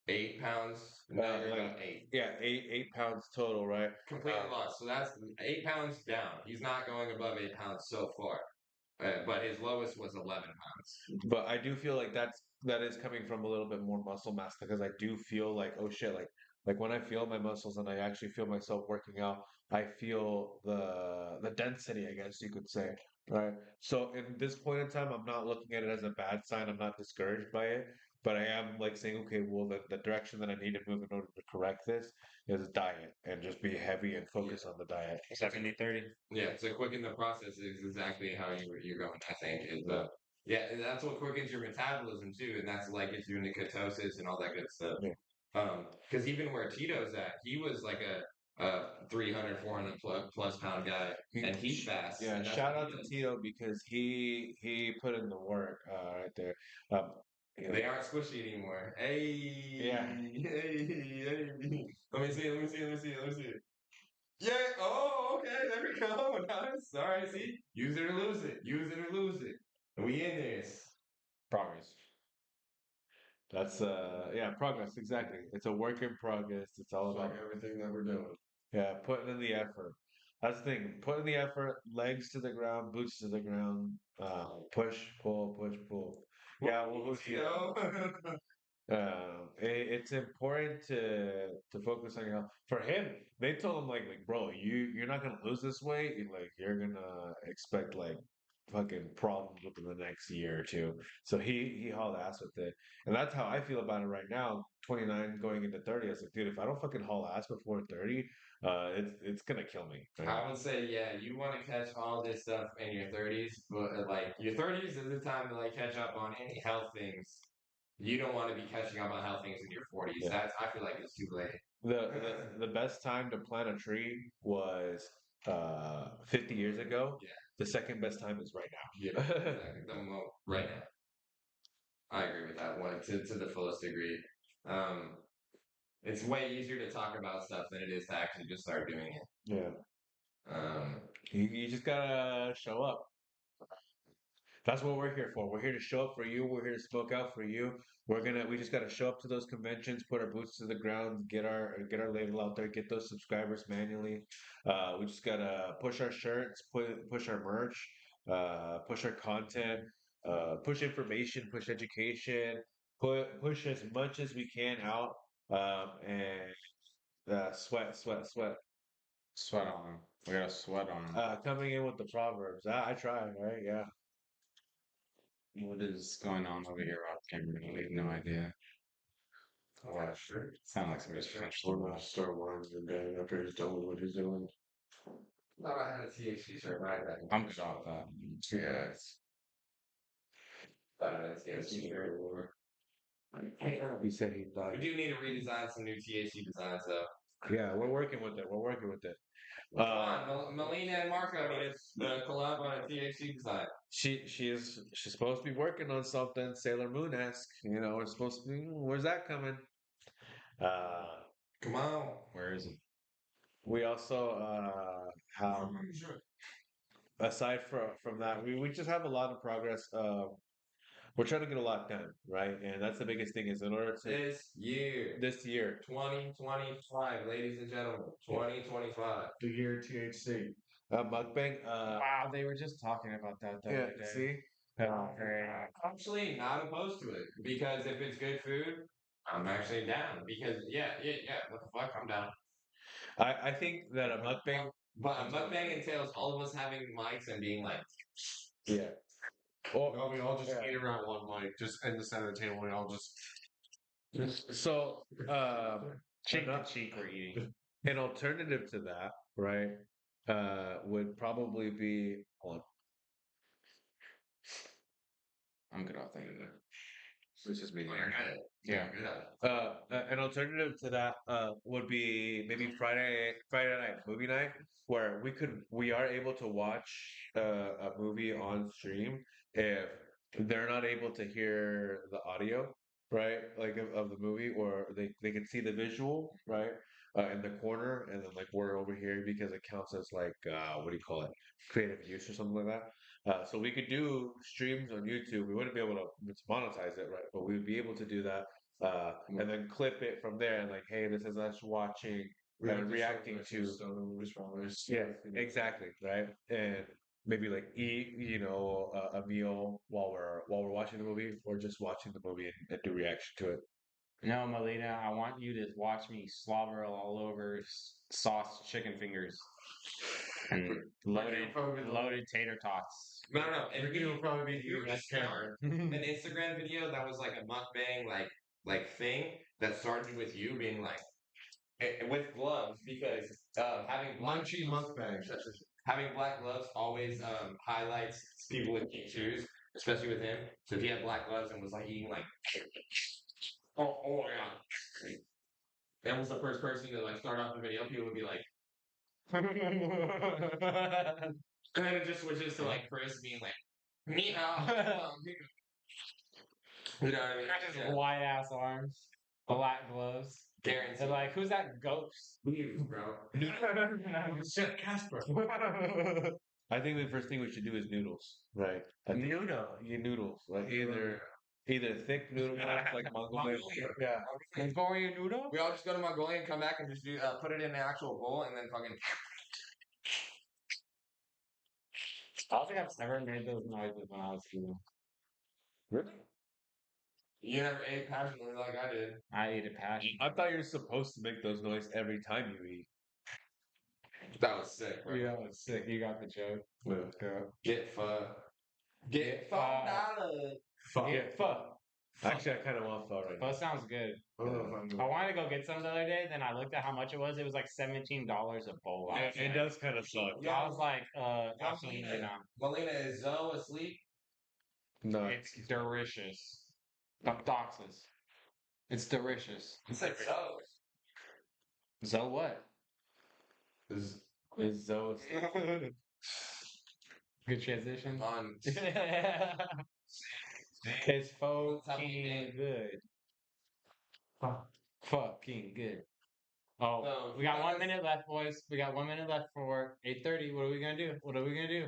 8 pounds. Now you're Like about 8. yeah, 8 pounds total, right? Completely lost. So that's 8 pounds down. He's not going above 8 pounds so far. But his lowest was 11 pounds. But I do feel like that is coming from a little bit more muscle mass because I do feel like oh shit like when I feel my muscles and I actually feel myself working out, I feel the density, I guess you could say, right? So in this point in time, I'm not looking at it as a bad sign. I'm not discouraged by it, but I am like saying, okay, well the direction that I need to move in order to correct this is diet and just be heavy and focus on the diet. 70-30. Yeah, so quicken the process is exactly how you're going, I think. Yeah. Yeah, and that's what quickens your metabolism too, and that's like gets you into ketosis and all that good stuff. Yeah. Because even where Tito's at, he was like a 300, 400 plus pound guy, and he's fast. Yeah, and that's shout what out he to does. Tito because he put in the work right there. Um, They aren't squishy anymore. Hey, Yeah. hey. Let me see. Yeah. Oh, okay. There we go. Nice. All right. See, use it or lose it. Use it or lose it. We in this. Progress. That's yeah, progress, exactly. It's a work in progress. It's all It's about like everything that we're doing. yeah, putting in the effort. That's the thing. Putting the effort, legs to the ground, boots to the ground, push, push, pull. Yeah, well, who's Tito. it's important to focus on your health. For him, they told him like bro, you're not gonna lose this weight. Like you're gonna expect like fucking problems within the next year or two. So he hauled ass with it, and that's how I feel about it right now. 29 going into 30, I was like, dude, if I don't fucking haul ass before 30, it's gonna kill me. Right? I would say, yeah, you want to catch all this stuff in your 30s, but like your 30s is the time to like catch up on any health things. You don't want to be catching up on health things in your 40s. Yeah. That's I feel like it's too late. The best time to plant a tree was 50 years ago. Yeah. The second best time is right now. Yeah, exactly. Right now. I agree with that one to the fullest degree. Um, it's way easier to talk about stuff than it is to actually just start doing it. Yeah. Um, You just gotta show up. That's what we're here for. We're here to show up for you. We're here to smoke out for you. We just gotta show up to those conventions, put our boots to the ground, get our label out there, get those subscribers manually. We just gotta push our shirts, push our merch, push our content, push information, push education, push as much as we can out, and sweat, sweat, sweat. Sweat on them. We gotta sweat on them. Coming in with the proverbs. I try, right? Yeah. What is going on over here off camera? We have no idea. Oh, sure. Sound like somebody's French. We're gonna start winding down after he's done with what he's doing. thought I had a THC shirt right back. I'm good off that. Yeah. Thought I had a THC shirt. He said he thought. We do need to redesign some new THC designs though. Yeah, we're working with it. We're working with it. Come on, Melina and Marco need to collab on a THC design. She's supposed to be working on something Sailor Moon esque. You know, it's supposed to be. Where's that coming? Come on. Where is it? We also have aside from that, we just have a lot of progress. We're trying to get a lot done, right? And that's the biggest thing is in order to This year, this year. 2025, ladies and gentlemen, 2025. The year THC. Mukbang. Wow, they were just talking about that the Yeah. other day. See. Actually, not opposed to it because if it's good food, I'm actually down. Because yeah. What the fuck, I'm down. I think that a mukbang. But a mukbang entails all of us having mics and being like, Yeah. Well, we all just eat around one mic, just in the center of the table. We all just. So, Cheek to cheek, we're eating. an alternative to that, right, would probably be hold I'm good off that. it's just me. Yeah. an alternative to that would be maybe Friday night movie night where we are able to watch a movie on stream if they're not able to hear the audio, right, like of the movie, or they can see the visual, right, in the corner, and then like we're over here because it counts as like what do you call it, creative use or something like that. So we could do streams on YouTube. We wouldn't be able to monetize it, right? But we would be able to do that, and then clip it from there. And like, hey, this is us watching and reacting to. Yeah, exactly, right. And maybe like eat, a meal while we're watching the movie, or just watching the movie and do reaction to it. No, Melina, I want you to watch me slobber all over sauce chicken fingers and loaded tater tots. No. And Ricky will probably be eating that camera. an Instagram video that was like a mukbang like thing that started with you being like with gloves because having Munchy mukbang. having black gloves always highlights people with pink shoes, especially with him. So if he had black gloves and was like eating like oh yeah. That was the first person to like start off the video. People would be like, and then it just switches to like Chris being like, "Ni hao." You know what I mean? Just white ass arms, black gloves. Guaranteed. They're like, who's that ghost? Bro. Chef Casper. I think the first thing we should do is noodles, right? Noodles, like either thick noodles like Mongolian. Yeah. Mongolian noodle? We all just go to Mongolia and come back and just do put it in the actual bowl and then fucking. I don't think I've ever made those noises when I was eating. Really? You never ate passionately like I did. I ate a passion. I thought you're supposed to make those noises every time you eat. That was sick, bro. Yeah, it's sick. You got the joke. Yeah. Get pho. Get $4. Get fuck. Actually, I kind of want pho right Pho now. sounds good. I don't know if I'm I wanted to go get some the other day, then I looked at how much it was. It was like $17 a bowl. I was It like, does kind of suck. I was like, absolutely not. Melina, is Zoe asleep? No, It's delicious. Doxus. It's delicious. You said Zoe. So what? is Is Zoe good transition? On It's fucking good. Fucking good. Oh, So, we got who 1 has- minute left, boys. We got 1 minute left for 8:30. What are we gonna do? What are we gonna do?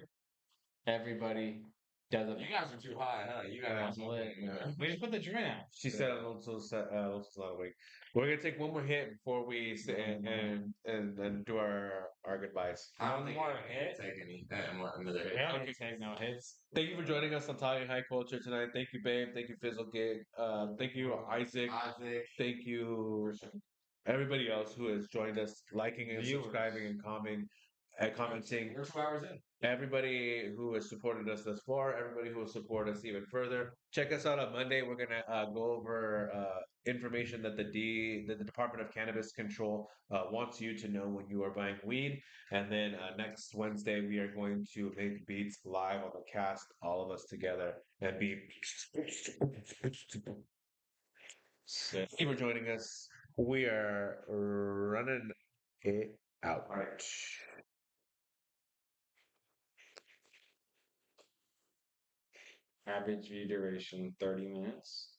Everybody does it. You guys are too high, huh? You guys Yeah, are smoking. We just put the joint out. she said Alonso's not awake. We're gonna take one more hit before we say and do our goodbyes. I don't One think more we're hit? gonna take any another hit. We don't take no hits. Thank you for joining us on Talking High Culture tonight. Thank you, babe. Thank you, Fizzle Gig. Thank you, Isaac. Isaac. Thank you, everybody else who has joined us, liking and Viewers. subscribing and commenting. We're 2 hours in. Everybody who has supported us thus far, everybody who will support us even further. Check us out on Monday. We're gonna go over information that the Department of Cannabis Control wants you to know when you are buying weed. And then next Wednesday we are going to make beats live on the cast, all of us together, and be. Thank you for joining us. We are running it out. All right. Average view duration 30 minutes.